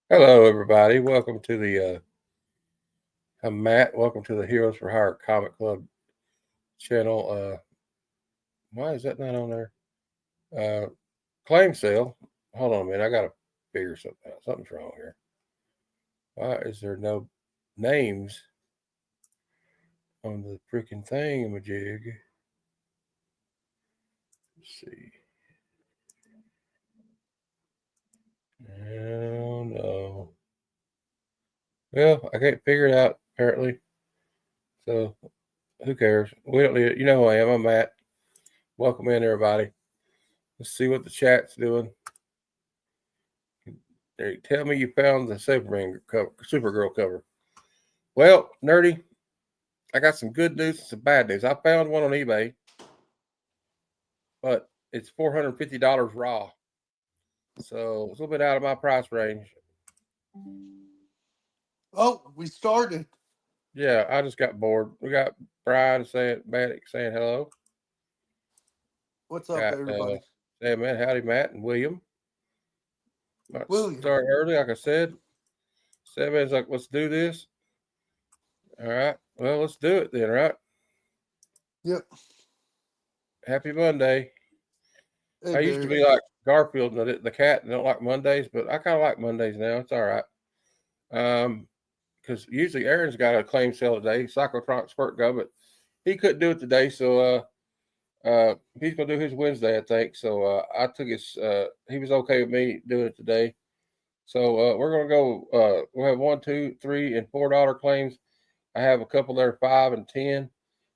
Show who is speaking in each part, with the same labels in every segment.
Speaker 1: Hello, everybody. Welcome to the. I'm Matt. Welcome to the Heroes for Hire Comic Club channel. Why is that not on there? Uh, Claim sale. Hold on a minute. I gotta figure something out. Something's wrong here. Why is there no names on the freaking thingamajig? Let's see. Oh no. Well, I can't figure it out apparently. So who cares? We don't need it. You know who I am. I'm Matt. Welcome in, everybody. Let's see what the chat's doing. Tell me you found the Supergirl cover. Well, nerdy, I got some good news and some bad news. I found one on eBay, but it's $450 raw, so it's a little bit out of my price range.
Speaker 2: Oh, we started.
Speaker 1: Yeah, I just got bored. We got Brian saying, Matt saying hello.
Speaker 2: What's up,
Speaker 1: Got
Speaker 2: everybody?
Speaker 1: Sam, man, howdy, Matt and William. About to
Speaker 2: William.
Speaker 1: start early, like I said. Sam is like, let's do this. All right, well, let's do it then, right?
Speaker 2: Yep.
Speaker 1: Happy Monday.
Speaker 2: Hey,
Speaker 1: I used to
Speaker 2: Barry.
Speaker 1: be like Garfield and the cat and don't like Mondays, but I kind of like Mondays now. It's all right. Because usually Aaron's got a claim sale today, Cyclotron Squirt Go, but he couldn't do it today, so he's gonna do his Wednesday, I think. So I took his. He was okay with me doing it today. So we're gonna go. We'll have $1, $2, $3, and $4 claims. I have a couple that are 5 and 10.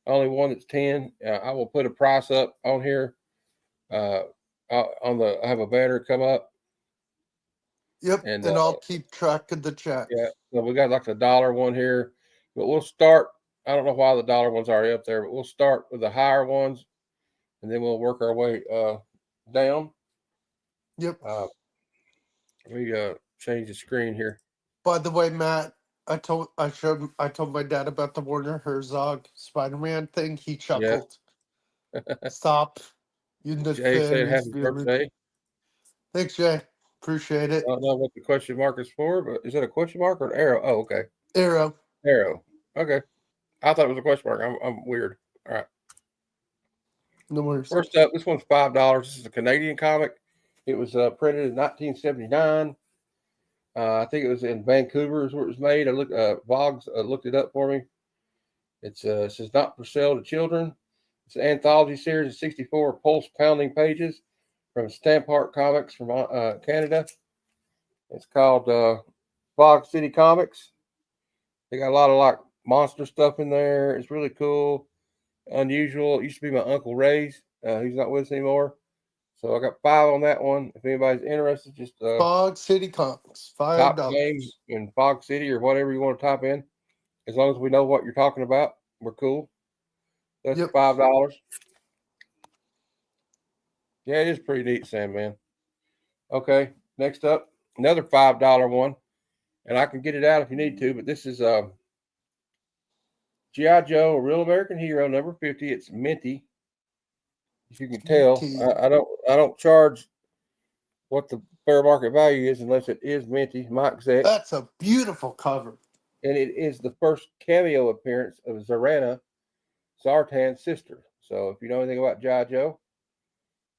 Speaker 1: Only one that's 10. I will put a price up on here. Uh, on the I have a banner come up,
Speaker 2: Yep.
Speaker 1: and
Speaker 2: And I'll keep track of the chat.
Speaker 1: yeah, so we got like the dollar one here, but we'll start. I don't know why the dollar one's already up there, but we'll start with the higher ones, and then we'll work our way down.
Speaker 2: Yep.
Speaker 1: Uh, let me change the screen here.
Speaker 2: By the way, Matt, I told my dad about the Warner Herzog Spider-Man thing. He
Speaker 1: Yeah,
Speaker 2: chuckled. Stop. You
Speaker 1: Jay
Speaker 2: defend
Speaker 1: said
Speaker 2: his
Speaker 1: happy
Speaker 2: feelings.
Speaker 1: birthday.
Speaker 2: Thanks, Jay. Appreciate
Speaker 1: I
Speaker 2: it.
Speaker 1: don't know what the question mark is for, but is it a question mark or an arrow? Oh, okay,
Speaker 2: Arrow.
Speaker 1: arrow. Okay, I thought it was a question mark. I'm weird. All right.
Speaker 2: No worries.
Speaker 1: First up, this one's $5. This is a Canadian comic. It was printed in 1979. I think it was in Vancouver is where it was made. I looked Vogs looked it up for me. It says not for sale to children. It's an anthology series of 64 pulse pounding pages from Stampart Comics from Canada. It's called Fog City Comics. They got a lot of like monster stuff in there. It's really cool, unusual. It used to be my Uncle Ray's. He's not with us anymore. So I got 5 on that one. If anybody's interested, just
Speaker 2: Fog City Comics.
Speaker 1: top name
Speaker 2: $5.
Speaker 1: in Fog City or whatever you want to type in. As long as we know what you're talking about, we're cool. That's
Speaker 2: Yep.
Speaker 1: $5. Yeah, it is pretty neat, Sandman. Okay, next up, another $5 one, and I can get it out if you need to. But this is GI Joe, a Real American Hero, number 50. It's minty, if you can tell.
Speaker 2: T.
Speaker 1: I don't charge what the fair market value is unless it is minty. Mike Zeck,
Speaker 2: That's a beautiful cover.
Speaker 1: and it is the first cameo appearance of Zarana, Zartan's sister. So if you know anything about GI Joe,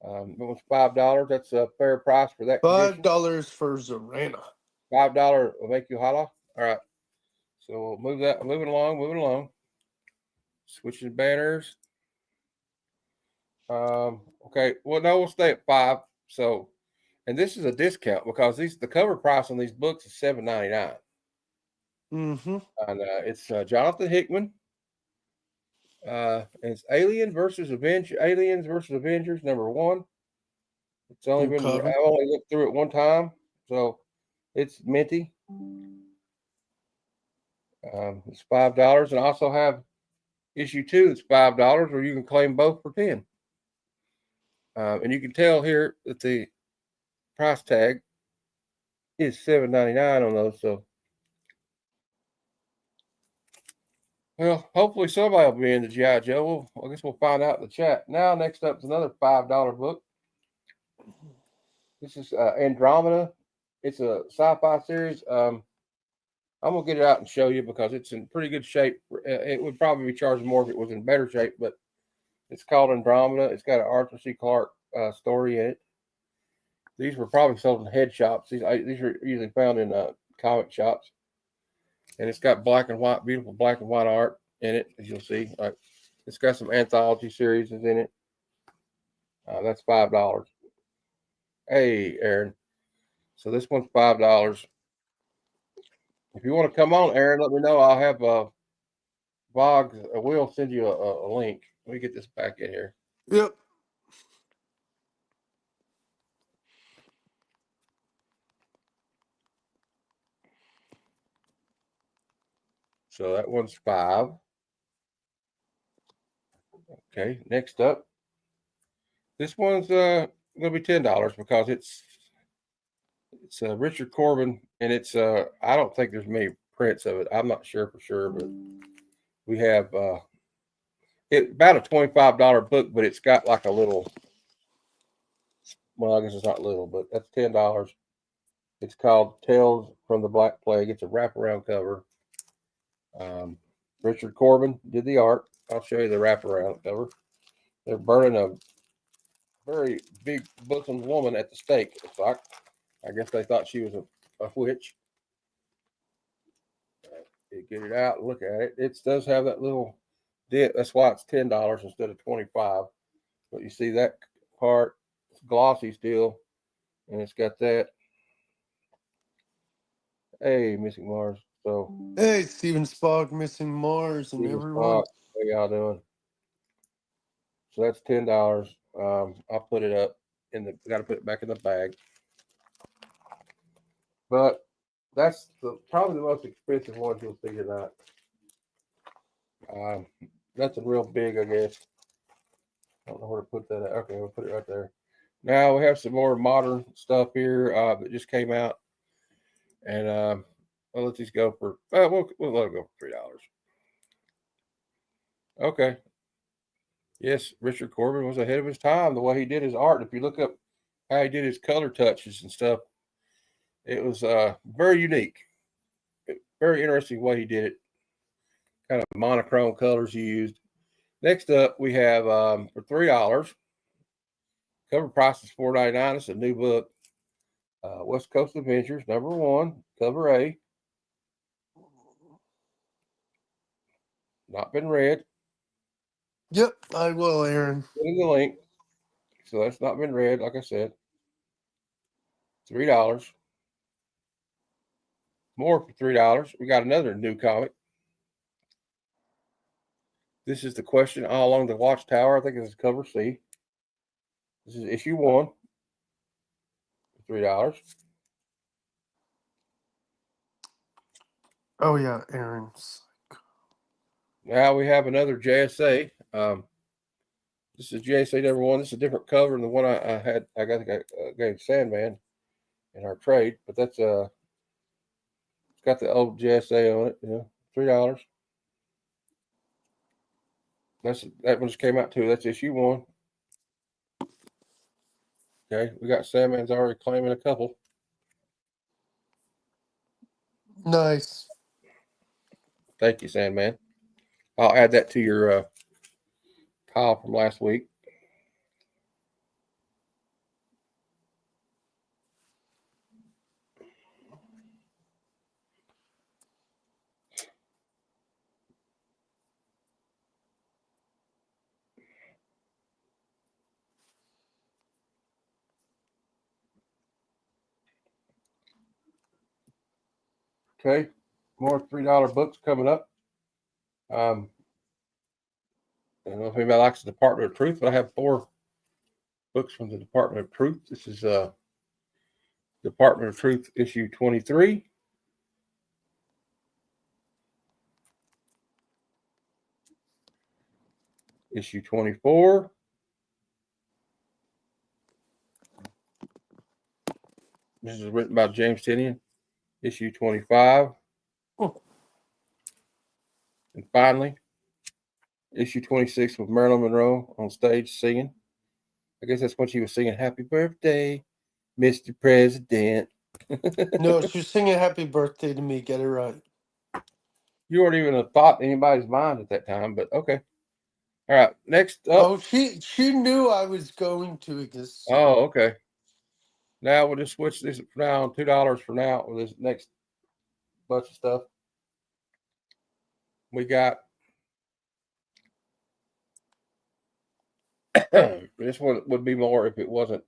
Speaker 1: it was $5. That's a fair price for that
Speaker 2: Five
Speaker 1: condition.
Speaker 2: dollars for Zarana.
Speaker 1: $5 will make you holla. All right. So we'll move that. Moving along. Moving along. Switching banners. Okay. Well, no, we'll stay at 5. So, and this is a discount because the cover price on these books is $7.99.
Speaker 2: Mm-hmm.
Speaker 1: And it's Jonathan Hickman. And it's Aliens versus Avengers #1. It's only
Speaker 2: Good
Speaker 1: been
Speaker 2: cover.
Speaker 1: I've only looked through it one time, so it's minty. It's $5, and I also have issue 2. It's $5, or you can claim both for 10. And you can tell here that the price tag is $7.99 on those. So, well, hopefully somebody will be in the GI Joe. I guess we'll find out in the chat. Now, next up is another $5 book. This is Andromeda. It's a sci-fi series. I'm gonna get it out and show you because it's in pretty good shape. It would probably be charged more if it was in better shape, but it's called Andromeda. It's got an Arthur C. Clarke story in it. These were probably sold in head shops. These are usually found in comic shops, and it's got black and white, beautiful black and white art in it, as you'll see. Like it's got some anthology series in it. That's $5. Hey, Aaron. So this one's $5. If you want to come on, Aaron, let me know. I'll have Vogs. We'll send you a link. Let me get this back in here.
Speaker 2: Yep.
Speaker 1: So that one's $5. Okay, next up. This one's gonna be $10 because it's Richard Corbin, and it's I don't think there's many prints of it. I'm not sure for sure, but we have it about a $25 book, but it's got like a little. Well, I guess it's not little, but that's $10. It's called Tales from the Black Plague. It's a wraparound cover. Richard Corbin did the art. I'll show you the wraparound cover. They're burning a very big bosomed woman at the stake. It's like, I guess they thought she was a witch. You get it out and look at it. It does have that little dent. That's why it's $10 instead of $25. But you see that part, it's glossy still, and it's got that. Hey, Missing Mars. So
Speaker 2: Hey, Steven Spock, Missing Mars, and
Speaker 1: Steven
Speaker 2: everyone.
Speaker 1: Spock, how y'all doing? So that's $10. I'll put it up got to put it back in the bag. But that's probably the most expensive one you'll see tonight. Nothing real big, I guess. I don't know where to put that at. Okay, we'll put it right there. Now we have some more modern stuff here that just came out. And I'll let these go for, we'll let them go for $3. Okay. Yes, Richard Corbin was ahead of his time. The way he did his art, if you look up how he did his color touches and stuff, it was very unique. Very interesting way he did it. Kind of monochrome colors he used. Next up, we have for $3. Cover price is $4.99. It's a new book. West Coast Adventures, #1, cover A. Not been read.
Speaker 2: Yep, I will, Aaron.
Speaker 1: Putting the link. So that's not been read, like I said. $3. More for $3. We got another new comic. This is The Question All Along the Watchtower. I think this is cover C. This is issue 1 for $3.
Speaker 2: Oh yeah, Aaron's.
Speaker 1: Now we have another JSA. This is JSA #1. This is a different cover than the one I had. I gave Sandman in our trade, but that's it's got the old JSA on it. $3. That one just came out too. That's issue 1. Okay, we got Sandman's already claiming a couple.
Speaker 2: Nice.
Speaker 1: Thank you, Sandman. I'll add that to your pile from last week. Okay, more $3 books coming up. I don't know if anybody likes the Department of Truth, but I have 4 books from the Department of Truth. This is Department of Truth issue 23. Issue 24. This is written by James Tynion. Issue 25.
Speaker 2: Oh.
Speaker 1: And finally, issue 26 with Marilyn Monroe on stage singing. I guess that's when she was singing "Happy Birthday, Mr. President."
Speaker 2: No, she's singing happy birthday to me. Get it right.
Speaker 1: You weren't even a thought in anybody's mind at that time, but okay. All right. Next up.
Speaker 2: Oh, she knew I was going to because
Speaker 1: Oh, okay. Now we'll just switch this now on $2 for now with this next bunch of stuff. We got this one would be more if it wasn't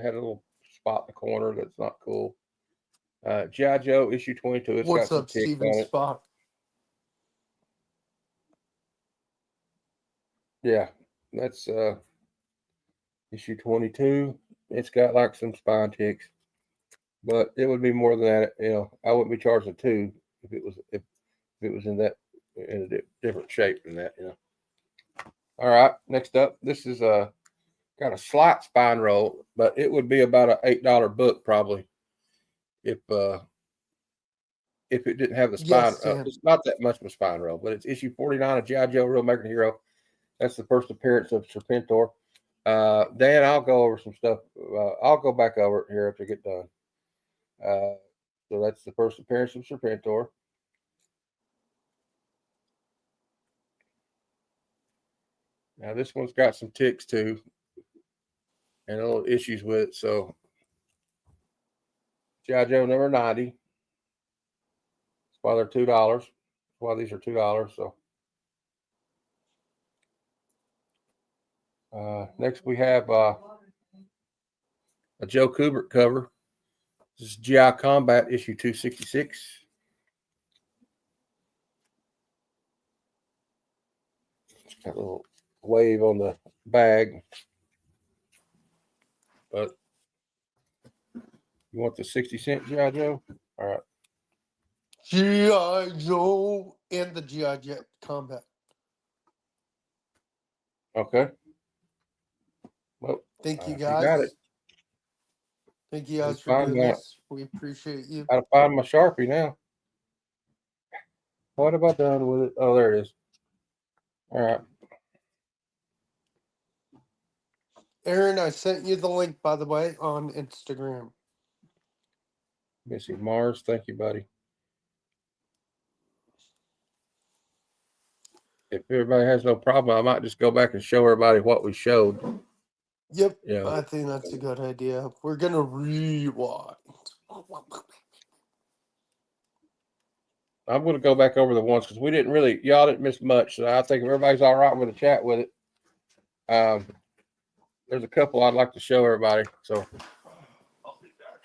Speaker 1: had a little spot in the corner that's not cool. G.I. Joe issue 22. It's got
Speaker 2: what's
Speaker 1: some
Speaker 2: up,
Speaker 1: ticks
Speaker 2: Steven
Speaker 1: on it.
Speaker 2: Spock?
Speaker 1: Yeah, that's issue 22. It's got like some spine ticks, but it would be more than that. You know, I wouldn't be charging two if it was in that in a different shape than that. You know. All right, next up, this is got a slight spine roll, but it would be about an $8 book probably if it didn't have the spine.
Speaker 2: Yes, Sam.
Speaker 1: It's not that much of a spine roll, but it's issue 49 of G.I. Joe Real American Hero. That's the first appearance of Serpentor. Dan, I'll go over some stuff. I'll go back over it here after I get done. So that's the first appearance of Serpentor. Now this one's got some ticks too, and a little issues with it. So G.I. Joe number 90. That's why they're $2. That's why these are $2. So next we have a Joe Kubert cover. This is GI Combat issue 266. It's got a little wave on the bag. But you want the 60-cent GI Joe? All right.
Speaker 2: G.I. Joe and the G.I. Jet combat.
Speaker 1: Okay. Well,
Speaker 2: Thank you
Speaker 1: you got it.
Speaker 2: guys. Thank you guys for doing this. We appreciate you.
Speaker 1: Gotta find my Sharpie now. What have I done with it? Oh, there it is. All right.
Speaker 2: Aaron, I sent you the link, by the way, on Instagram.
Speaker 1: Missy Mars, thank you, buddy. If everybody has no problem, I might just go back and show everybody what we showed.
Speaker 2: Yep,
Speaker 1: Yeah.
Speaker 2: I think that's a good idea. We're gonna rewind.
Speaker 1: I'm going to go back over the ones because y'all didn't miss much. So I think if everybody's all right, I'm going to chat with it. There's a couple I'd like to show everybody. So
Speaker 2: I'll be back.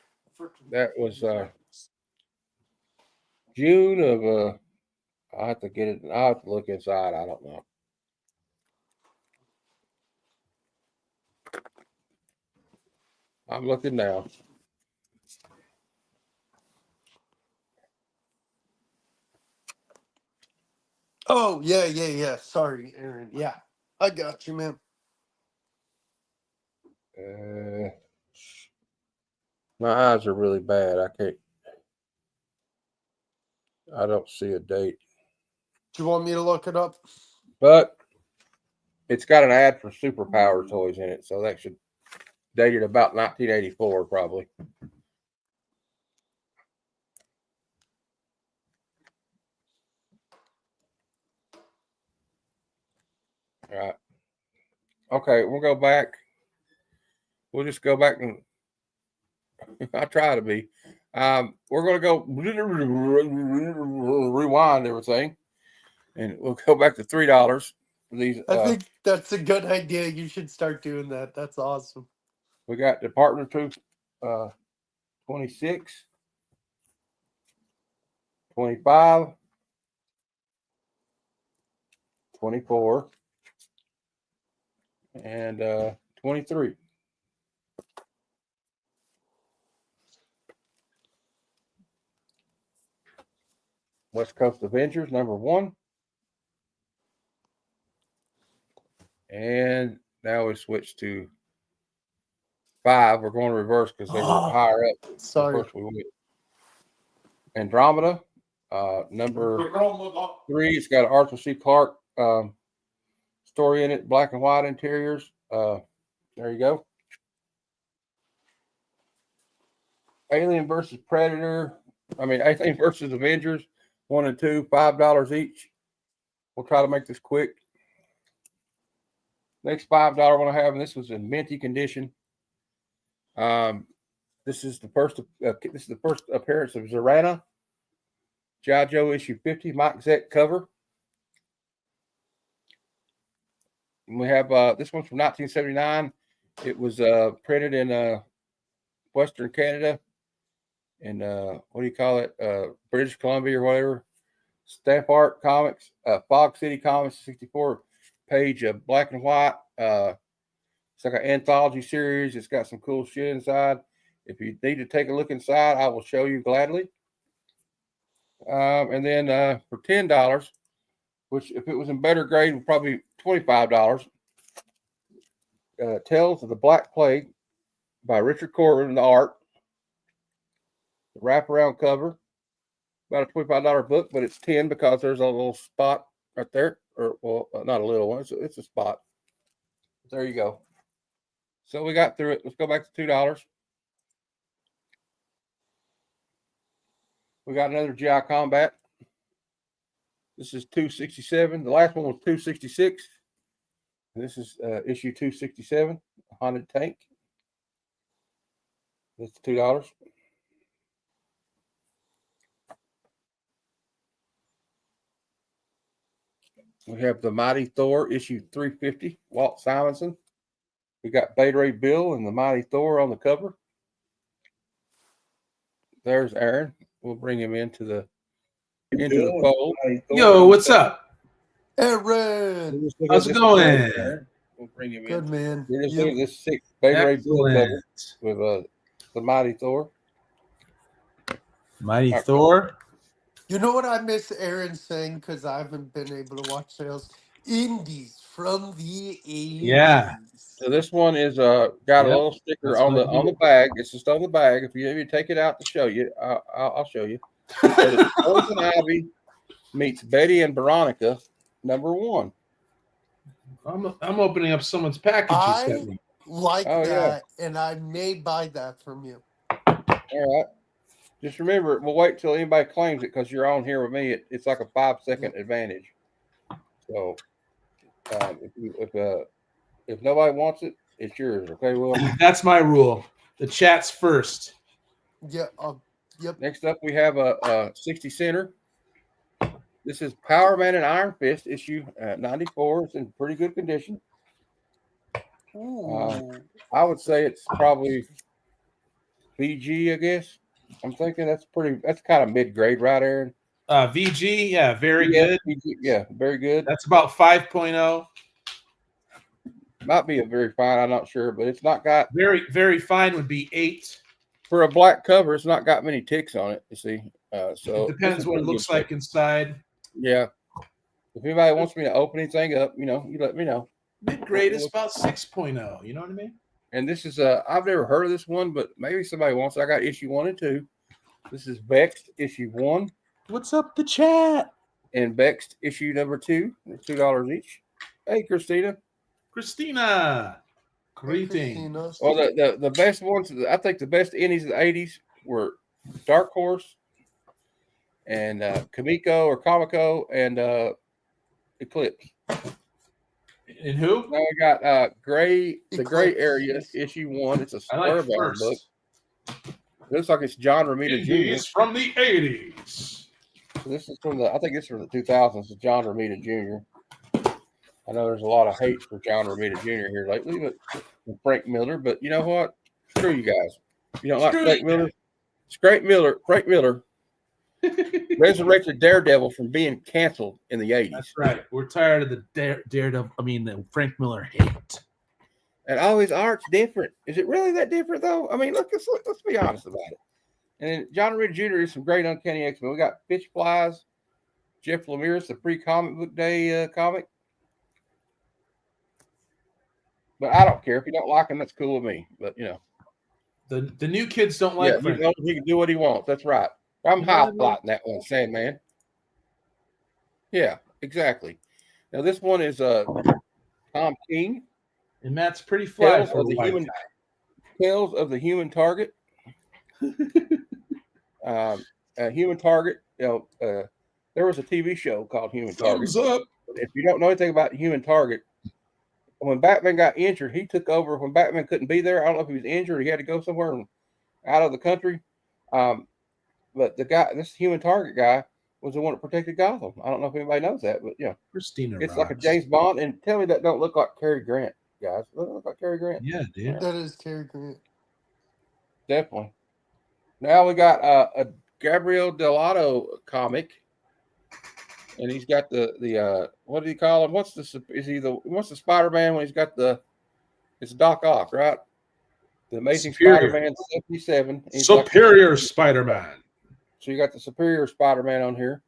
Speaker 1: that was June of I have to get it. I have to look inside. I don't know. I'm looking now.
Speaker 2: Oh, yeah. Sorry, Aaron. Yeah, I got you, man.
Speaker 1: My eyes are really bad. I don't see a date.
Speaker 2: Do you want me to look it up?
Speaker 1: But it's got an ad for Superpower toys in it, so that should date it about 1984, probably. All right. Okay, we'll go back. We'll just go back and I try to be. We're going to go rewind everything, and we'll go back to $3 for these.
Speaker 2: I think that's a good idea. You should start doing that. That's awesome.
Speaker 1: We got Department of Truth 26, 25, 24, and 23. West Coast Avengers, number 1. And now we switch to 5. We're going to reverse because they were higher up.
Speaker 2: Sorry.
Speaker 1: First we went. Andromeda, number 3. It's got an Arthur C. Clarke story in it, black and white interiors. There you go. Alien versus Predator. Alien versus Avengers, 1 and 2, $5 each. We'll try to make this quick. Next $5 one I have, and this was in minty condition. This is the first. This is the first appearance of Zorana. G.I. Joe issue 50, Mike Zeck cover. And we have this one's from 1979. It was printed in Western Canada, in what do you call it? British Columbia or whatever. Stamp Art Comics, Fog City Comics, 64-page black and white. It's like an anthology series. It's got some cool shit inside. If you need to take a look inside, I will show you gladly. And then for $10, which if it was in better grade, would probably be $25. Tales of the Black Plague by Richard Corbin, the art. The wraparound cover. About a $25 book, but it's $10 because there's a little spot right there. Or, well, not a little one. It's a spot. There you go. So we got through it. Let's go back to $2. We got another GI Combat. This is 267. The last one was 266. And this is issue 267, Haunted Tank. That's $2. We have the Mighty Thor, issue 350, Walt Simonson. We got Beta Ray Bill and the Mighty Thor on the cover. There's Aaron. We'll bring him into the fold.
Speaker 3: Yo, what's up?
Speaker 2: Aaron,
Speaker 3: How's it going?
Speaker 1: We'll bring him
Speaker 2: good
Speaker 1: in.
Speaker 2: man.
Speaker 1: We're just looking at this sick Beta Ray Bill cover
Speaker 3: Excellent.
Speaker 1: with the Mighty Thor.
Speaker 3: Mighty Thor.
Speaker 2: You know what I miss Aaron saying because I haven't been able to watch sales? Indies from the 80s.
Speaker 3: Yeah.
Speaker 1: So this one is got a little sticker
Speaker 3: That's
Speaker 1: on
Speaker 3: what
Speaker 1: the bag. It's just on the bag. If you take it out to show you, I'll show you. Poison Ivy meets Betty and Veronica, #1.
Speaker 3: I'm opening up someone's package you sent me.
Speaker 2: Like
Speaker 1: Oh,
Speaker 2: that, and I may buy that from you.
Speaker 1: All right. Just remember, we'll wait till anybody claims it because you're on here with me. It's like a 5-second advantage. So if nobody wants it, it's yours. Okay, Will?
Speaker 3: That's my rule. The chat's first.
Speaker 2: Yeah. Yep.
Speaker 1: Next up, we have a 60 center. This is Power Man and Iron Fist, issue 94. It's in pretty good condition. I would say it's probably VG, I guess. I'm thinking that's kind of mid-grade, right, Aaron?
Speaker 3: VG, yeah, very good.
Speaker 1: VG, yeah, very good.
Speaker 3: That's about 5.0.
Speaker 1: Might be a very fine, I'm not sure, but it's not got
Speaker 3: Very, very fine would be 8.
Speaker 1: for a black cover. It's not got many ticks on it. You see, so
Speaker 3: It depends what it looks like inside.
Speaker 1: Yeah. If anybody wants me to open anything up, you let me know.
Speaker 3: Mid grade is about 6.0. You know what I mean?
Speaker 1: And this is I've never heard of this one, but maybe somebody wants it. I got issue 1 and 2. This is Vexed issue 1.
Speaker 3: What's up, the chat?
Speaker 1: And Vexed issue number 2. They're $2 each. Hey, Christina.
Speaker 3: Greetings.
Speaker 1: Well, the best ones, I think the best indies of the 80s were Dark Horse and Kamiko or Comico and Eclipse.
Speaker 3: And who?
Speaker 1: Now we got the Gray Area,
Speaker 2: Yes.
Speaker 1: issue 1. It's a
Speaker 3: I like
Speaker 1: square bound
Speaker 3: first.
Speaker 1: book. It looks like it's John Romita Jr.
Speaker 3: Indies from the 80s.
Speaker 1: So this is I think it's from the 2000s. It's John Romita Jr. I know there's a lot of hate for John Romita Jr. here lately, but Frank Miller. But you know what? Screw you guys. You don't like Frank Miller? Frank Miller resurrected Daredevil from being canceled in the 80s.
Speaker 3: That's right. We're tired of the Daredevil. The Frank Miller hate.
Speaker 1: And all his art's different. Is it really that different, though? I mean, let's be honest about it. And then John Romita Jr. is some great Uncanny X-Men. We got Fish Flies, Jeff Lemire's the pre-comic book day comic. But I don't care. If you don't like him, that's cool with me. But,
Speaker 3: The new kids don't like Frank.
Speaker 1: He can do what he wants. That's right. I'm highlighting that one, Sandman. Yeah, exactly. Now, this one is Tom King.
Speaker 3: And Matt's pretty fly
Speaker 1: Tales
Speaker 3: for
Speaker 1: of the
Speaker 3: the
Speaker 1: Human Target. Human Target. There was a TV show called Human Target.
Speaker 3: Thumbs up.
Speaker 1: If you don't know anything about Human Target, when Batman got injured, he took over. When Batman couldn't be there, I don't know if he was injured, he had to go somewhere out of the country. But this Human Target guy was the one that protected Gotham. I don't know if anybody knows that, but
Speaker 3: Christina
Speaker 1: it's
Speaker 3: rocks.
Speaker 1: like a James Bond. And tell me that don't look like Cary Grant, guys. Doesn't it look like Cary Grant?
Speaker 3: Yeah, dude.
Speaker 2: That is Cary Grant.
Speaker 1: Definitely. Now we got a Gabriel Dell'Otto comic, and he's got the what do you call him? What's the Spider-Man when he's got it's Doc Ock, right? The Amazing
Speaker 3: Superior.
Speaker 1: Spider-Man 77.
Speaker 3: Superior Spider-Man.
Speaker 1: So you got the Superior Spider-Man on here,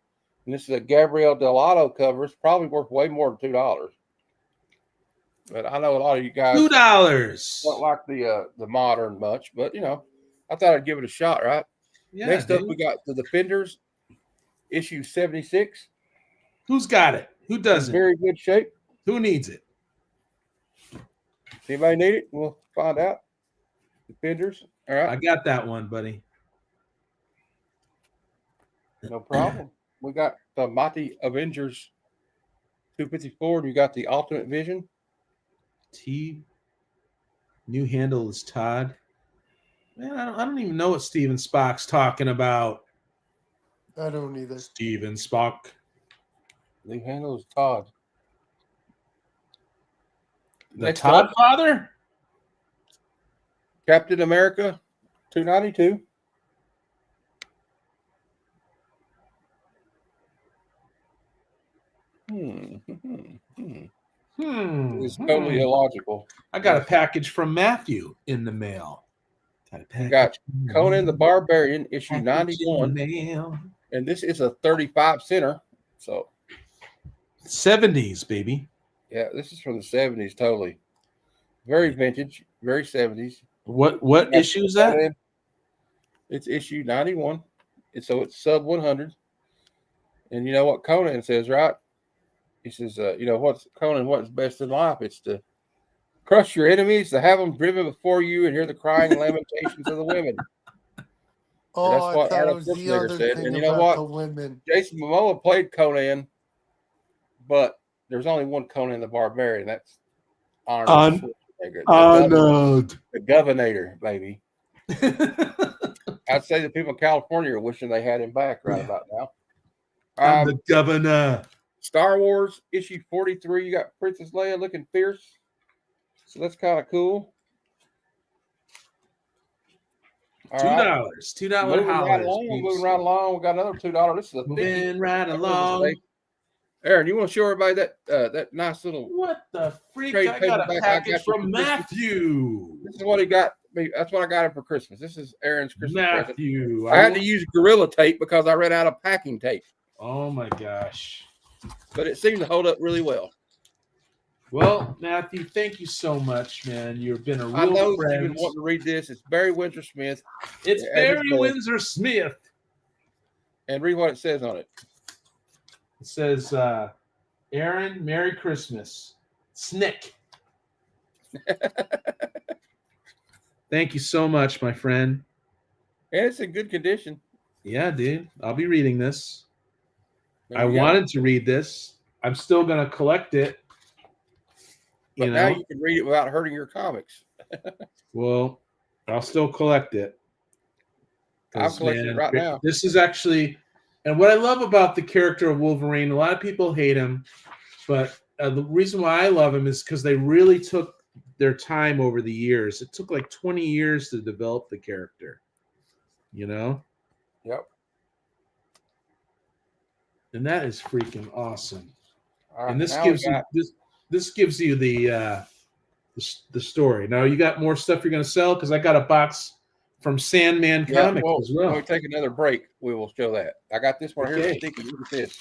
Speaker 1: and this is a Gabriel Dell'Otto cover. It's probably worth way more than $2. But I know a lot of you guys
Speaker 3: $2.
Speaker 1: don't like the modern much, but I thought I'd give it a shot, right?
Speaker 3: Yeah,
Speaker 1: Next up,
Speaker 3: dude.
Speaker 1: we got the Defenders, issue 76.
Speaker 3: Who's got it? Who
Speaker 1: In
Speaker 3: doesn't?
Speaker 1: very good shape.
Speaker 3: Who needs it?
Speaker 1: Anybody need it? We'll find out. Defenders. All
Speaker 3: I
Speaker 1: right.
Speaker 3: got that one, buddy.
Speaker 1: No problem. We got the Mighty Avengers 254. And you got the Ultimate Vision.
Speaker 3: New handle is Todd. Man, I don't even know what Steven Spock's talking about.
Speaker 2: I don't either.
Speaker 3: Steven Spock.
Speaker 1: The handle is Todd.
Speaker 3: The
Speaker 1: Next
Speaker 3: Todd
Speaker 1: up,
Speaker 3: father?
Speaker 1: Captain America 292. It's totally illogical.
Speaker 3: I got a package from Matthew in the mail.
Speaker 1: We got Conan the Barbarian, issue
Speaker 3: Package in
Speaker 1: 91.
Speaker 3: the mail.
Speaker 1: And this is a 35 center. So,
Speaker 3: 70s, baby.
Speaker 1: yeah, this is from the 70s, totally. Very vintage, very 70s.
Speaker 3: What issue is that?
Speaker 1: It's issue 91. So it's sub 100. And you know what Conan says, right? He says, what's best in life? It's to crush your enemies, to have them driven before you and hear the crying lamentations of the women.
Speaker 2: Oh,
Speaker 1: That's
Speaker 2: I
Speaker 1: what
Speaker 2: thought it
Speaker 1: Arnold
Speaker 2: was the
Speaker 1: Schwarzenegger
Speaker 2: other
Speaker 1: said.
Speaker 2: thing
Speaker 1: And you know
Speaker 2: about
Speaker 1: what?
Speaker 2: the women.
Speaker 1: Jason Momoa played Conan, but there's only one Conan the Barbarian. That's Arnold Schwarzenegger.
Speaker 3: Arnold.
Speaker 1: The Governor, baby. I'd say the people in California are wishing they had him back right about now.
Speaker 3: I'm the governor.
Speaker 1: Star Wars issue 43. You got Princess Leia looking fierce. So that's kind of cool. All right.
Speaker 3: $2.
Speaker 1: Moving right
Speaker 3: $2
Speaker 1: along. We got another $2. This is a
Speaker 3: Moving right
Speaker 1: That was a
Speaker 3: along.
Speaker 1: mistake. Aaron, you want to show everybody that nice little.
Speaker 3: What the freak?
Speaker 1: Trade
Speaker 3: I got a
Speaker 1: paperback I
Speaker 3: package
Speaker 1: got you
Speaker 3: from
Speaker 1: for Christmas.
Speaker 3: Matthew.
Speaker 1: This is what he got me. That's what I got him for Christmas. This is Aaron's Christmas present.
Speaker 3: Matthew.
Speaker 1: I had to use Gorilla Tape because I ran out of packing tape,
Speaker 3: Oh my gosh.
Speaker 1: but it seemed to hold up really well.
Speaker 3: Well, Matthew, thank you so much, man. You've been a
Speaker 1: I know
Speaker 3: real
Speaker 1: you've
Speaker 3: friend.
Speaker 1: been wanting to read this. It's Barry Windsor Smith,
Speaker 3: It's
Speaker 1: Yeah,
Speaker 3: Barry
Speaker 1: it's
Speaker 3: Windsor Smith.
Speaker 1: and read what it says on it.
Speaker 3: It says, Aaron, Merry Christmas. Snick. Thank you so much, my friend.
Speaker 1: And it's in good condition.
Speaker 3: Yeah, dude. I'll be reading this.
Speaker 1: There
Speaker 3: I
Speaker 1: you go.
Speaker 3: wanted to read this. I'm still going to collect it.
Speaker 1: But
Speaker 3: You
Speaker 1: now
Speaker 3: know,
Speaker 1: you can read it without hurting your comics.
Speaker 3: well, I'll still collect it.
Speaker 1: I'm
Speaker 3: 'Cause,
Speaker 1: collecting it right now.
Speaker 3: This is actually, and what I love about the character of Wolverine, a lot of people hate him, but the reason why I love him is because they really took their time over the years. It took like 20 years to develop the character, you know?
Speaker 1: Yep.
Speaker 3: And that is freaking awesome.
Speaker 1: All right,
Speaker 3: And this
Speaker 1: now
Speaker 3: gives
Speaker 1: we
Speaker 3: you
Speaker 1: got-
Speaker 3: this gives you the story. Now you got more stuff you're going to sell because I got a box from Sandman
Speaker 1: Yeah,
Speaker 3: Comics
Speaker 1: well,
Speaker 3: as well.
Speaker 1: when we take another break, we will show that. I got this one here.
Speaker 3: Okay.
Speaker 1: Sticky. Look at this.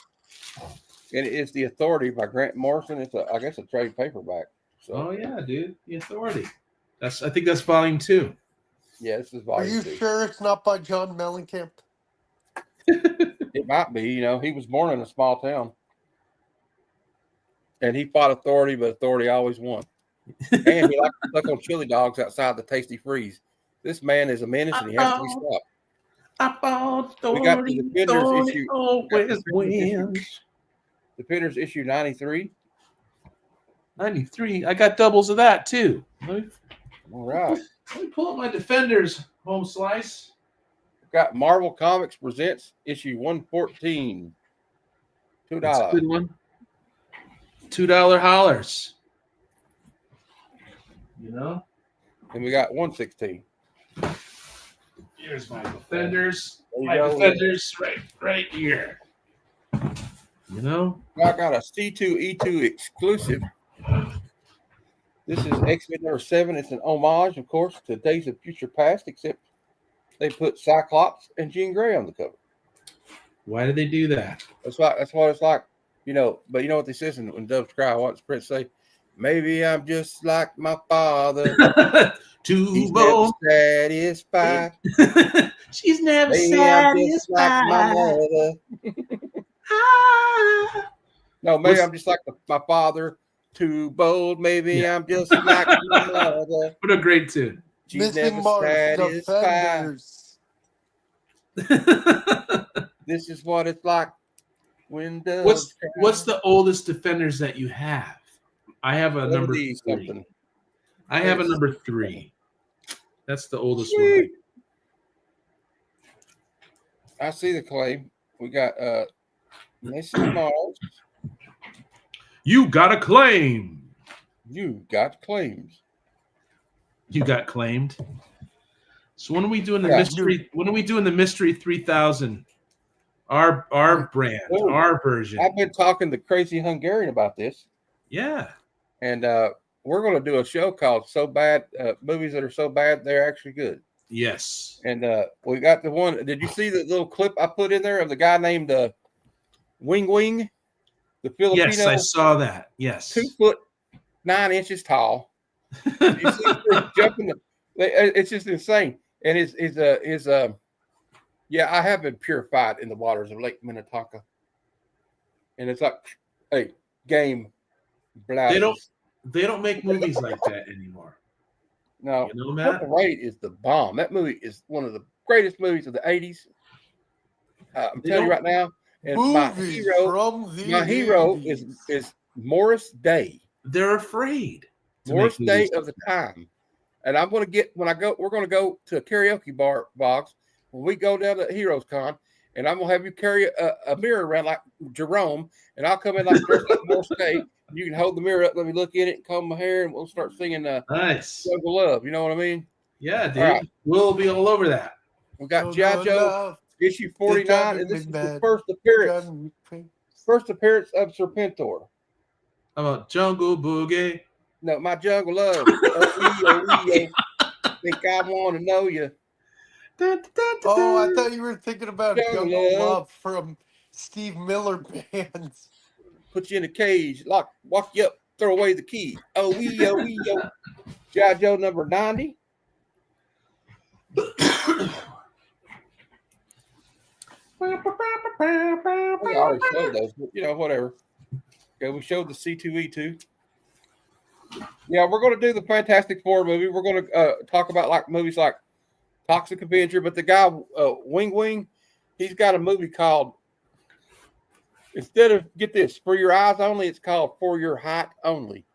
Speaker 1: And it is The Authority by Grant Morrison. It's I guess a trade paperback. So
Speaker 3: Oh yeah, dude, The Authority. I think that's volume 2.
Speaker 1: yeah, this is
Speaker 2: Are
Speaker 1: volume
Speaker 2: you
Speaker 1: 2.
Speaker 2: sure it's not by John Mellencamp?
Speaker 1: It might be. He was born in a small town, and he fought Authority, but Authority always won. And he liked to suck on chili dogs outside the Tasty Freeze. This man is a menace and he has to be stopped.
Speaker 3: I fought
Speaker 1: We got the
Speaker 3: Thorny,
Speaker 1: Defenders
Speaker 3: Thorny
Speaker 1: issue.
Speaker 3: always wins.
Speaker 1: Defenders issue 93.
Speaker 3: 93. I got doubles of that too.
Speaker 1: All right.
Speaker 3: Let me pull up my Defenders home slice.
Speaker 1: We've got Marvel Comics Presents issue 114.
Speaker 3: That's a
Speaker 1: $2.
Speaker 3: good one. $2 hollers. You know?
Speaker 1: And we got 116.
Speaker 3: Here's my Defenders.
Speaker 1: There you
Speaker 3: My
Speaker 1: go.
Speaker 3: Defenders right here. You know?
Speaker 1: I got a C2E2 exclusive. This is X-Men number 7. It's an homage, of course, to Days of Future Past, except they put Cyclops and Jean Grey on the cover.
Speaker 3: Why did they do that?
Speaker 1: That's what it's like, you know. But you know what they says when doves cry? What does Prince say? Maybe I'm just like my father.
Speaker 3: Too
Speaker 1: He's never
Speaker 3: bold.
Speaker 1: satisfied.
Speaker 3: She's never
Speaker 1: Maybe I'm just like my
Speaker 3: satisfied.
Speaker 1: mother.
Speaker 3: Ah.
Speaker 1: No, maybe
Speaker 3: What's-
Speaker 1: I'm just like my father. Too bold. Maybe I'm just like my mother.
Speaker 3: What a great tune.
Speaker 1: She's
Speaker 2: Missing
Speaker 1: never
Speaker 2: Mars
Speaker 1: satisfied.
Speaker 2: Defenders.
Speaker 1: This is what it's like when doves
Speaker 3: What's the oldest Defenders that you have? I have a number 3.
Speaker 1: something?
Speaker 3: I have a
Speaker 1: Yes.
Speaker 3: number 3. That's the oldest
Speaker 1: Sweet.
Speaker 3: one.
Speaker 1: I see the claim. We got Mrs. Mars.
Speaker 3: You got a claim.
Speaker 1: You got claims.
Speaker 3: You got claimed. So when are we doing the
Speaker 1: Yeah.
Speaker 3: mystery? When are we doing the mystery 3000? Our brand,
Speaker 1: Oh.
Speaker 3: our version.
Speaker 1: I've been talking to Crazy Hungarian about this,
Speaker 3: Yeah.
Speaker 1: and we're going to do a show called "So Bad," movies that are so bad they're actually good.
Speaker 3: Yes.
Speaker 1: And we got the one. Did you see the little clip I put in there of the guy named Wing Wing, the Filipino,
Speaker 3: Yes, I saw that. Yes.
Speaker 1: 2'9" tall? You see him jumping. It's just insane. And his yeah, I have been purified in the waters of Lake Minnetonka, and it's like, hey, game. Blouses.
Speaker 3: They don't make movies like that anymore.
Speaker 1: No,
Speaker 3: You know, Matt?
Speaker 1: Purple Rain is the bomb. That movie is one of the greatest movies of the 80s. I'm
Speaker 3: They
Speaker 1: telling you
Speaker 3: don't-
Speaker 1: right now. And
Speaker 2: Movies from the
Speaker 1: my hero
Speaker 2: 80s.
Speaker 1: is Morris Day.
Speaker 3: They're afraid. to
Speaker 1: Morris
Speaker 3: make
Speaker 1: Day
Speaker 3: movies.
Speaker 1: of the time. And I'm going to get, when I go, we're going to go to a karaoke bar box when we go down to Heroes Con, and I'm going to have you carry a mirror around like Jerome, and I'll come in like dressed like Morris Day. You can hold the mirror up, let me look in it, and comb my hair, and we'll start singing
Speaker 3: Nice.
Speaker 1: Jungle Love. You know what I mean?
Speaker 3: Yeah, dude.
Speaker 1: All right.
Speaker 3: We'll be all over that.
Speaker 1: We got
Speaker 2: So
Speaker 1: G.I.
Speaker 2: no
Speaker 1: Joe
Speaker 2: love,
Speaker 1: issue 49, and this is the
Speaker 2: bad.
Speaker 1: first appearance of Serpentor.
Speaker 3: How about Jungle Boogie?
Speaker 1: No, my Jungle Love. Think I want to know you.
Speaker 2: Oh, I thought you were thinking about
Speaker 1: Jungle
Speaker 2: Jungle
Speaker 1: Love.
Speaker 2: Love from Steve Miller Band.
Speaker 1: Put you in a cage, lock you up, throw away the key. Oh, yo. G.I. Joe number 90. We already showed those, but whatever. Okay, we showed the C2E2. Yeah, we're going to do the Fantastic Four movie. We're going to talk about like movies like Toxic Avenger, but the guy Wing Wing, he's got a movie called, instead of, get this, For Your Eyes Only, it's called For Your Height Only.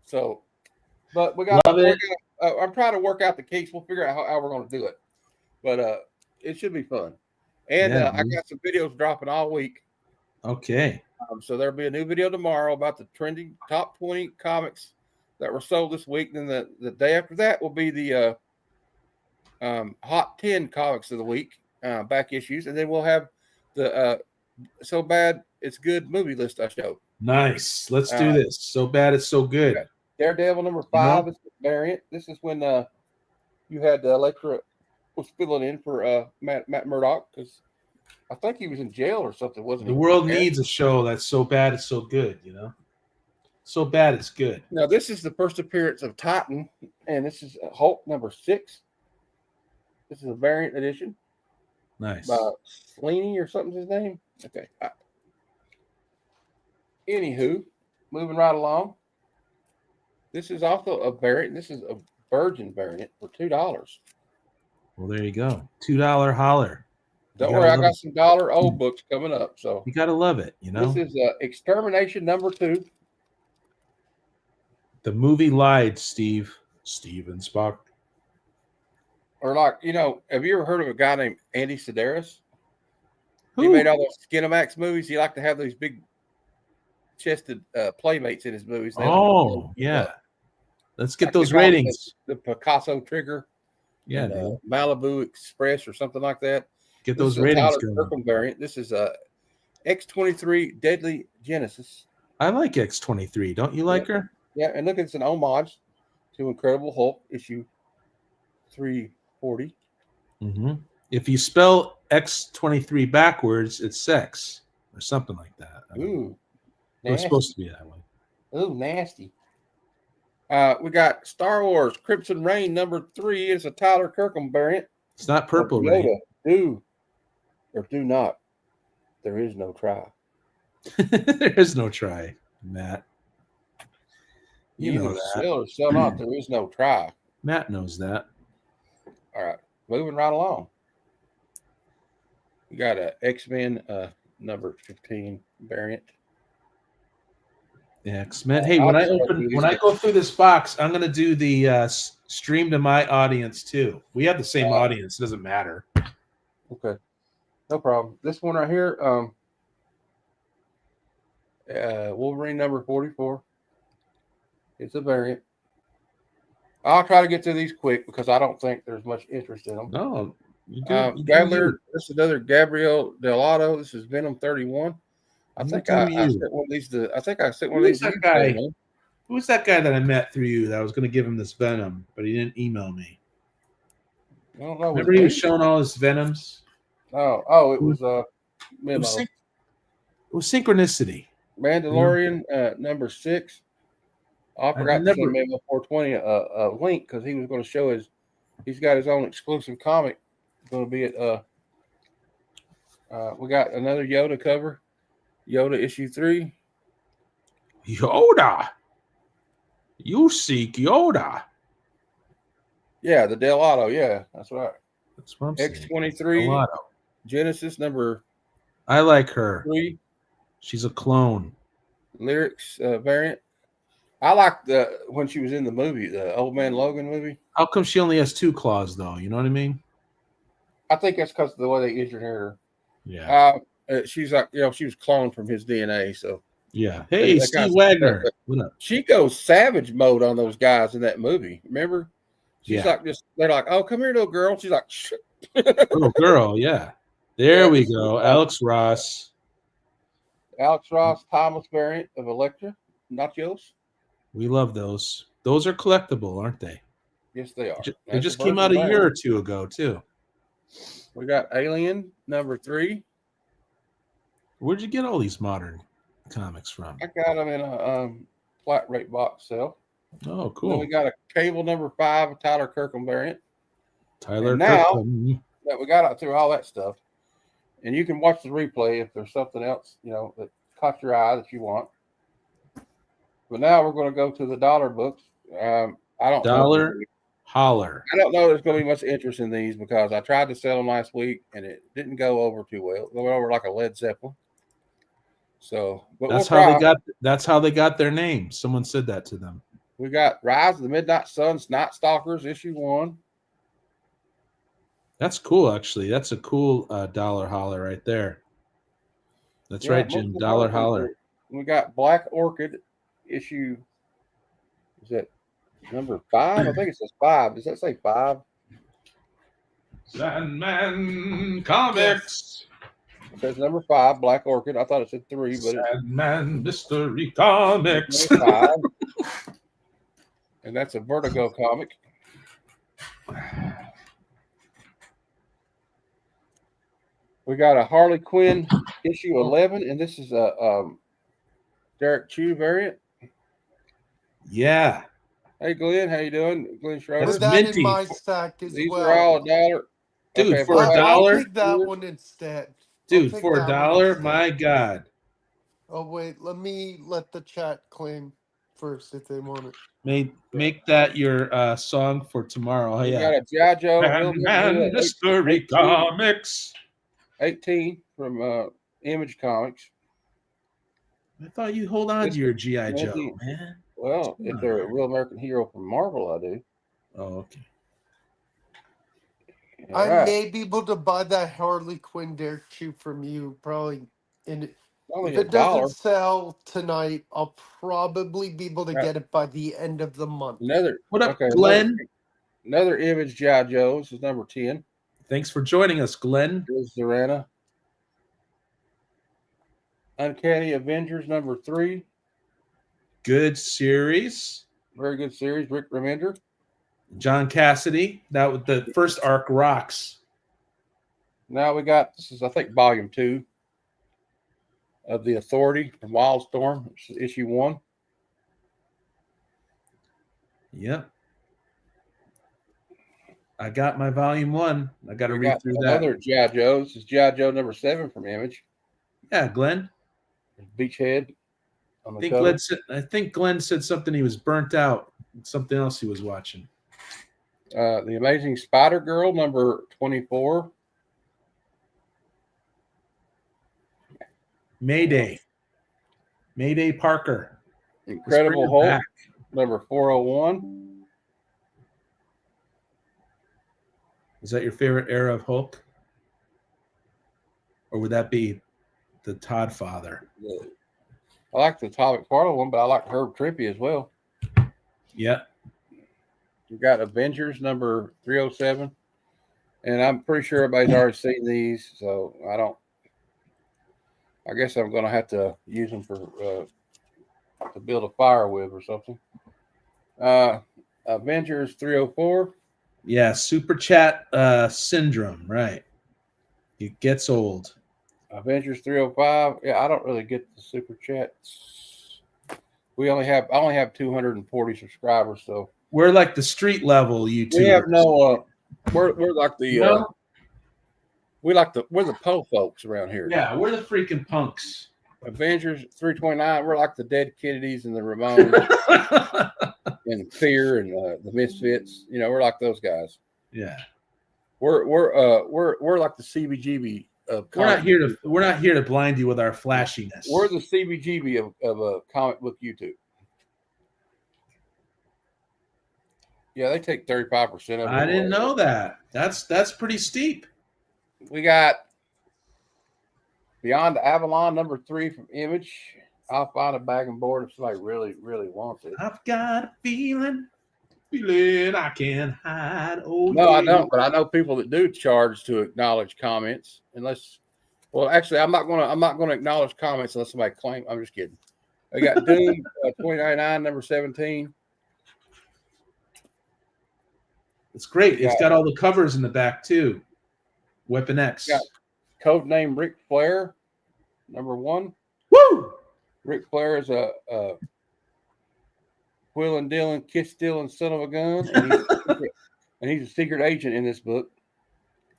Speaker 1: So, but we got.
Speaker 3: Love it.
Speaker 1: I'm trying to work out the case. We'll figure out how we're going to do it, but it should be fun. And
Speaker 3: Yeah,
Speaker 1: I
Speaker 3: dude.
Speaker 1: got some videos dropping all week.
Speaker 3: Okay.
Speaker 1: So there'll be a new video tomorrow about the trending top 20 comics that were sold this week. Then the day after that will be the hot 10 comics of the week, back issues, and then we'll have the So Bad It's Good movie list I showed.
Speaker 3: Nice. Let's do this. So bad it's so good.
Speaker 1: Okay. Daredevil number 5 is the variant. This is when you had Elektra was filling in for Matt Murdock because I think he was in jail or something, wasn't
Speaker 3: The
Speaker 1: he?
Speaker 3: world
Speaker 1: Yeah.
Speaker 3: needs a show that's so bad it's so good, So bad it's good.
Speaker 1: Now this is the first appearance of Titan, and this is Hulk number 6. This is a variant edition
Speaker 3: Nice.
Speaker 1: by Slaney or something's his name. Okay. Anywho, moving right along. This is also a variant. This is a Virgin variant for $2.
Speaker 3: Well, there you go. $2 holler.
Speaker 1: Don't
Speaker 3: You
Speaker 1: worry, I
Speaker 3: gotta
Speaker 1: got
Speaker 3: love
Speaker 1: some dollar old books coming up. So
Speaker 3: You gotta love it. You know,
Speaker 1: this is Extermination number 2.
Speaker 3: the movie lied. Steven Spock.
Speaker 1: Or like, have you ever heard of a guy named Andy Sedaris? He
Speaker 3: Who?
Speaker 1: made all those Skinamax movies. He liked to have these big chested playmates in his movies. They
Speaker 3: Oh, yeah. Let's get
Speaker 1: Like they
Speaker 3: those
Speaker 1: call it
Speaker 3: ratings.
Speaker 1: the Picasso Trigger.
Speaker 3: Yeah,
Speaker 1: and,
Speaker 3: dude.
Speaker 1: Malibu Express or something like that.
Speaker 3: Get
Speaker 1: This
Speaker 3: those
Speaker 1: is a
Speaker 3: ratings
Speaker 1: Tyler
Speaker 3: going.
Speaker 1: Kirkham variant. This is a X-23 Deadly Genesis.
Speaker 3: I like X-23. Don't you like her?
Speaker 1: Yeah, and look, it's an homage to Incredible Hulk issue 340.
Speaker 3: Mm-hmm. If you spell X-23 backwards, it's sex or something like that. I don't know.
Speaker 1: Ooh,
Speaker 3: It was
Speaker 1: nasty.
Speaker 3: supposed to be that way.
Speaker 1: Ooh, nasty. We got Star Wars Crimson Reign number 3. It's a Tyler Kirkham variant.
Speaker 3: It's not purple
Speaker 1: Yoda,
Speaker 3: rain.
Speaker 1: do or do not. There is no try.
Speaker 3: There is no try, Matt. You know
Speaker 1: Either
Speaker 3: that.
Speaker 1: sell or sell not. There is no try.
Speaker 3: Matt knows that.
Speaker 1: All right, moving right along. We got a X-Men number 15 variant.
Speaker 3: X-Men. Hey,
Speaker 1: I'll
Speaker 3: when I
Speaker 1: just go through these
Speaker 3: go through this box, I'm gonna do the stream to my audience too. We have the same audience. It doesn't matter.
Speaker 1: Okay, no problem. This one right here, Wolverine number 44. It's a variant. I'll try to get through these quick because I don't think there's much interest in them.
Speaker 3: No, you do.
Speaker 1: Gavler, this is another Gabriel Delato. This is Venom 31. I think I sent one of these to. I think I sent one of these.
Speaker 3: Who's that guy? Who's that guy that I met through you that I was going to give him this Venom, but he didn't email me?
Speaker 1: I don't know.
Speaker 3: Remember he was showing all his Venoms?
Speaker 1: Oh, it was
Speaker 3: It was synchronicity.
Speaker 1: Mandalorian number 6. I forgot to send Memo 420 a link because he was going to show he's got his own exclusive comic. It's going to be at we got another Yoda cover, Yoda issue 3.
Speaker 3: Yoda, you seek Yoda.
Speaker 1: Yeah, the Delato. Yeah, that's right.
Speaker 3: That's what I'm saying.
Speaker 1: X-23 Genesis number.
Speaker 3: I like her.
Speaker 1: 3.
Speaker 3: She's a clone.
Speaker 1: Lyrics variant. I liked when she was in the movie, the Old Man Logan movie.
Speaker 3: How come she only has 2 claws though? You know what I mean?
Speaker 1: I think that's because of the way they engineered her.
Speaker 3: Yeah.
Speaker 1: She's like, she was cloned from his DNA. So
Speaker 3: yeah. Hey, Steve Wagner. What up?
Speaker 1: She goes savage mode on those guys in that movie. Remember? She's like, they're like, oh, come here, little girl. She's like, shit.
Speaker 3: Little girl. Yeah. There we go. Alex Ross.
Speaker 1: Thomas variant of Elektra. Nachos.
Speaker 3: We love those. Those are collectible, aren't they?
Speaker 1: Yes, they are.
Speaker 3: They just came out a year or 2 ago, too.
Speaker 1: We got Alien number 3.
Speaker 3: Where'd you get all these modern comics from?
Speaker 1: I got them in a flat rate box sale.
Speaker 3: Oh, cool.
Speaker 1: Then we got a Cable number 5, a Tyler Kirkham variant.
Speaker 3: Tyler
Speaker 1: Kirkham. That we got through all that stuff. And you can watch the replay if there's something else, that caught your eye that you want. But now we're going to go to the dollar books. I don't
Speaker 3: dollar holler.
Speaker 1: I don't know there's going to be much interest in these because I tried to sell them last week and it didn't go over too well. It went over like a Led Zeppelin. So, but
Speaker 3: that's how they got their name. Someone said that to them.
Speaker 1: We got Rise of the Midnight Suns, Night Stalkers, issue 1.
Speaker 3: That's cool, actually. That's a cool dollar holler right there. That's right, Jim. Dollar holler.
Speaker 1: We got Black Orchid issue. Is that number 5? I think it says 5. Does that say 5?
Speaker 3: Sandman Comics.
Speaker 1: It says number 5, Black Orchid. I thought it said 3, but
Speaker 3: Sandman Mystery Comics.
Speaker 1: 5. And that's a Vertigo comic. We got a Harley Quinn issue 11, and this is a Derek Chew variant.
Speaker 3: Yeah.
Speaker 1: Hey, Glenn, how you doing? Glenn Schroeder.
Speaker 2: Put that in my stack as
Speaker 1: These
Speaker 2: well.
Speaker 1: are all $1.
Speaker 3: Dude,
Speaker 1: okay,
Speaker 3: for $1?
Speaker 2: I'll take that one instead.
Speaker 3: Dude, for $1? My God.
Speaker 2: Oh, wait. Let the chat claim first if they want it.
Speaker 3: Make that your song for tomorrow. Oh
Speaker 1: We
Speaker 3: yeah.
Speaker 1: got a G.I. Joe
Speaker 3: Batman Mystery Comics.
Speaker 1: 18 from Image Comics.
Speaker 3: I thought you hold on to your GI Joe,
Speaker 1: 19.
Speaker 3: man.
Speaker 1: Well,
Speaker 3: Come
Speaker 1: if
Speaker 3: on,
Speaker 1: they're a
Speaker 3: man.
Speaker 1: real American hero from Marvel, I do.
Speaker 3: Oh, okay.
Speaker 1: All
Speaker 2: I
Speaker 1: right.
Speaker 2: may be able to buy that Harley Quinn Dare Shoe from you probably. And
Speaker 1: Only
Speaker 2: if
Speaker 1: a
Speaker 2: it doesn't
Speaker 1: dollar.
Speaker 2: sell tonight, I'll probably be able to
Speaker 1: Right.
Speaker 2: get it by the end of the month.
Speaker 1: Another.
Speaker 3: What up,
Speaker 1: Okay,
Speaker 3: Glenn?
Speaker 1: Another Image G.I. Joe. This is number 10.
Speaker 3: Thanks for joining us, Glenn.
Speaker 1: Here's Zorana. Uncanny Avengers number 3.
Speaker 3: Good series.
Speaker 1: Very good series. Rick Remender.
Speaker 3: John Cassidy. That was the first arc rocks.
Speaker 1: Now we got, this is, I think, volume 2 of The Authority from Wildstorm. It's issue 1.
Speaker 3: Yep. I got my volume 1. I got to
Speaker 1: We
Speaker 3: read
Speaker 1: got
Speaker 3: through that.
Speaker 1: another G.I. Joe. This is G.I. Joe number 7 from Image.
Speaker 3: Yeah, Glenn.
Speaker 1: Beachhead on the
Speaker 3: I think
Speaker 1: cover.
Speaker 3: Glenn said something he was burnt out. Something else he was watching.
Speaker 1: The Amazing Spider-Girl number 24.
Speaker 3: Mayday Parker.
Speaker 1: Incredible
Speaker 3: Let's bring her
Speaker 1: Hulk
Speaker 3: back.
Speaker 1: number 401.
Speaker 3: Is that your favorite era of Hulk? Or would that be the Todd Father?
Speaker 1: I like the Todd McFarlane one, but I like Herb Trimpe as well.
Speaker 3: Yeah.
Speaker 1: We got Avengers number 307. And I'm pretty sure everybody's already seen these, so I guess I'm going to have to use them for to build a fire with or something. Avengers 304.
Speaker 3: Yeah, super chat syndrome, right. It gets old.
Speaker 1: Avengers 305. Yeah, I don't really get the super chats. I only have 240 subscribers, so
Speaker 3: We're like the street level YouTubers.
Speaker 1: we have no we're like the
Speaker 3: No?
Speaker 1: we're the po folks around here.
Speaker 3: Yeah, we're the freaking punks.
Speaker 1: Avengers 329, we're like the Dead Kennedys and the Ramones and Fear and the Misfits. You know, we're like those guys.
Speaker 3: Yeah.
Speaker 1: We're like the CBGB of
Speaker 3: We're not here to blind you with our flashiness.
Speaker 1: We're the CBGB of comic book YouTube. Yeah, they take 35% of it.
Speaker 3: I didn't know that. That's pretty steep.
Speaker 1: We got Beyond Avalon number 3 from Image. I'll find a bag and board if somebody really, really wants it.
Speaker 3: I've got a feeling I can hide. Oh,
Speaker 1: No, I don't, but I know people that do charge to acknowledge comments. Actually, I'm not gonna acknowledge comments unless somebody claims. I'm just kidding. I got Doom 2099 number 17.
Speaker 3: It's great. It's got all the covers in the back too. Weapon X.
Speaker 1: Got Codename Ric Flair number 1.
Speaker 3: Woo!
Speaker 1: Ric Flair is a wheeling, dealing, kiss stealing son of a gun, and he's a secret agent in this book.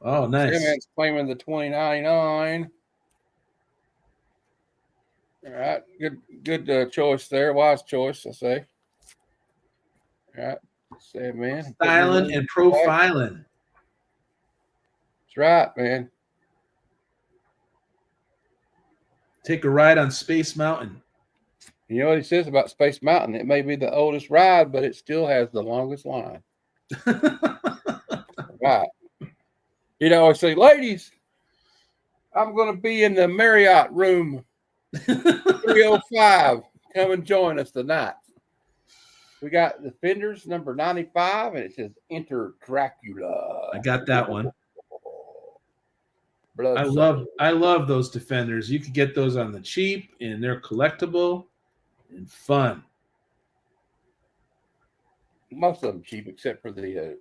Speaker 3: Oh, nice.
Speaker 1: Sandman's claiming the 2099. All right, good choice there. Wise choice, I say. All right, Sandman.
Speaker 3: Styling and profiling.
Speaker 1: That's right, man.
Speaker 3: Take a ride on Space Mountain.
Speaker 1: You know what he says about Space Mountain? It may be the oldest ride, but it still has the longest line. Right. You know, I say, ladies, I'm going to be in the Marriott room 305. Come and join us tonight. We got Defenders number 95, and it says Enter Dracula.
Speaker 3: I got that one. I
Speaker 1: Blood
Speaker 3: love those Defenders. You could get those on the cheap, and they're collectible and fun.
Speaker 1: Most of them cheap, except for the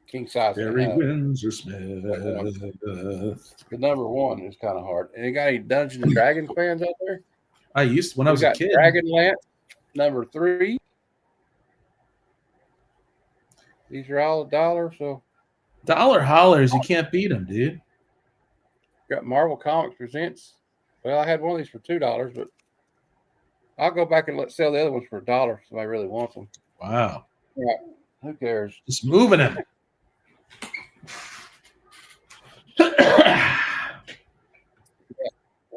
Speaker 1: king size.
Speaker 3: Barry Windsor Smith.
Speaker 1: The number 1 is kind of hard. And you got any Dungeons and Dragons fans out there?
Speaker 3: I used to when I was a kid.
Speaker 1: Dragonlance number 3. These are all $1, so
Speaker 3: Dollar hollers, you can't beat them, dude.
Speaker 1: got Marvel Comics Presents. Well, I had one of these for $2, but I'll go back and sell the other ones for $1 if somebody really wants them.
Speaker 3: Wow.
Speaker 1: Yeah, who cares?
Speaker 3: Just moving him.
Speaker 1: I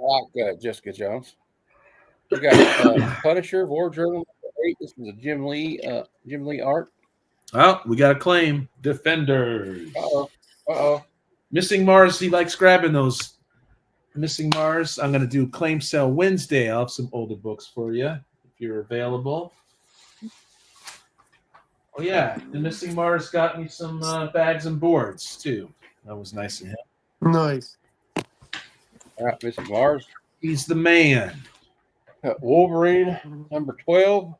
Speaker 1: like Jessica Jones. We got Punisher, War Journal 8. This was a Jim Lee art.
Speaker 3: Well, we got a claim. Defenders.
Speaker 1: Uh-oh.
Speaker 3: Missing Mars, he likes grabbing those. Missing Mars. I'm going to do Claim Sale Wednesday. I'll have some older books for you if you're available. Oh, yeah. The Missing Mars got me some bags and boards, too. That was nice of him.
Speaker 2: Nice.
Speaker 1: All right, Missing Mars.
Speaker 3: He's the man.
Speaker 1: Wolverine, number 12.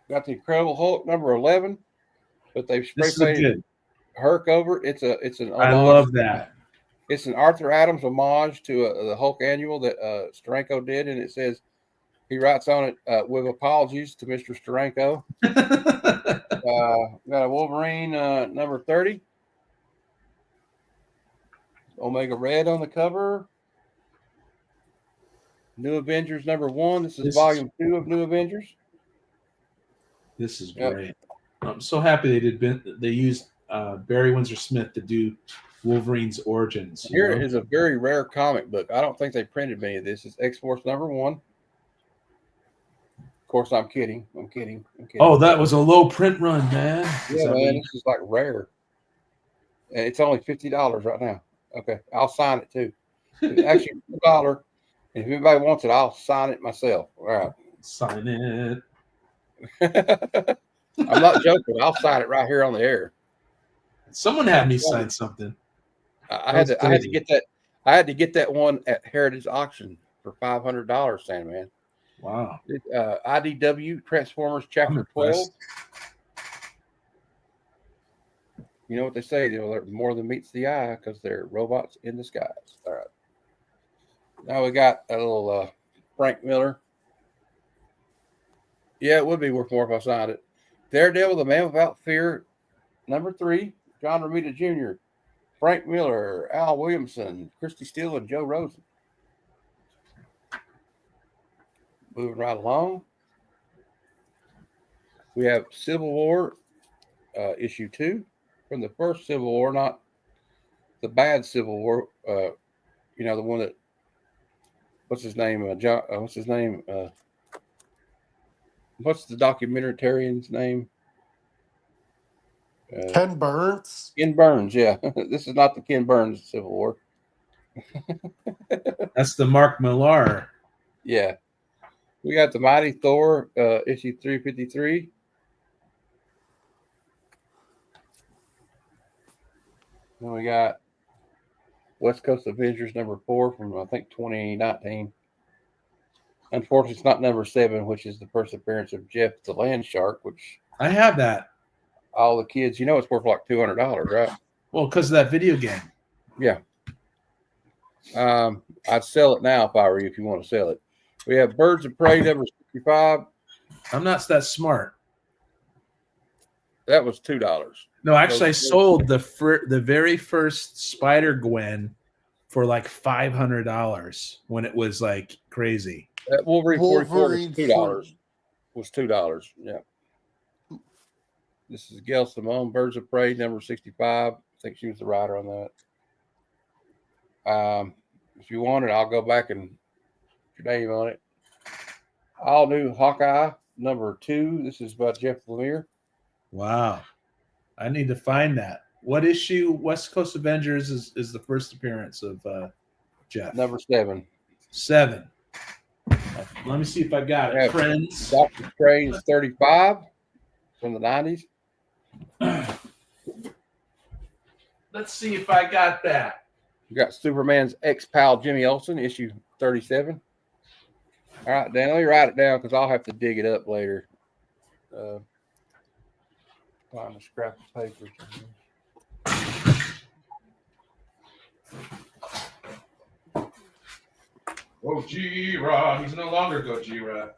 Speaker 1: Got the Incredible Hulk, number 11. But they've spray
Speaker 3: This is a
Speaker 1: painted
Speaker 3: good.
Speaker 1: Herc over. It's an
Speaker 3: I
Speaker 1: homage.
Speaker 3: love that.
Speaker 1: It's an Arthur Adams homage to the Hulk annual that Steranko did, and it says he writes on it with apologies to Mr. Steranko. Got a Wolverine number 30. Omega Red on the cover. New Avengers number 1. This is volume 2 of New Avengers.
Speaker 3: This is great. I'm so happy they used Barry Windsor Smith to do Wolverine's origins.
Speaker 1: Here is a very rare comic book. I don't think they printed many of this. It's X-Force number 1. Of course, I'm kidding. I'm kidding.
Speaker 3: Oh, that was a low print run, man.
Speaker 1: Yeah, man, this is like rare. And it's only $50 right now. Okay, I'll sign it too. It's actually $1. And if anybody wants it, I'll sign it myself. All right.
Speaker 3: Sign it.
Speaker 1: I'm not joking. I'll sign it right here on the air.
Speaker 3: Someone had me sign something.
Speaker 1: I had to get that. I had to get that one at Heritage Auction for $500, Sandman.
Speaker 3: Wow.
Speaker 1: IDW Transformers Chapter 12. You know what they say? They're more than meets the eye because they're robots in the skies. All right. Now we got a little Frank Miller. Yeah, it would be worth more if I signed it. Daredevil, the Man Without Fear, number 3. John Romita Jr., Frank Miller, Al Williamson, Christy Steele, and Joe Rosen. Moving right along. We have Civil War, issue 2. From the first Civil War, not the bad Civil War. The one that, what's his name? What's his name? What's the documentarian's name?
Speaker 2: Ken Burns.
Speaker 1: Ken Burns, yeah. This is not the Ken Burns Civil War.
Speaker 3: That's the Mark Millar.
Speaker 1: Yeah. We got the Mighty Thor, issue 353. Then we got West Coast Avengers number 4 from, I think, 2019. Unfortunately, it's not number 7, which is the first appearance of Jeff the Land Shark, which
Speaker 3: I have that.
Speaker 1: all the kids, it's worth like $200, right?
Speaker 3: Well, because of that video game.
Speaker 1: Yeah. I'd sell it now if I were you, if you want to sell it. We have Birds of Prey number 65.
Speaker 3: I'm not that smart.
Speaker 1: That was $2.
Speaker 3: No, actually, I sold the very first Spider-Gwen for like $500 when it was like crazy.
Speaker 1: That Wolverine 44
Speaker 2: Wolverine
Speaker 1: was $2. Yeah. This is Gail Simone, Birds of Prey, number 65. I think she was the writer on that. If you want it, I'll go back and put your name on it. All New Hawkeye, number 2. This is by Jeff Lemire.
Speaker 3: Wow. I need to find that. What issue? West Coast Avengers is the first appearance of Jeff.
Speaker 1: Number 7.
Speaker 3: 7. Let me see if I got it, friends.
Speaker 1: Doctor Strange 35 from the 90s.
Speaker 3: Let's see if I got that.
Speaker 1: You got Superman's ex-pal Jimmy Olsen, issue 37. All right, Dan, let me write it down because I'll have to dig it up later. Find a scrap of paper.
Speaker 3: Gojira. He's no longer Gojira.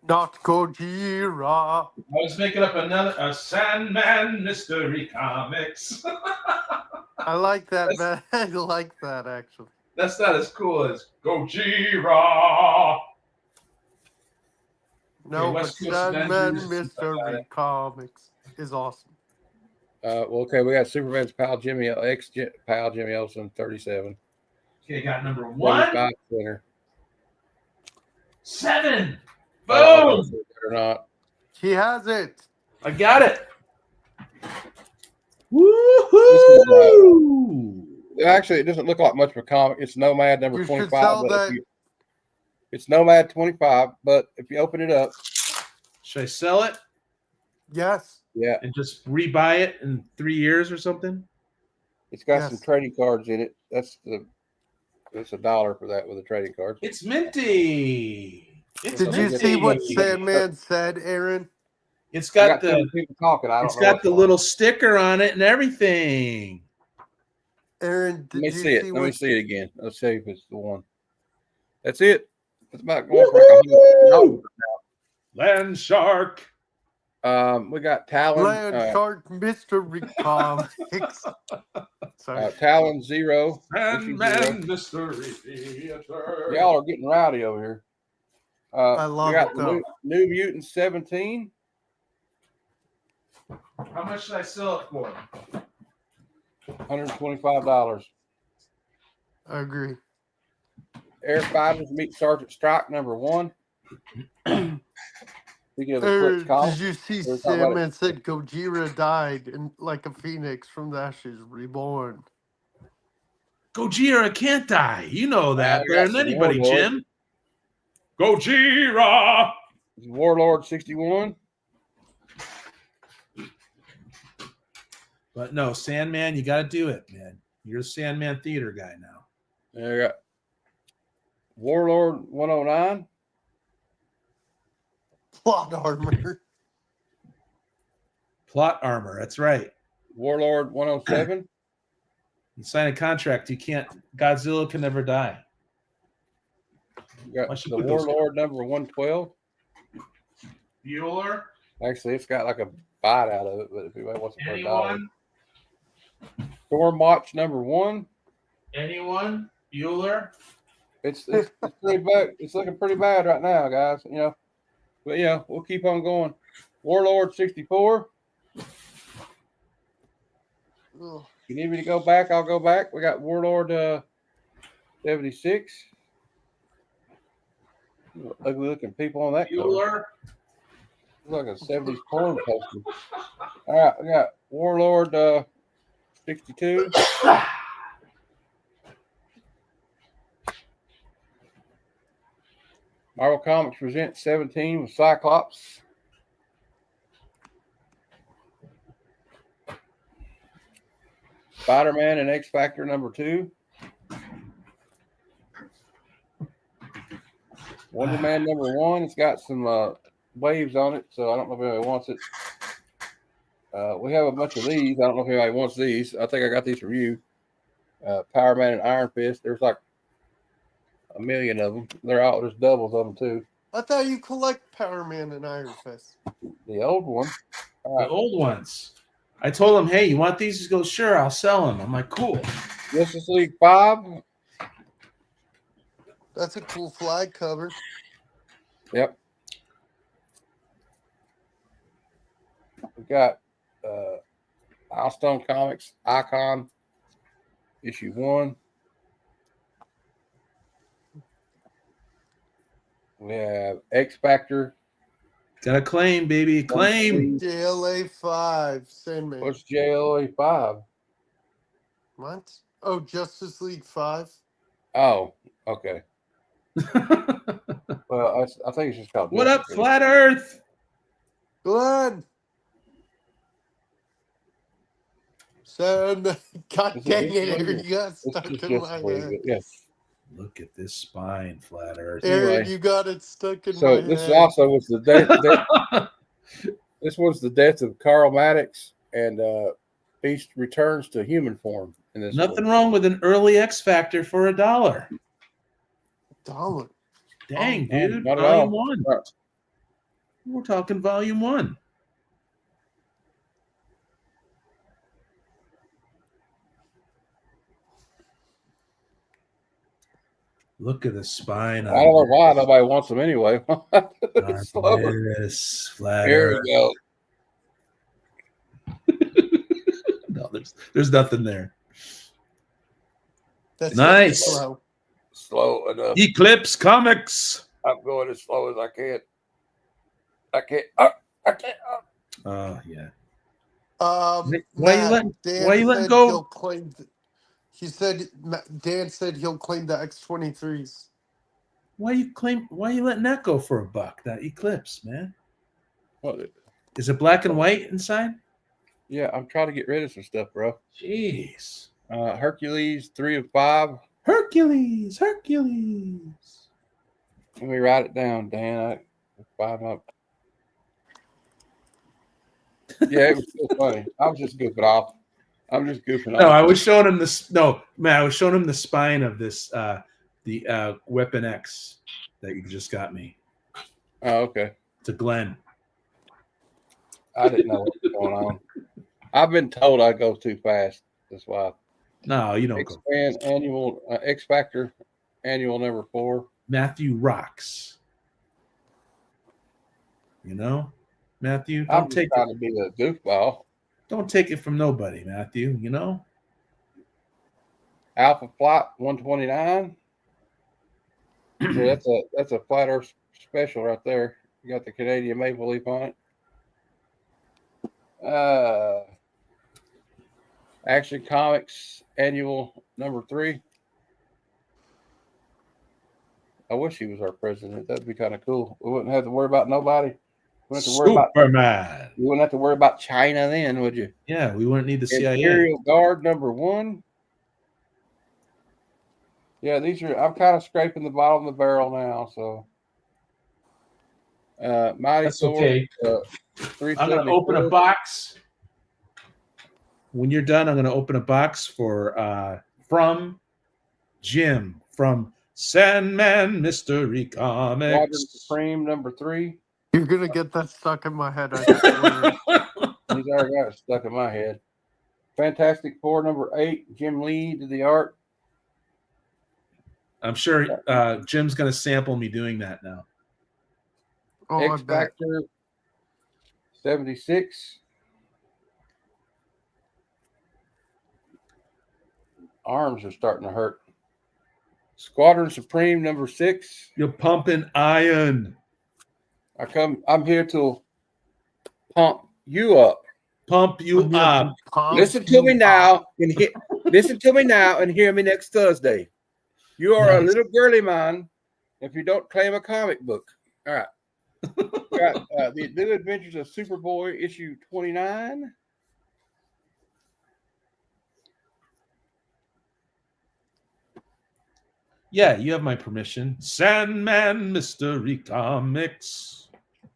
Speaker 2: Not Gojira.
Speaker 3: I was making up a Sandman mystery comics.
Speaker 2: I like that, man. I like that actually.
Speaker 3: That's not as cool as Gojira.
Speaker 2: No, but
Speaker 3: West Coast
Speaker 2: Sandman
Speaker 3: Avengers. I got
Speaker 2: Mystery
Speaker 3: it.
Speaker 2: Comics is awesome.
Speaker 1: Well, okay, we got Superman's pal Jimmy pal Jimmy Olsen, 37.
Speaker 3: Okay, got number 1.
Speaker 1: 75 center.
Speaker 3: 7.
Speaker 1: I don't know if
Speaker 3: Boom.
Speaker 1: that's it or not.
Speaker 2: He has it.
Speaker 3: I got it.
Speaker 1: is,
Speaker 3: Woohoo!
Speaker 1: Actually, it doesn't look like much of a comic. It's Nomad number
Speaker 2: You should
Speaker 1: 25.
Speaker 2: sell
Speaker 1: But
Speaker 2: that.
Speaker 1: it's Nomad 25, but if you open it up,
Speaker 3: Should I sell it
Speaker 2: Yes.
Speaker 1: yeah,
Speaker 3: and just rebuy it in 3 years or something?
Speaker 1: it's got
Speaker 2: Yes.
Speaker 1: some trading cards in it. That's $1 for that with the trading cards.
Speaker 3: It's minty. It's
Speaker 2: Did you
Speaker 1: minty.
Speaker 2: see what Sandman said, Aaron?
Speaker 3: It's
Speaker 1: I
Speaker 3: got
Speaker 1: got too many
Speaker 3: the
Speaker 1: people talking. I don't
Speaker 3: it's
Speaker 1: know
Speaker 3: got
Speaker 1: what's
Speaker 3: the
Speaker 1: on.
Speaker 3: little sticker on it and everything.
Speaker 2: Aaron,
Speaker 1: Let
Speaker 2: did
Speaker 1: me
Speaker 2: you
Speaker 1: see it.
Speaker 2: see
Speaker 1: Let me
Speaker 2: what?
Speaker 1: see it again. Let's see if it's the one. That's it. It's about going for like $100.
Speaker 3: Land Shark.
Speaker 1: We got Talon.
Speaker 2: Land Shark Mystery Comics. Sorry.
Speaker 1: Talon 0. issue 0.
Speaker 3: Sandman Mystery Theater.
Speaker 1: Y'all are getting rowdy over here.
Speaker 2: I love
Speaker 1: we got
Speaker 2: it,
Speaker 1: the
Speaker 2: though.
Speaker 1: New Mutants 17.
Speaker 3: How much should I sell it for?
Speaker 1: $125.
Speaker 2: I agree.
Speaker 1: Air Fighters meet Sergeant Strike number 1. Speaking of
Speaker 2: Aaron,
Speaker 1: Eclipse Call,
Speaker 2: did you see
Speaker 1: We're talking about
Speaker 2: Sandman said Gojira died and like a phoenix from the ashes reborn?
Speaker 3: Gojira can't die. You know that
Speaker 1: I
Speaker 3: better
Speaker 1: got
Speaker 3: than
Speaker 1: some
Speaker 3: anybody,
Speaker 1: Warlord.
Speaker 3: Jim. Gojira.
Speaker 1: Warlord 61.
Speaker 3: But no, Sandman, you got to do it, man. You're a Sandman theater guy now.
Speaker 1: There we got Warlord 109.
Speaker 2: Plot armor.
Speaker 3: Plot armor. That's right.
Speaker 1: Warlord 107.
Speaker 3: You sign a contract. You can't. Godzilla can never die.
Speaker 1: You got
Speaker 3: Why should
Speaker 1: the
Speaker 3: put those-
Speaker 1: Warlord number 112.
Speaker 3: Bueller.
Speaker 1: Actually, it's got like a bite out of it, but if anybody wants to put a dollar.
Speaker 3: Anyone?
Speaker 1: Storm Watch number 1.
Speaker 3: Anyone? Bueller.
Speaker 1: It's pretty bad. It's looking pretty bad right now, guys. But yeah, we'll keep on going. Warlord 64.
Speaker 2: Ugh.
Speaker 1: If you need me to go back, I'll go back. We got Warlord 76. Ugly looking people on that cover.
Speaker 3: Bueller.
Speaker 1: Look like a 70s porn poster. All right, we got Warlord 62. Marvel Comics presents 17 with Cyclops. Spider-Man and X Factor number 2. Wonder Man number 1. It's got some waves on it, so I don't know if anybody wants it. We have a bunch of these. I don't know if anybody wants these. I think I got these from you. Power Man and Iron Fist. There's like a million of them. They're out. There's doubles of them too.
Speaker 2: I thought you collect Power Man and Iron Fist.
Speaker 1: The old one. All
Speaker 3: The
Speaker 1: right.
Speaker 3: old ones. I told him, hey, you want these? He goes, sure, I'll sell them. I'm like, cool.
Speaker 1: Justice League 5.
Speaker 2: That's a cool flag cover.
Speaker 1: Yep. We got Milestone Comics Icon issue 1. We have X Factor.
Speaker 3: Got a claim, baby. Claim.
Speaker 2: JLA 5. Sandman.
Speaker 1: What's JLA 5?
Speaker 2: What? Oh, Justice League 5.
Speaker 1: Oh, okay. Well, I think it's just called.
Speaker 3: What up,
Speaker 1: Justice League.
Speaker 3: Flat Earth?
Speaker 2: Glenn. Sandman. God
Speaker 1: Is it
Speaker 2: dang
Speaker 1: Justice
Speaker 2: it,
Speaker 1: League?
Speaker 2: Aaron. You got
Speaker 1: It's
Speaker 2: stuck
Speaker 1: just
Speaker 2: in my
Speaker 1: Justice League,
Speaker 2: head.
Speaker 1: but yes.
Speaker 3: Look at this spine, Flat Earth.
Speaker 2: Aaron,
Speaker 1: Anyway.
Speaker 2: you got it stuck in
Speaker 1: So
Speaker 2: my
Speaker 1: this
Speaker 2: head.
Speaker 1: also was the death. This was the death of Karl Maddox, and Beast returns to human form in this.
Speaker 3: Nothing
Speaker 1: one.
Speaker 3: wrong with an early X Factor for $1.
Speaker 2: $1.
Speaker 3: Dang,
Speaker 1: Oh,
Speaker 3: dude.
Speaker 1: not at
Speaker 3: Volume
Speaker 1: all.
Speaker 3: 1.
Speaker 1: Right.
Speaker 3: We're talking volume 1. Look at the spine
Speaker 1: I don't know
Speaker 3: on
Speaker 1: why nobody wants them anyway. Slow.
Speaker 3: this flat
Speaker 1: There
Speaker 3: Earth.
Speaker 1: you go.
Speaker 3: No, there's nothing there.
Speaker 2: That's
Speaker 3: Nice.
Speaker 2: slow.
Speaker 1: Slow enough.
Speaker 3: Eclipse Comics.
Speaker 1: I'm going as slow as I can. I can't. I can't.
Speaker 3: Oh yeah.
Speaker 2: Why
Speaker 3: you letting go?
Speaker 2: He'll claim. He said Dan said he'll claim the X-23s.
Speaker 3: Why you letting that go for $1? That Eclipse, man.
Speaker 1: What?
Speaker 3: Is it black and white inside?
Speaker 1: Yeah, I'm trying to get rid of some stuff, bro.
Speaker 3: Jeez.
Speaker 1: Hercules 3 of 5.
Speaker 3: Hercules.
Speaker 1: Let me write it down, Dan. Yeah, it was so funny. I was just goofing off. I'm just goofing
Speaker 3: No,
Speaker 1: off.
Speaker 3: I was showing him this. No, man, I was showing him the spine of this, the Weapon X that you just got me.
Speaker 1: Oh, okay.
Speaker 3: To Glenn.
Speaker 1: I didn't know what was going on. I've been told I go too fast. That's why.
Speaker 3: No, you don't go.
Speaker 1: Expand annual X Factor annual number 4.
Speaker 3: Matthew rocks. You know, Matthew.
Speaker 1: I'm
Speaker 3: Don't
Speaker 1: just
Speaker 3: take
Speaker 1: trying
Speaker 3: it.
Speaker 1: to be a goofball.
Speaker 3: Don't take it from nobody, Matthew. You know.
Speaker 1: Alpha Flight 129. So that's a Flat Earth special right there. You got the Canadian maple leaf on it. Action Comics annual number 3. I wish he was our president. That'd be kind of cool. We wouldn't have to worry about nobody. We wouldn't have to worry
Speaker 3: Superman.
Speaker 1: you wouldn't have to worry about China then, would you?
Speaker 3: Yeah, we wouldn't need the CIA.
Speaker 1: Imperial Guard number 1. Yeah, these are. I'm kind of scraping the bottom of the barrel now. So, Mighty
Speaker 3: That's
Speaker 1: Thor.
Speaker 3: okay. I'm going to open a box. When you're done, I'm going to open a box for from Jim from Sandman Mystery
Speaker 1: Squadron
Speaker 3: Comics.
Speaker 1: Supreme number 3.
Speaker 2: You're gonna get that stuck in my head. I swear.
Speaker 1: He's already got it stuck in my head. Fantastic Four number 8. Jim Lee did the art.
Speaker 3: I'm sure Jim's going to sample me doing that now.
Speaker 2: Oh, I
Speaker 1: X
Speaker 2: bet.
Speaker 1: Factor 76. Arms are starting to hurt. Squadron Supreme number 6.
Speaker 3: You're pumping iron.
Speaker 1: I'm here to pump you up.
Speaker 3: Pump you
Speaker 2: I'm gonna
Speaker 3: up.
Speaker 2: pump
Speaker 1: Listen to
Speaker 2: you
Speaker 1: me
Speaker 2: up.
Speaker 1: now listen to me now and hear me next Thursday. You are a
Speaker 3: Nice.
Speaker 1: little girly man if you don't claim a comic book. All right. Got the New Adventures of Superboy issue 29.
Speaker 3: Yeah, you have my permission. Sandman Mystery Comics.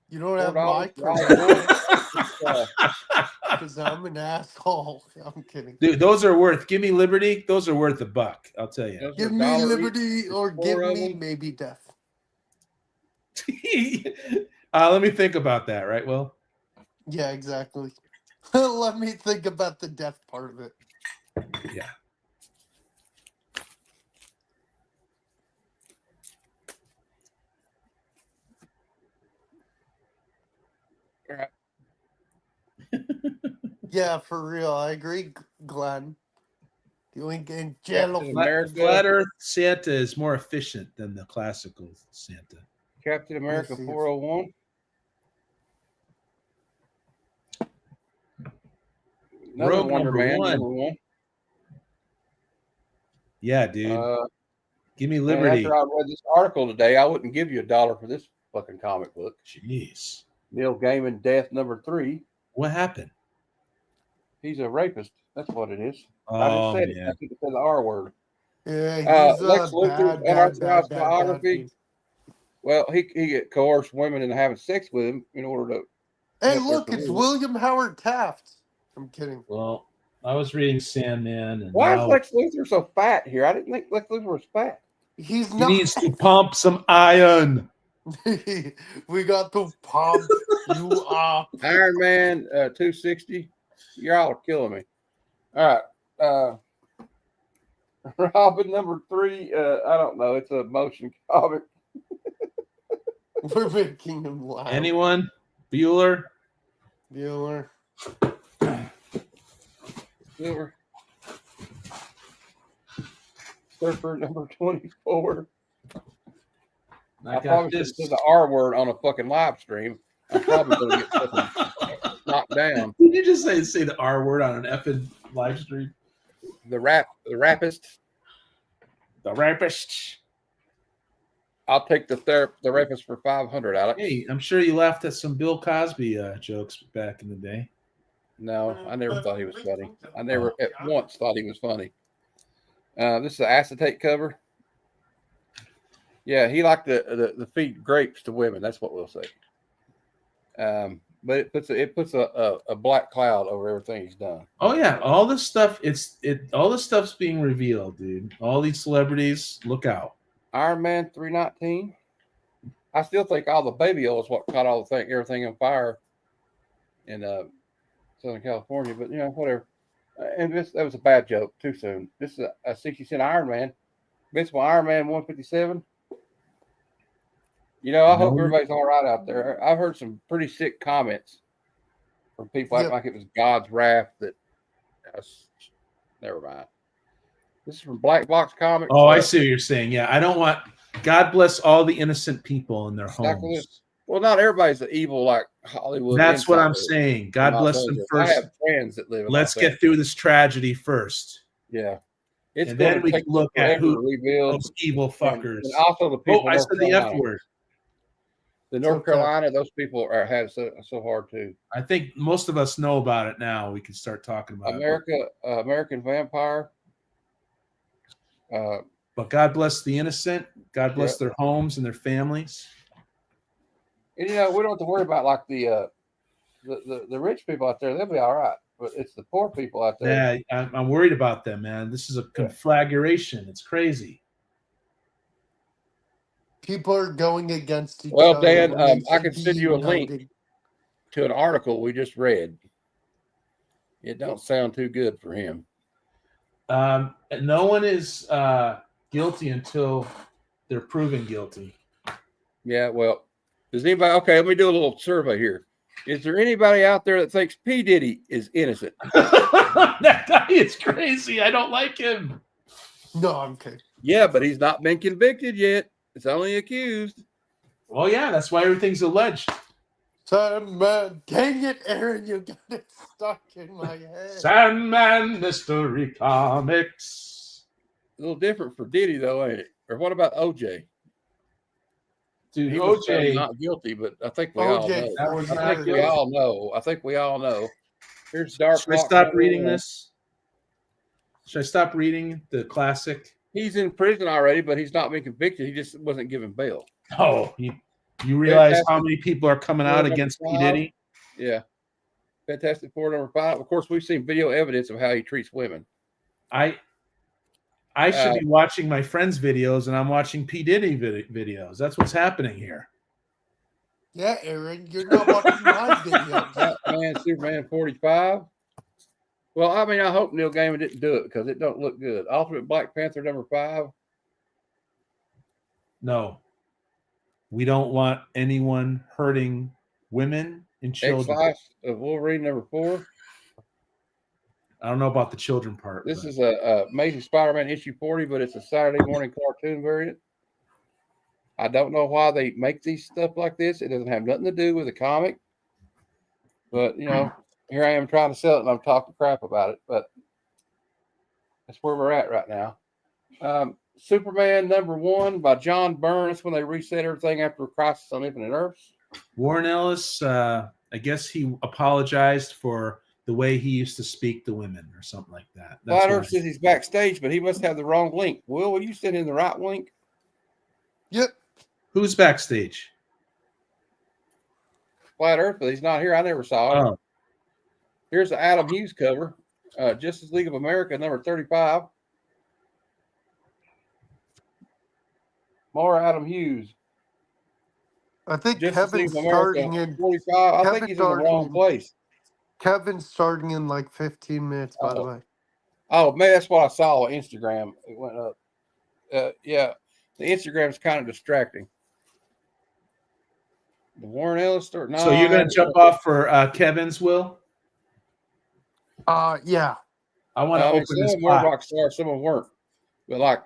Speaker 2: You don't have
Speaker 1: $4
Speaker 2: my
Speaker 1: for
Speaker 2: permission
Speaker 1: all
Speaker 2: because I'm an asshole. I'm kidding.
Speaker 3: Dude, those are worth. Give me Liberty. Those are worth $1. I'll tell you.
Speaker 1: Those
Speaker 2: Give
Speaker 1: are
Speaker 2: me
Speaker 1: $1 each.
Speaker 2: liberty or
Speaker 1: Four
Speaker 2: give
Speaker 1: of
Speaker 2: me
Speaker 1: them.
Speaker 2: maybe death.
Speaker 3: Let me think about that. Right. Well.
Speaker 2: Yeah, exactly. Let me think about the death part of it.
Speaker 3: Yeah.
Speaker 1: All right.
Speaker 2: Yeah, for real. I agree, Glenn. You ain't getting jello.
Speaker 1: Captain America.
Speaker 3: Flat Earth Santa is more efficient than the classical Santa.
Speaker 1: Captain America
Speaker 2: Yes, he is.
Speaker 1: 401. Another
Speaker 3: Rogue
Speaker 1: Wonder
Speaker 3: number
Speaker 1: Man
Speaker 3: one.
Speaker 1: number 1.
Speaker 3: Yeah, dude. Give me
Speaker 1: Man,
Speaker 3: Liberty.
Speaker 1: after I read this article today, I wouldn't give you $1 for this fucking comic book.
Speaker 3: Jeez.
Speaker 1: Neil Gaiman Death number 3.
Speaker 3: What happened?
Speaker 1: He's a rapist. That's what it is. I just
Speaker 3: Oh,
Speaker 1: said it.
Speaker 3: yeah.
Speaker 1: I think it said the R word.
Speaker 2: Yeah, he's
Speaker 1: Lex
Speaker 2: a
Speaker 1: Luthor's unauthorized biography. Well, he coerced women into having sex with him in order to.
Speaker 2: Hey,
Speaker 1: help their
Speaker 2: look, it's
Speaker 1: career.
Speaker 2: William Howard Taft. I'm kidding.
Speaker 3: Well, I was reading Sandman, and
Speaker 1: Why is
Speaker 3: now
Speaker 1: Lex Luthor so fat here? I didn't think Lex Luthor was fat.
Speaker 2: He's
Speaker 3: he
Speaker 2: not.
Speaker 3: needs to pump some iron.
Speaker 2: We got to pump you up.
Speaker 1: Iron Man 260. Y'all are killing me. All right. Robin number 3. I don't know. It's a motion comic.
Speaker 2: We're making him laugh.
Speaker 3: Anyone? Bueller?
Speaker 2: Bueller.
Speaker 1: Silver. Surfer number 24. I probably should have said the R word on a fucking live stream. I'm probably going to get fucking knocked down.
Speaker 3: Did you just say the R word on an effing live stream?
Speaker 1: The rapist.
Speaker 3: The rapist.
Speaker 1: I'll take the rapist for 500, Alex.
Speaker 3: Hey, I'm sure you laughed at some Bill Cosby jokes back in the day.
Speaker 1: No, I never thought he was funny. I never at once thought he was funny. This is the acetate cover. Yeah, he liked the feed grapes to women. That's what we'll say. But it puts a black cloud over everything he's done.
Speaker 3: Oh yeah, all this stuff. All this stuff's being revealed, dude. All these celebrities, look out.
Speaker 1: Iron Man 319. I still think all the baby oil is what caught everything on fire in Southern California. But whatever. And that was a bad joke. Too soon. This is a 60-cent Iron Man. This one Iron Man 157. I hope everybody's all right out there. I've heard some pretty sick comments from people acting like it was God's wrath. Never mind. This is from Black Box Comics.
Speaker 3: Oh, I see what you're saying. Yeah, I don't want. God bless all the innocent people in their homes.
Speaker 1: Well, not everybody's evil like Hollywood.
Speaker 3: That's what I'm saying. God bless them first.
Speaker 1: I have friends that live in
Speaker 3: Let's get through this tragedy first.
Speaker 1: Yeah.
Speaker 3: And then we can look at who those evil fuckers.
Speaker 1: And also the people.
Speaker 3: Oh, I said the F word.
Speaker 1: The North Carolina, those people have so hard too.
Speaker 3: I think most of us know about it now. We can start talking about
Speaker 1: it. American Vampire.
Speaker 3: But God bless the innocent. God bless their homes and their families.
Speaker 1: And we don't have to worry about like the rich people out there. They'll be all right. But it's the poor people out there.
Speaker 3: Yeah, I'm worried about them, man. This is a conflagration. It's crazy.
Speaker 2: People are going against each other.
Speaker 1: Well, Dan, I can send you a link to an article we just read. It don't sound too good for him.
Speaker 3: No one is guilty until they're proven guilty.
Speaker 1: Yeah, well, does anybody? Okay, let me do a little survey here. Is there anybody out there that thinks P. Diddy is innocent?
Speaker 3: That guy is crazy. I don't like him.
Speaker 2: No, I'm kidding.
Speaker 1: Yeah, but he's not been convicted yet. It's only accused.
Speaker 3: Well, yeah, that's why everything's alleged.
Speaker 2: Sandman, dang it, Aaron, you got it stuck in my head.
Speaker 3: Sandman Mystery Comics.
Speaker 1: A little different for Diddy, though, ain't it? Or what about OJ?
Speaker 3: Dude,
Speaker 1: he
Speaker 3: OJ
Speaker 1: was not guilty, but I think we all know. I think we all know. Here's Dark.
Speaker 3: Should I stop reading this? Should I stop reading the classic?
Speaker 1: He's in prison already, but he's not been convicted. He just wasn't given bail.
Speaker 3: Oh, you realize how many people are coming out against P. Diddy?
Speaker 1: Yeah. Fantastic Four number 5. Of course, we've seen video evidence of how he treats women.
Speaker 3: I should be watching my friends' videos, and I'm watching P. Diddy videos. That's what's happening here.
Speaker 2: Yeah, Aaron, you're not watching my videos.
Speaker 1: Batman, Superman 45. Well, I mean, I hope Neil Gaiman didn't do it because it don't look good. Ultimate Black Panther number 5.
Speaker 3: No. We don't want anyone hurting women and children.
Speaker 1: X-Life of Wolverine number 4.
Speaker 3: I don't know about the children part.
Speaker 1: This is a Amazing Spider-Man issue 40, but it's a Saturday morning cartoon variant. I don't know why they make these stuff like this. It doesn't have nothing to do with the comic. But, here I am trying to sell it, and I'm talking crap about it. But that's where we're at right now. Superman number 1 by John Byrne. That's when they reset everything after Crisis on Infinite Earths.
Speaker 3: Warren Ellis, I guess he apologized for the way he used to speak to women or something like that.
Speaker 1: Flat Earth says he's backstage, but he must have the wrong link. Will you send in the right link?
Speaker 2: Yep.
Speaker 3: Who's backstage?
Speaker 1: Flat Earth, but he's not here. I never saw him.
Speaker 3: Oh.
Speaker 1: Here's the Adam Hughes cover. Justice League of America, number 35. More Adam Hughes.
Speaker 2: I think
Speaker 1: Justice
Speaker 2: Kevin's
Speaker 1: League of America,
Speaker 2: starting in
Speaker 1: 45. I think he's in the wrong place.
Speaker 2: Kevin's starting in like 15 minutes, by the way.
Speaker 1: Oh man, that's what I saw on Instagram. It went up. Yeah, the Instagram's kind of distracting. The Warren Ellis story. No,
Speaker 3: So you're
Speaker 1: I
Speaker 3: going to jump off for Kevin's, Will?
Speaker 2: Yeah.
Speaker 3: I want to
Speaker 1: I mean,
Speaker 3: open
Speaker 1: some
Speaker 3: this
Speaker 1: of them were rock
Speaker 3: box.
Speaker 1: stars, some of them weren't. But like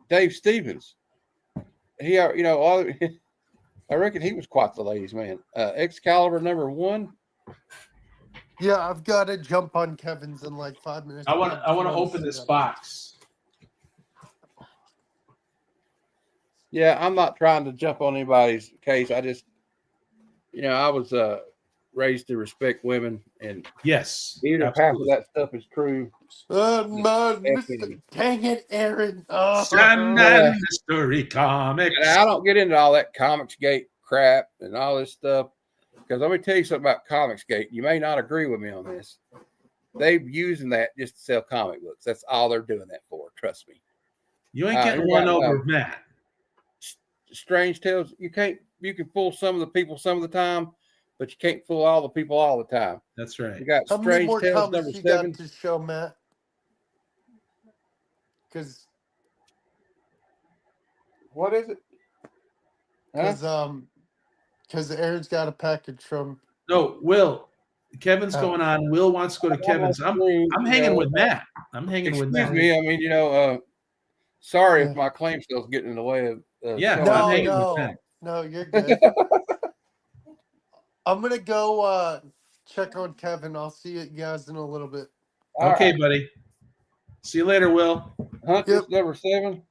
Speaker 1: Dave Stevens, he, I reckon he was quite the ladies' man. Excalibur #1.
Speaker 2: Yeah, I've got to jump on Kevin's in like 5 minutes.
Speaker 3: I want to
Speaker 2: but
Speaker 3: open
Speaker 2: see
Speaker 3: this
Speaker 2: that.
Speaker 3: box.
Speaker 1: Yeah, I'm not trying to jump on anybody's case. I just, I was raised to respect women, and
Speaker 3: Yes,
Speaker 1: even if half of
Speaker 3: absolutely.
Speaker 1: that stuff is true,
Speaker 2: Man,
Speaker 1: definitely.
Speaker 2: dang it, Aaron.
Speaker 3: Sandman Mystery Comics.
Speaker 1: And I don't get into all that Comicsgate crap and all this stuff, because let me tell you something about Comicsgate. You may not agree with me on this. They're using that just to sell comic books. That's all they're doing that for. Trust me.
Speaker 3: You ain't getting one over, Matt.
Speaker 1: Strange Tales. You can fool some of the people some of the time, but you can't fool all the people all the time.
Speaker 3: That's right.
Speaker 1: You got
Speaker 2: How many
Speaker 1: Strange
Speaker 2: more
Speaker 1: Tales
Speaker 2: comics you
Speaker 1: #7.
Speaker 2: got to show, Matt? Because
Speaker 1: What is it?
Speaker 2: because Aaron's got a package from.
Speaker 3: No, Will. Kevin's going on. Will wants to go to Kevin's. I'm hanging with Matt. I'm hanging with Matt.
Speaker 1: Excuse me. I mean, sorry
Speaker 2: Yeah.
Speaker 1: if my claim skills getting in the way of.
Speaker 3: Yeah,
Speaker 1: showing
Speaker 3: I'm
Speaker 2: No,
Speaker 3: hanging with
Speaker 2: no,
Speaker 3: Matt.
Speaker 2: no, you're good. I'm gonna go check on Kevin. I'll see you guys in a little bit.
Speaker 1: All
Speaker 3: Okay,
Speaker 1: right.
Speaker 3: buddy. See you later, Will.
Speaker 1: Huntress
Speaker 2: Yep.
Speaker 1: #7.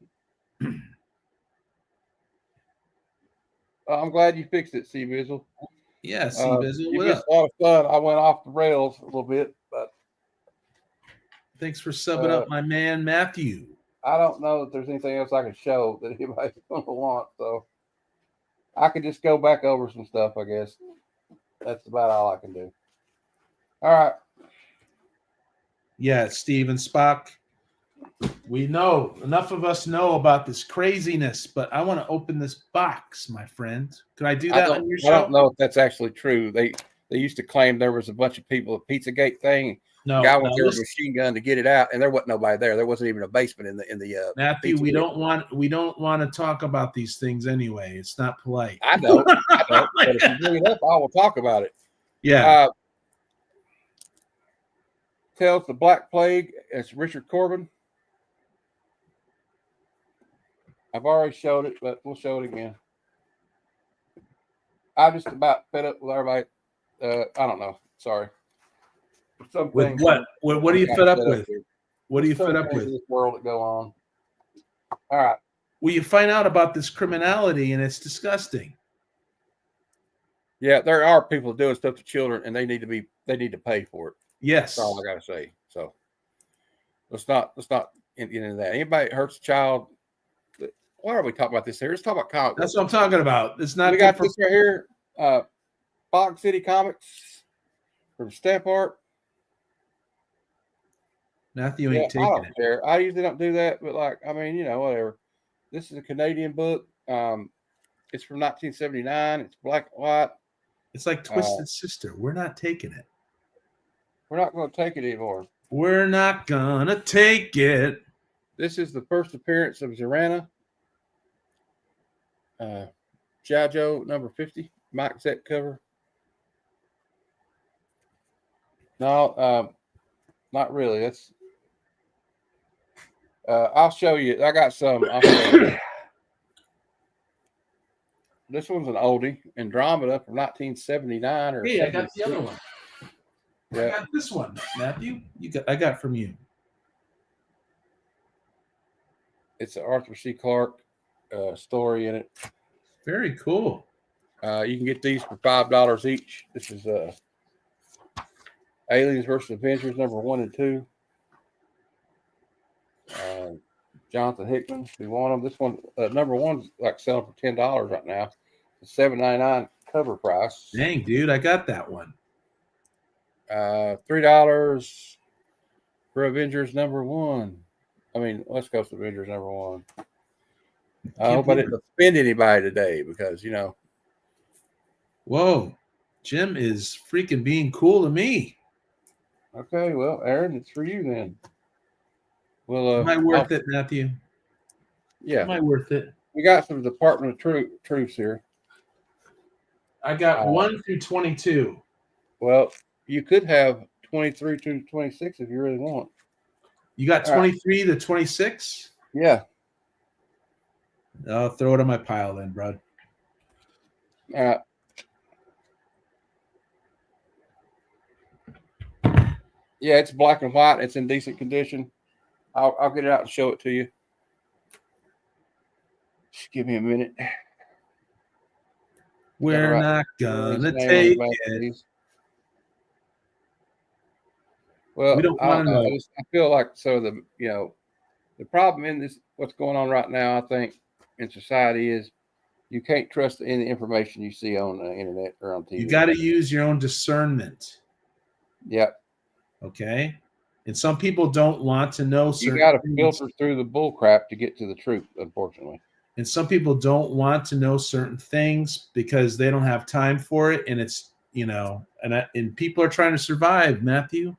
Speaker 1: I'm glad you fixed it, C Visual.
Speaker 3: Yeah, see, Bizzle.
Speaker 1: You
Speaker 3: What
Speaker 1: missed
Speaker 3: up?
Speaker 1: a lot of fun. I went off the rails a little bit, but
Speaker 3: Thanks for subbing up, my man Matthew.
Speaker 1: I don't know if there's anything else I can show that anybody's going to want. So I could just go back over some stuff, I guess. That's about all I can do. All right.
Speaker 3: Yeah, Steven Spock. We know, enough of us know about this craziness, but I want to open this box, my friend. Could I do that on your show?
Speaker 1: I don't know if that's actually true. They used to claim there was a bunch of people at Pizzagate thing.
Speaker 3: No,
Speaker 1: guy went there with a machine gun to get it out, and there wasn't nobody there. There wasn't even a basement in the
Speaker 3: Matthew, we
Speaker 1: Pizzagate.
Speaker 3: don't want to talk about these things anyway. It's not polite.
Speaker 1: I don't. But if you bring it up, I will talk about it.
Speaker 3: Yeah.
Speaker 1: Tells the Black Plague. It's Richard Corbin. I've already showed it, but we'll show it again. I'm just about fed up with everybody. I don't know. Sorry.
Speaker 3: With what? What are you fed up with? What are you fed up with?
Speaker 1: This world that go on. All right.
Speaker 3: Well, you find out about this criminality, and it's disgusting.
Speaker 1: Yeah, there are people doing stuff to children, and they need to pay for it.
Speaker 3: Yes.
Speaker 1: That's all I gotta say. So let's not get into that. Anybody that hurts a child. Why are we talking about this here? Let's talk about comics.
Speaker 3: That's what I'm talking about. It's not.
Speaker 1: We got this right here. Bog City Comics from Stamp Art.
Speaker 3: Matthew ain't taking
Speaker 1: I don't
Speaker 3: it.
Speaker 1: care. I usually don't do that, but whatever. This is a Canadian book. It's from 1979. It's black and white.
Speaker 3: It's like Twisted Sister. We're not taking it.
Speaker 1: We're not going to take it anymore.
Speaker 3: We're not gonna take it.
Speaker 1: This is the first appearance of Zorana. Jajo #50. Mike Zet cover. No, not really. That's. I'll show you. I got some. I'll show you. This one's an oldie, Andromeda from 1979 or.
Speaker 3: Hey, I got the other one.
Speaker 1: Yeah.
Speaker 3: I got this one, Matthew. I got from you.
Speaker 1: It's an Arthur C. Clarke story in it.
Speaker 3: Very cool.
Speaker 1: You can get these for $5 each. This is Aliens vs. Avengers #1 and 2. Jonathan Hickman, we want them. This one, #1's like selling for $10 right now. It's $7.99 cover price.
Speaker 3: Dang, dude, I got that one.
Speaker 1: $3 for Avengers #1. I mean, West Coast Avengers #1. I hope I didn't offend anybody today because,
Speaker 3: Whoa, Jim is freaking being cool to me.
Speaker 1: Okay, well, Aaron, it's for you then. Well,
Speaker 3: Am I worth it, Matthew?
Speaker 1: yeah,
Speaker 3: Am I worth it?
Speaker 1: we got some Department of Truths here.
Speaker 3: I got 1 through 22.
Speaker 1: Well, you could have 23 to 26 if you really want.
Speaker 3: You got
Speaker 1: All right.
Speaker 3: 23 to 26?
Speaker 1: Yeah.
Speaker 3: I'll throw it on my pile then, bud.
Speaker 1: All right. Yeah, it's black and white. It's in decent condition. I'll get it out and show it to you. Just give me a minute.
Speaker 3: We're
Speaker 1: Right.
Speaker 3: not gonna
Speaker 1: His name on the
Speaker 3: take
Speaker 1: back of
Speaker 3: it.
Speaker 1: these. Well,
Speaker 3: We don't
Speaker 1: I
Speaker 3: wanna
Speaker 1: don't know.
Speaker 3: know.
Speaker 1: I feel like the problem in this, what's going on right now, I think, in society is you can't trust any information you see on the internet or on TV.
Speaker 3: You got to use your own discernment.
Speaker 1: Yep.
Speaker 3: Okay. And some people don't want to know
Speaker 1: You
Speaker 3: certain
Speaker 1: got to
Speaker 3: things.
Speaker 1: filter through the bull crap to get to the truth, unfortunately.
Speaker 3: And some people don't want to know certain things because they don't have time for it. And it's, and people are trying to survive, Matthew.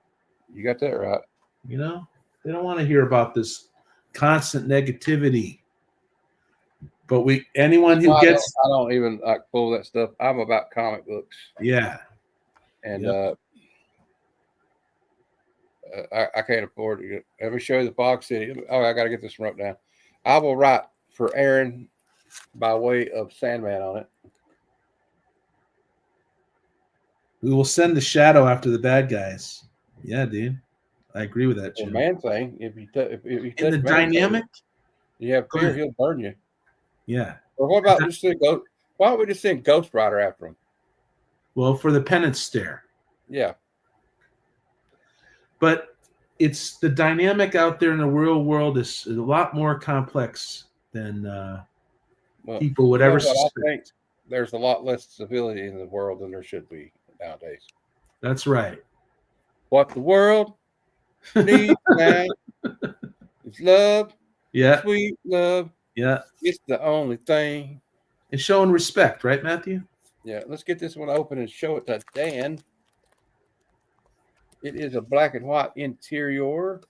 Speaker 1: You got that right.
Speaker 3: They don't want to hear about this constant negativity. But anyone who gets,
Speaker 1: I don't even like pull that stuff. I'm about comic books.
Speaker 3: Yeah.
Speaker 1: And
Speaker 3: Yep.
Speaker 1: I can't afford to get. Let me show you the Fog City. Oh, I got to get this wrote down. I will write for Aaron by way of Sandman on it.
Speaker 3: We will send the shadow after the bad guys. Yeah, dude. I agree with that,
Speaker 1: The
Speaker 3: Jim.
Speaker 1: man thing. If you touch
Speaker 3: In the dynamic,
Speaker 1: you have fear, he'll burn you.
Speaker 3: yeah.
Speaker 1: Or what about just send Ghost? Why don't we just send Ghost Rider after him?
Speaker 3: Well, for the penance stare.
Speaker 1: Yeah.
Speaker 3: But it's the dynamic out there in the real world is a lot more complex than
Speaker 1: Well,
Speaker 3: people would ever
Speaker 1: you know what I
Speaker 3: suspect.
Speaker 1: think? There's a lot less civility in the world than there should be nowadays.
Speaker 3: That's right.
Speaker 1: What the world needs now is love,
Speaker 3: Yeah,
Speaker 1: sweet love.
Speaker 3: yeah.
Speaker 1: It's the only thing.
Speaker 3: And showing respect, right, Matthew?
Speaker 1: Yeah, let's get this one open and show it to Dan. It is a black and white interior,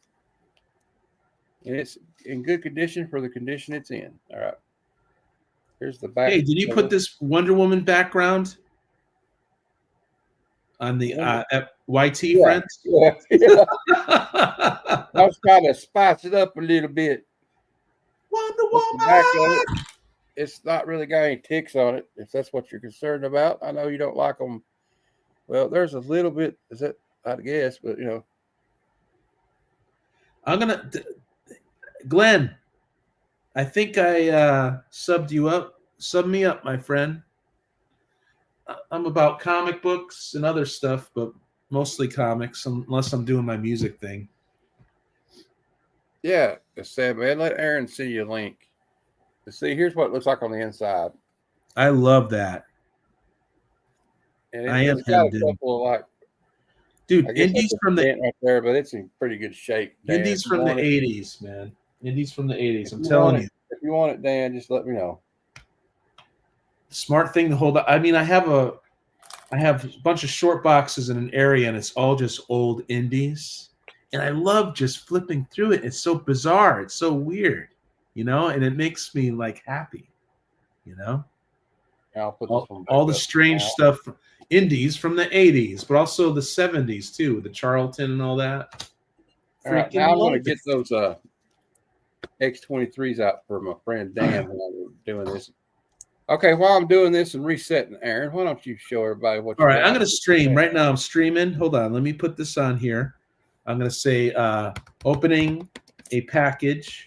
Speaker 1: and it's in good condition for the condition it's in. All right. Here's the back.
Speaker 3: Hey, did you put this Wonder Woman background on the YT,
Speaker 1: Yeah.
Speaker 3: friends?
Speaker 1: Yeah, yeah. I was trying to spice it up a little bit.
Speaker 3: Wonder
Speaker 1: The back of
Speaker 3: Woman.
Speaker 1: it, it's not really got any ticks on it, if that's what you're concerned about. I know you don't like them. Well, there's a little bit, is that, I guess, but
Speaker 3: I'm gonna, Glenn. I think I subbed you up. Sub me up, my friend. I'm about comic books and other stuff, but mostly comics, unless I'm doing my music thing.
Speaker 1: yeah, it's sad, man. Let Aaron see your link. See, here's what it looks like on the inside.
Speaker 3: I love that.
Speaker 1: And
Speaker 3: I am
Speaker 1: it's got a
Speaker 3: hemmed in.
Speaker 1: couple of
Speaker 3: Dude,
Speaker 1: I guess
Speaker 3: indies
Speaker 1: that's a
Speaker 3: from the
Speaker 1: dent right there, but it's in pretty good shape. Dan.
Speaker 3: indies
Speaker 1: If you
Speaker 3: from the
Speaker 1: want it-
Speaker 3: 80s, man. Indies from the 80s. I'm
Speaker 1: you
Speaker 3: telling
Speaker 1: want
Speaker 3: you.
Speaker 1: If you want it, Dan, just let me know.
Speaker 3: Smart thing to hold up. I mean, I have a bunch of short boxes in an area, and it's all just old indies. And I love just flipping through it. It's so bizarre. It's so weird, and it makes me like happy,
Speaker 1: I'll put this one back
Speaker 3: all the
Speaker 1: up
Speaker 3: strange
Speaker 1: now.
Speaker 3: stuff, indies from the 80s, but also the 70s too, the Charlton and all that.
Speaker 1: All right,
Speaker 3: Freaking
Speaker 1: now I'm going to
Speaker 3: love
Speaker 1: get
Speaker 3: it.
Speaker 1: those X23s out for my friend Dan while we're doing this. Okay, while I'm doing this and resetting, Aaron, why don't you show everybody what
Speaker 3: All
Speaker 1: you
Speaker 3: right,
Speaker 1: got?
Speaker 3: I'm going to stream right now. I'm streaming. Hold on. Let me put this on here. I'm going to say opening a package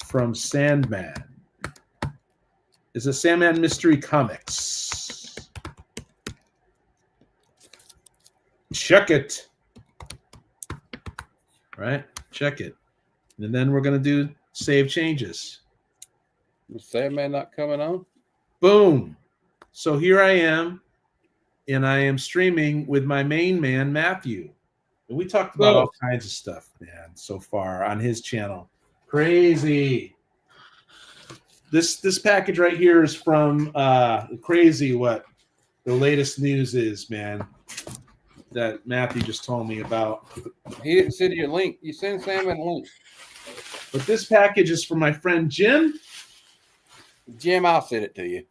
Speaker 3: from Sandman. It's a Sandman Mystery Comics. Check it. All right, check it. And then we're going to do save changes.
Speaker 1: Is Sandman not coming on?
Speaker 3: Boom. So here I am, and I am streaming with my main man, Matthew. And we talked about all kinds of stuff, man, so far on his channel. Crazy. This package right here is from crazy what the latest news is, man. that Matthew just told me about.
Speaker 1: He didn't send you a link. You send Sam a link.
Speaker 3: But this package is for my friend Jim.
Speaker 1: Jim, I'll send it to you.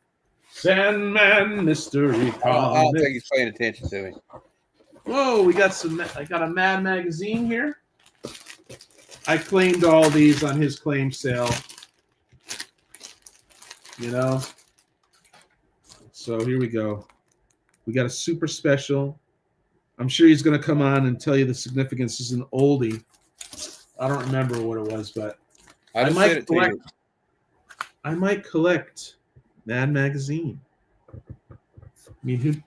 Speaker 3: Sandman Mystery
Speaker 1: I don't
Speaker 3: Comics.
Speaker 1: think he's paying attention to me.
Speaker 3: Whoa, we got some. I got a Mad magazine here. I claimed all these on his claim sale. You know. So here we go. We got a super special. I'm sure he's going to come on and tell you the significance. This is an oldie. I don't remember what it was, but
Speaker 1: I just
Speaker 3: might
Speaker 1: sent it to you.
Speaker 3: I might collect Mad magazine. I mean,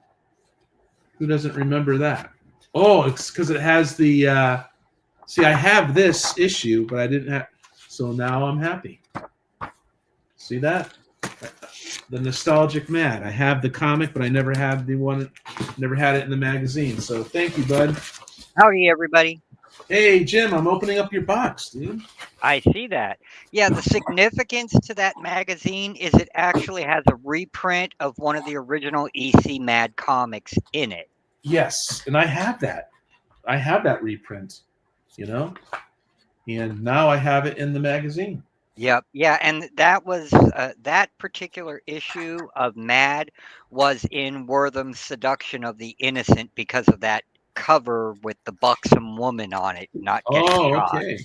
Speaker 3: who doesn't remember that? Oh, it's because it has the. See, I have this issue, but I didn't have. So now I'm happy. See that? The nostalgic Mad. I have the comic, but I never had the one. Never had it in the magazine. So thank you, bud.
Speaker 4: Howdy, everybody.
Speaker 3: Hey, Jim, I'm opening up your box, dude.
Speaker 4: I see that. Yeah, the significance to that magazine is it actually has a reprint of one of the original EC Mad comics in it.
Speaker 3: Yes, and I have that. I have that reprint, you know, and now I have it in the magazine.
Speaker 4: Yep. Yeah, and that was that particular issue of Mad was in Wortham's Seduction of the Innocent because of that cover with the buxom woman on it not getting shot.
Speaker 3: Okay.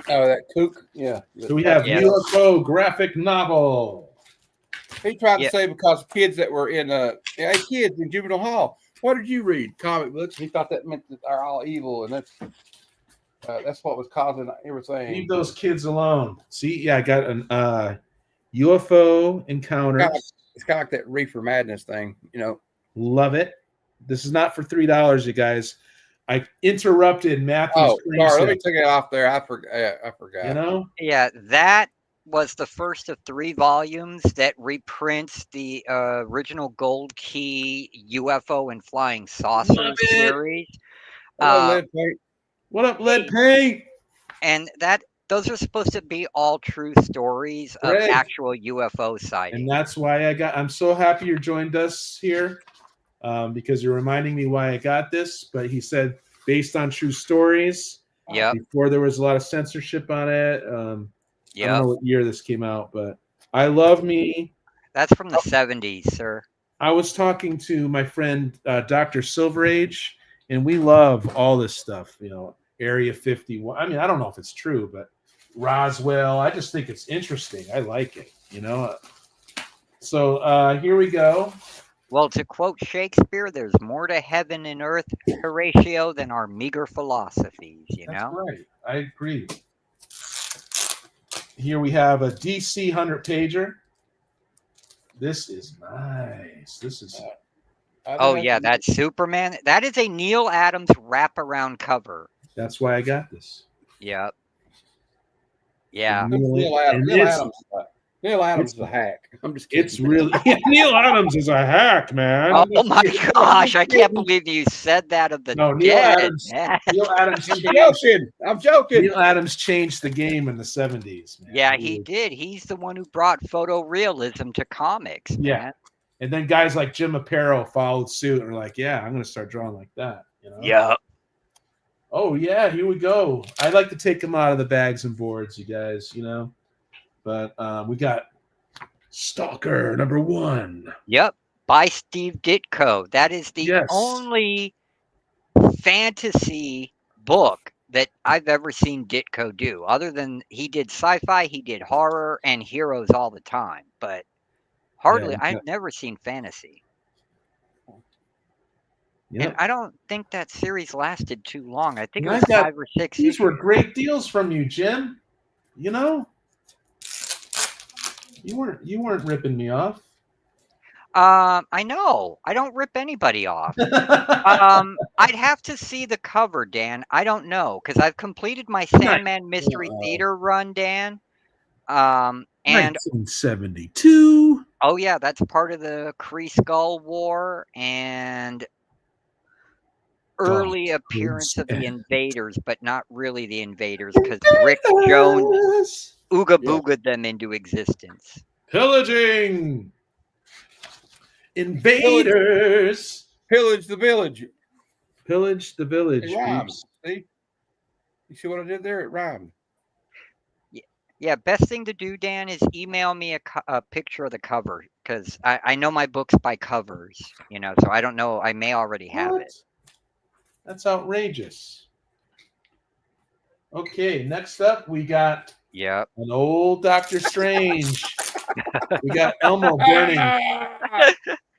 Speaker 1: Oh, that kook. Yeah.
Speaker 3: So we have
Speaker 4: Yeah.
Speaker 3: UFO graphic novel.
Speaker 1: He tried to
Speaker 4: Yeah.
Speaker 1: say because kids that were in hey, kids in juvenile hall. What did you read? Comic books. He thought that meant that they're all evil, and that's what was causing everything.
Speaker 3: Leave those kids alone. See, yeah, I got an UFO encounter.
Speaker 1: It's kind of like that Reefer Madness thing, you know.
Speaker 3: Love it. This is not for $3, you guys. I interrupted Matthew's
Speaker 1: Oh,
Speaker 3: claim
Speaker 1: sorry. Let me
Speaker 3: set,
Speaker 1: take it off there. I forgot.
Speaker 3: you know?
Speaker 4: Yeah, that was the first of 3 volumes that reprints the original Gold Key UFO and Flying Saucer
Speaker 3: Love it.
Speaker 4: series.
Speaker 1: Hello, Lead Paint.
Speaker 3: What up, Lead Paint?
Speaker 4: And those are supposed to be all true stories of
Speaker 3: Great.
Speaker 4: actual UFO
Speaker 3: And
Speaker 4: sightings.
Speaker 3: that's why I'm so happy you joined us here because you're reminding me why I got this. But he said based on true stories.
Speaker 4: Yep.
Speaker 3: Before there was a lot of censorship on it. I don't
Speaker 4: Yep.
Speaker 3: know what year this came out, but I love me.
Speaker 4: That's from the 70s, sir.
Speaker 3: I was talking to my friend Dr. Silver Age, and we love all this stuff. You know, Area 51. I mean, I don't know if it's true, but Roswell. I just think it's interesting. I like it. You know. So here we go.
Speaker 4: Well, to quote Shakespeare, there's more to heaven and earth, Horatio, than our meager philosophies, you
Speaker 3: That's
Speaker 4: know?
Speaker 3: right. I agree. Here we have a DC 100 pager. This is nice. This is
Speaker 4: Oh, yeah, that's Superman. That is a Neil Adams wraparound cover.
Speaker 3: that's why I got this.
Speaker 4: Yep. Yeah.
Speaker 1: Neil Adams.
Speaker 3: And
Speaker 1: Neil Adams is a hack. I'm just kidding.
Speaker 3: It's really Neil Adams is a hack, man.
Speaker 4: Oh my gosh, I can't believe you said that of the
Speaker 3: No, Neil
Speaker 4: dead.
Speaker 3: Adams.
Speaker 4: man.
Speaker 3: Neil Adams.
Speaker 1: I'm joking. I'm joking.
Speaker 3: Neil Adams changed the game in the 70s, man.
Speaker 4: Yeah, he did. He's the one who brought photorealism to comics.
Speaker 3: Yeah.
Speaker 4: Man.
Speaker 3: And then guys like Jim Aparo followed suit and were like, "Yeah, I'm going to start drawing like that." You know?
Speaker 4: Yep.
Speaker 3: Oh yeah, here we go. I like to take them out of the bags and boards, you guys. You know, but we got Stalker #1.
Speaker 4: Yep. By Steve Ditko. That is the
Speaker 3: Yes.
Speaker 4: only fantasy book that I've ever seen Ditko do. Other than he did sci-fi, he did horror and heroes all the time. But hardly,
Speaker 3: Yeah,
Speaker 4: I've never seen fantasy.
Speaker 3: Yep.
Speaker 4: And I don't think that series lasted too long. I think it
Speaker 3: And I
Speaker 4: was
Speaker 3: got-
Speaker 4: 5 or 6
Speaker 3: These were
Speaker 4: issues.
Speaker 3: great deals from you, Jim. You know, you weren't ripping me off.
Speaker 4: I know. I don't rip anybody off. I'd have to see the cover, Dan. I don't know because I've completed my Sandman Mystery Theater run, Dan. And
Speaker 3: 1972.
Speaker 4: oh yeah, that's part of the Kree Skull War and early appearance of the Invaders, but not really the Invaders because Rick Jones ooga booga'd them into existence.
Speaker 3: Pillaging. Invaders.
Speaker 1: Pillage the village.
Speaker 3: Pillage the village.
Speaker 1: It rhymed.
Speaker 3: peeps.
Speaker 1: See? You see what I did there? It rhymed.
Speaker 4: Yeah, best thing to do, Dan, is email me a picture of the cover because I know my books by covers, so I don't know. I may already have
Speaker 3: What?
Speaker 4: it.
Speaker 3: That's outrageous. Okay, next up we got
Speaker 4: Yep.
Speaker 3: an old Doctor Strange. We got Elmo burning.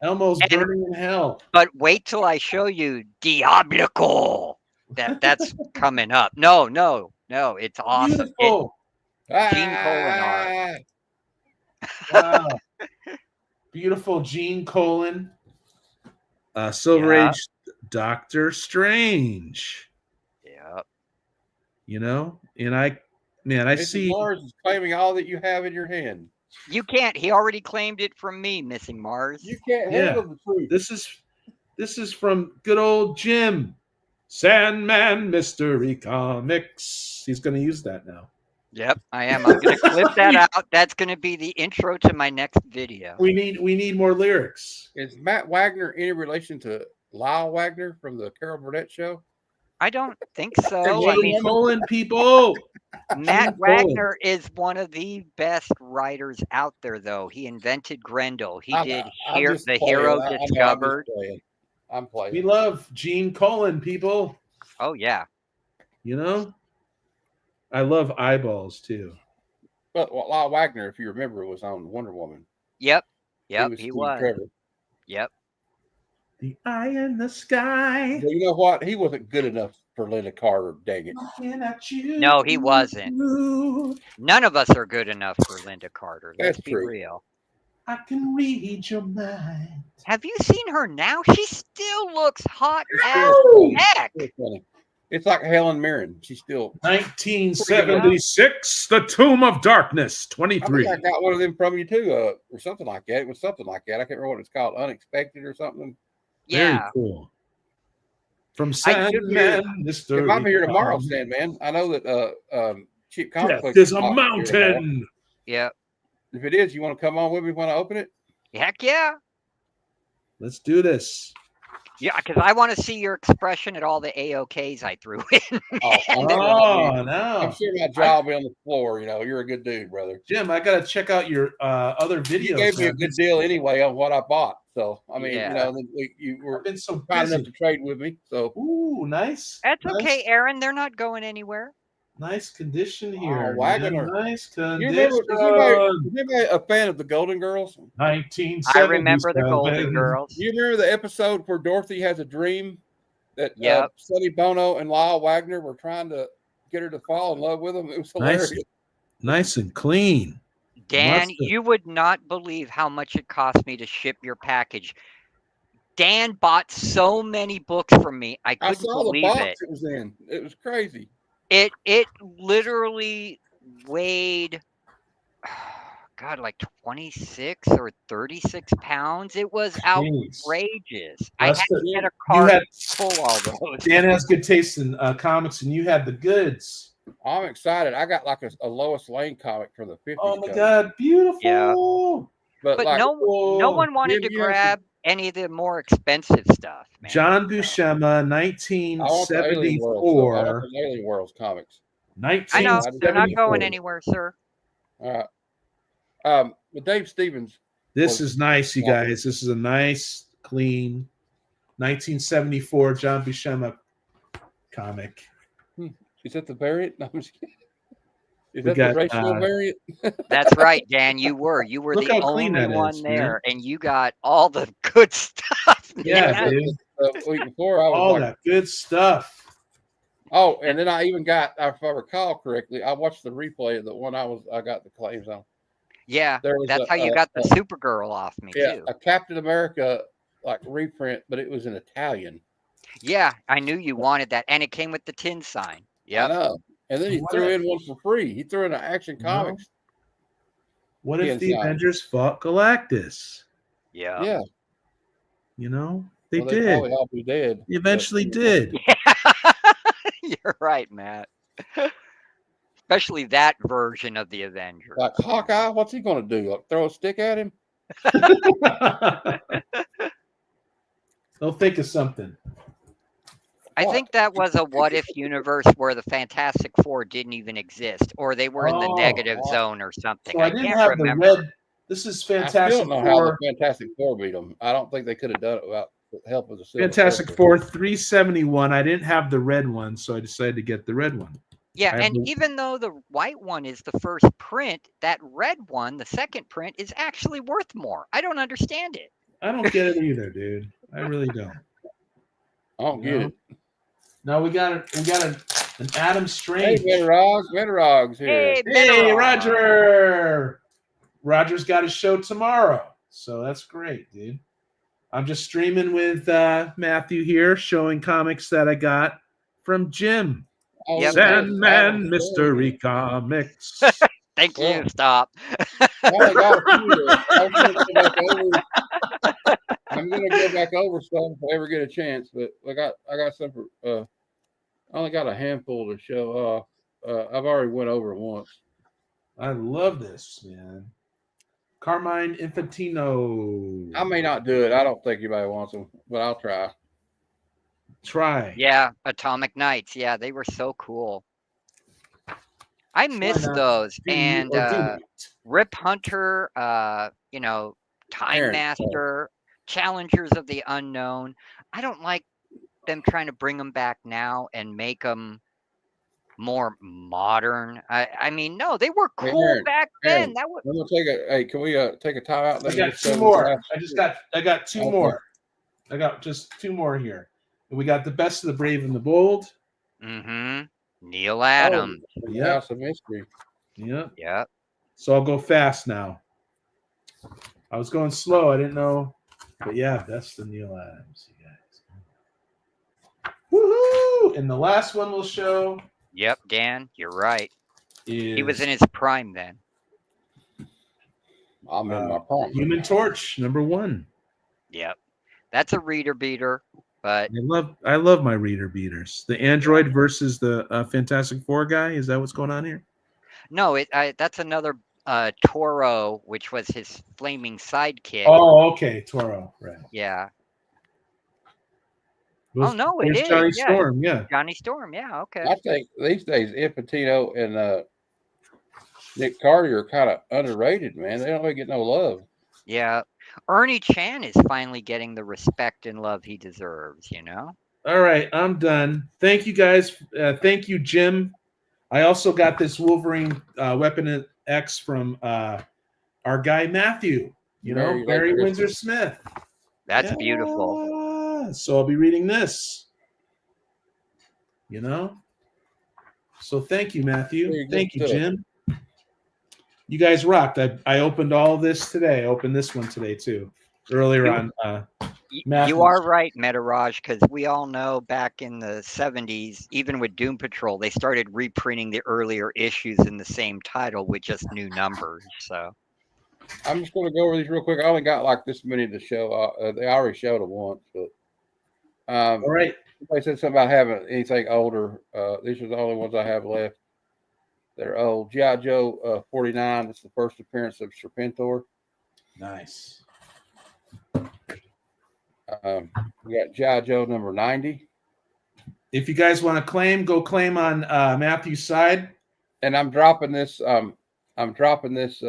Speaker 3: Elmo's
Speaker 4: And-
Speaker 3: burning in hell.
Speaker 4: But wait till I show you Diablico. That's coming up. No, it's awesome.
Speaker 3: Beautiful.
Speaker 4: Gene Colan art.
Speaker 3: Wow. Beautiful Gene Colan. Silver
Speaker 4: Yeah.
Speaker 3: Age Doctor Strange.
Speaker 4: Yep.
Speaker 3: And I
Speaker 1: Mrs.
Speaker 3: see.
Speaker 1: Mars is claiming all that you have in your hand.
Speaker 4: You can't. He already claimed it from me, Missing Mars.
Speaker 1: You can't
Speaker 3: Yeah.
Speaker 1: handle the truth.
Speaker 3: This is from good old Jim. Sandman Mystery Comics. He's going to use that now.
Speaker 4: Yep, I am. I'm going to clip that out. That's going to be the intro to my next video.
Speaker 3: We need more lyrics.
Speaker 1: Is Matt Wagner any relation to Lyle Wagner from the Carol Burnett show?
Speaker 4: I don't think so. I
Speaker 3: Gene
Speaker 4: mean,
Speaker 3: Colan, people.
Speaker 4: Matt
Speaker 3: Gene Colan.
Speaker 4: Wagner is one of the best writers out there, though. He invented Grendel. He did
Speaker 1: I'm just
Speaker 4: The
Speaker 1: playing.
Speaker 4: Hero
Speaker 1: I know,
Speaker 4: Discovered.
Speaker 1: I'm playing.
Speaker 3: We love Gene Colan, people.
Speaker 4: Oh, yeah.
Speaker 3: I love eyeballs too.
Speaker 1: But Lyle Wagner, if you remember, was on Wonder Woman.
Speaker 4: Yep, he
Speaker 1: Steve
Speaker 4: was.
Speaker 1: Trevor.
Speaker 4: Yep.
Speaker 3: The eye in the sky.
Speaker 1: But you know what? He wasn't good enough for Linda Carter. Dang it!
Speaker 3: Looking at you.
Speaker 4: No, he wasn't. None of us are good enough for Linda Carter. Let's
Speaker 1: That's
Speaker 4: be
Speaker 1: true.
Speaker 4: real.
Speaker 3: I can read your mind.
Speaker 4: Have you seen her now? She still looks hot as heck.
Speaker 1: It's funny. It's like Helen Mirren. She's still.
Speaker 3: 1976, The Tomb of Darkness,
Speaker 1: I
Speaker 3: 23.
Speaker 1: think I got one of them from you too, or something like that. It was something like that. I can't remember what it's called. Unexpected or something.
Speaker 3: Very
Speaker 4: Yeah.
Speaker 3: cool. From
Speaker 1: I should be here-
Speaker 3: Sandman Mystery.
Speaker 1: If I'm here tomorrow,
Speaker 3: Comics.
Speaker 1: Sandman, I know that Cheap Comic
Speaker 3: Death
Speaker 1: Place
Speaker 3: is a
Speaker 1: not here tomorrow.
Speaker 3: mountain.
Speaker 4: Yep.
Speaker 1: If it is, you want to come on with me when I open it?
Speaker 4: Heck yeah.
Speaker 3: Let's do this.
Speaker 4: Yeah, because I want to see your expression at all the AOKs I threw in.
Speaker 1: Oh,
Speaker 4: And then-
Speaker 1: I'm
Speaker 3: no.
Speaker 1: sure my jaw will be on the floor. You're a good dude, brother.
Speaker 3: Jim, I got to check out your other videos.
Speaker 1: You gave me a good deal anyway on what I bought. So I mean,
Speaker 4: Yeah.
Speaker 1: you were
Speaker 3: I've been so
Speaker 1: kind enough
Speaker 3: busy.
Speaker 1: to trade with me. So
Speaker 3: Ooh, nice.
Speaker 4: That's
Speaker 3: Nice-
Speaker 4: okay, Aaron. They're not going anywhere.
Speaker 3: Nice condition here.
Speaker 1: Wagner.
Speaker 3: man. Nice
Speaker 1: you
Speaker 3: condition.
Speaker 1: remember? Is anybody a fan of the Golden Girls?
Speaker 3: 1977.
Speaker 4: I remember the Golden Girls.
Speaker 1: You remember the episode where Dorothy has a dream that
Speaker 4: Yep.
Speaker 1: Sonny Bono and Lyle Wagner were trying to get her to fall in love with him? It was hilarious.
Speaker 3: Nice and clean.
Speaker 4: Dan,
Speaker 3: Mustard.
Speaker 4: you would not believe how much it cost me to ship your package. Dan bought so many books from me. I
Speaker 1: I
Speaker 4: couldn't
Speaker 1: saw the
Speaker 4: believe
Speaker 1: box
Speaker 4: it.
Speaker 1: it was in. It was crazy.
Speaker 4: It literally weighed God, like 26 or 36 pounds. It was
Speaker 3: Jeez.
Speaker 4: outrageous. I
Speaker 3: That's
Speaker 4: had to
Speaker 3: the-
Speaker 4: get a
Speaker 3: You
Speaker 4: cart
Speaker 3: had
Speaker 4: full all those.
Speaker 3: Dan has good taste in comics, and you had the goods.
Speaker 1: I'm excited. I got like a Lois Lane comic from the 50s.
Speaker 3: Oh my
Speaker 1: cover.
Speaker 3: God, beautiful!
Speaker 4: Yeah.
Speaker 1: But
Speaker 4: But
Speaker 1: like,
Speaker 4: no one wanted
Speaker 1: Jim,
Speaker 4: to
Speaker 1: you have
Speaker 4: grab any of the more expensive stuff, man.
Speaker 3: John Buscema,
Speaker 1: I want the Alien Worlds. I
Speaker 3: 1974.
Speaker 1: want the Alien Worlds comics.
Speaker 4: I know they're not
Speaker 3: 1974.
Speaker 4: going anywhere, sir.
Speaker 1: All right. But Dave Stevens,
Speaker 3: This is nice, you guys. This is a nice, clean 1974 John Buscema comic.
Speaker 1: is that the variant? No, I'm just kidding. Is
Speaker 3: We
Speaker 1: that
Speaker 3: got,
Speaker 1: the racial variant?
Speaker 4: That's right, Dan. You were
Speaker 3: Look
Speaker 4: the
Speaker 3: how clean
Speaker 4: only
Speaker 3: that
Speaker 4: one
Speaker 3: is, man.
Speaker 4: there, and you got all the good stuff.
Speaker 3: Yeah,
Speaker 4: man.
Speaker 3: dude.
Speaker 1: The week before, I was
Speaker 3: All
Speaker 1: like,
Speaker 3: that good stuff.
Speaker 1: oh, and then I even got, if I recall correctly, I watched the replay of the one I got the claims on.
Speaker 4: Yeah,
Speaker 1: There was
Speaker 4: that's how you got the Supergirl off me
Speaker 1: Yeah,
Speaker 4: too.
Speaker 1: a Captain America like reprint, but it was in Italian.
Speaker 4: Yeah, I knew you wanted that, and it came with the tin sign.
Speaker 1: I
Speaker 4: Yeah,
Speaker 1: know. And then he
Speaker 3: What
Speaker 1: threw
Speaker 3: if-
Speaker 1: in one for free. He threw in an Action
Speaker 3: No.
Speaker 1: Comics.
Speaker 3: What if the
Speaker 1: Inside.
Speaker 3: Avengers fought Galactus?
Speaker 4: yeah.
Speaker 1: Yeah,
Speaker 3: You know, they
Speaker 1: well,
Speaker 3: did.
Speaker 1: probably all be dead.
Speaker 3: They eventually
Speaker 1: but-
Speaker 3: did.
Speaker 4: You're right, Matt. Especially that version of the Avengers.
Speaker 1: Like Hawkeye, what's he going to do? Like, throw a stick at him?
Speaker 3: They'll think of something.
Speaker 4: I
Speaker 1: What?
Speaker 4: think that was a what if universe where the Fantastic Four didn't even exist, or they were in the
Speaker 3: Oh,
Speaker 4: negative
Speaker 1: wow.
Speaker 4: zone or something.
Speaker 3: So I
Speaker 4: I
Speaker 3: didn't
Speaker 4: can't
Speaker 3: have
Speaker 4: remember.
Speaker 3: the red. This is
Speaker 1: I still
Speaker 3: Fantastic
Speaker 1: don't know how the
Speaker 3: Four.
Speaker 1: Fantastic Four beat them. I don't think they could have done it without the help of the Silver
Speaker 3: Fantastic
Speaker 1: Surfer.
Speaker 3: Four 371. I didn't have the red one, so I decided to get the red one.
Speaker 4: Yeah,
Speaker 3: I have
Speaker 4: and
Speaker 3: the-
Speaker 4: even though the white one is the first print, that red one, the second print, is actually worth more. I don't understand it.
Speaker 3: I don't get it either, dude. I really don't.
Speaker 1: I don't get
Speaker 3: No.
Speaker 1: it.
Speaker 3: No, we got an Adam
Speaker 1: Hey,
Speaker 3: Strange.
Speaker 1: Betterog's here.
Speaker 4: Hey,
Speaker 3: Hey,
Speaker 4: Meteor!
Speaker 3: Roger. Roger's got his show tomorrow, so that's great, dude. I'm just streaming with Matthew here, showing comics that I got from Jim.
Speaker 1: Oh,
Speaker 4: Yep.
Speaker 1: look at this.
Speaker 3: Sandman
Speaker 1: Adam
Speaker 3: Mystery
Speaker 1: Strange.
Speaker 3: Comics.
Speaker 4: Thank you.
Speaker 1: Yeah.
Speaker 4: Stop.
Speaker 1: I only got a few. I'm gonna go back over. I'm gonna go back over some if I ever get a chance. But I got some for. I only got a handful to show off. I've already went over it once.
Speaker 3: I love this, man. Carmine Infantino.
Speaker 1: I may not do it. I don't think anybody wants them, but I'll try.
Speaker 3: Try.
Speaker 4: Yeah, Atomic Knights. Yeah, they were so cool. I miss
Speaker 3: not?
Speaker 4: those.
Speaker 3: Do you
Speaker 4: And
Speaker 3: or do not?
Speaker 4: Rip Hunter, Time
Speaker 1: Aaron,
Speaker 4: Master, Challengers of the Unknown. I don't like them trying to bring them back now and make them more modern. I mean, no, they were
Speaker 1: Hey,
Speaker 4: cool
Speaker 1: Aaron,
Speaker 4: back
Speaker 1: Aaron,
Speaker 4: then. That was
Speaker 1: I'm gonna take a. Hey, can we take a time out?
Speaker 3: I got two more. I got two
Speaker 1: Okay.
Speaker 3: more. I got just two more here. We got the Best of the Brave and the Bold.
Speaker 4: Neil Adams.
Speaker 3: Yep.
Speaker 1: House of Mystery.
Speaker 3: Yep.
Speaker 4: Yep.
Speaker 3: So I'll go fast now. I was going slow. I didn't know. But yeah, that's the Neil Adams, you guys. Woohoo! And the last one we'll show
Speaker 4: Yep, Dan, you're right.
Speaker 3: is
Speaker 4: He was in his prime then.
Speaker 1: I'm in my prime.
Speaker 3: Human Torch, #1.
Speaker 4: Yep. That's a reader beater, but
Speaker 3: I love my reader beaters. The Android versus the Fantastic Four guy. Is that what's going on here?
Speaker 4: no, that's another Toro, which was his flaming sidekick.
Speaker 3: Oh, okay, Toro, right?
Speaker 4: Yeah.
Speaker 3: Where's-
Speaker 4: Oh, no, it
Speaker 3: where's
Speaker 4: is,
Speaker 3: Johnny
Speaker 4: yeah.
Speaker 3: Storm. Yeah.
Speaker 4: Johnny Storm, yeah, okay.
Speaker 1: I think these days Infantino and Nick Carter are kind of underrated, man. They don't really get no love.
Speaker 4: Yeah. Ernie Chan is finally getting the respect and love he deserves, you know?
Speaker 3: All right, I'm done. Thank you guys. Thank you, Jim. I also got this Wolverine Weapon X from our guy Matthew. You know,
Speaker 1: Barry
Speaker 3: Barry
Speaker 1: Windsor
Speaker 3: Windsor Smith.
Speaker 4: That's beautiful.
Speaker 3: So I'll be reading this. You know. So thank you, Matthew.
Speaker 1: Very good
Speaker 3: Thank you,
Speaker 1: stuff.
Speaker 3: Jim. You guys rocked. I opened all of this today. I opened this one today too. Earlier on. Matthews.
Speaker 4: You are right, Metaraj, because we all know back in the 70s, even with Doom Patrol, they started reprinting the earlier issues in the same title with just new numbers. So
Speaker 1: I'm just going to go over these real quick. I only got like this many to show. They already showed them once, but
Speaker 3: All right.
Speaker 1: they said something about having anything older. These are the only ones I have left. They're old. G.I. Joe 49. It's the first appearance of Serpentor.
Speaker 3: Nice.
Speaker 1: We got G.I. Joe number 90.
Speaker 3: If you guys want to claim, go claim on Matthew's side.
Speaker 1: And I'm dropping this. I'm dropping this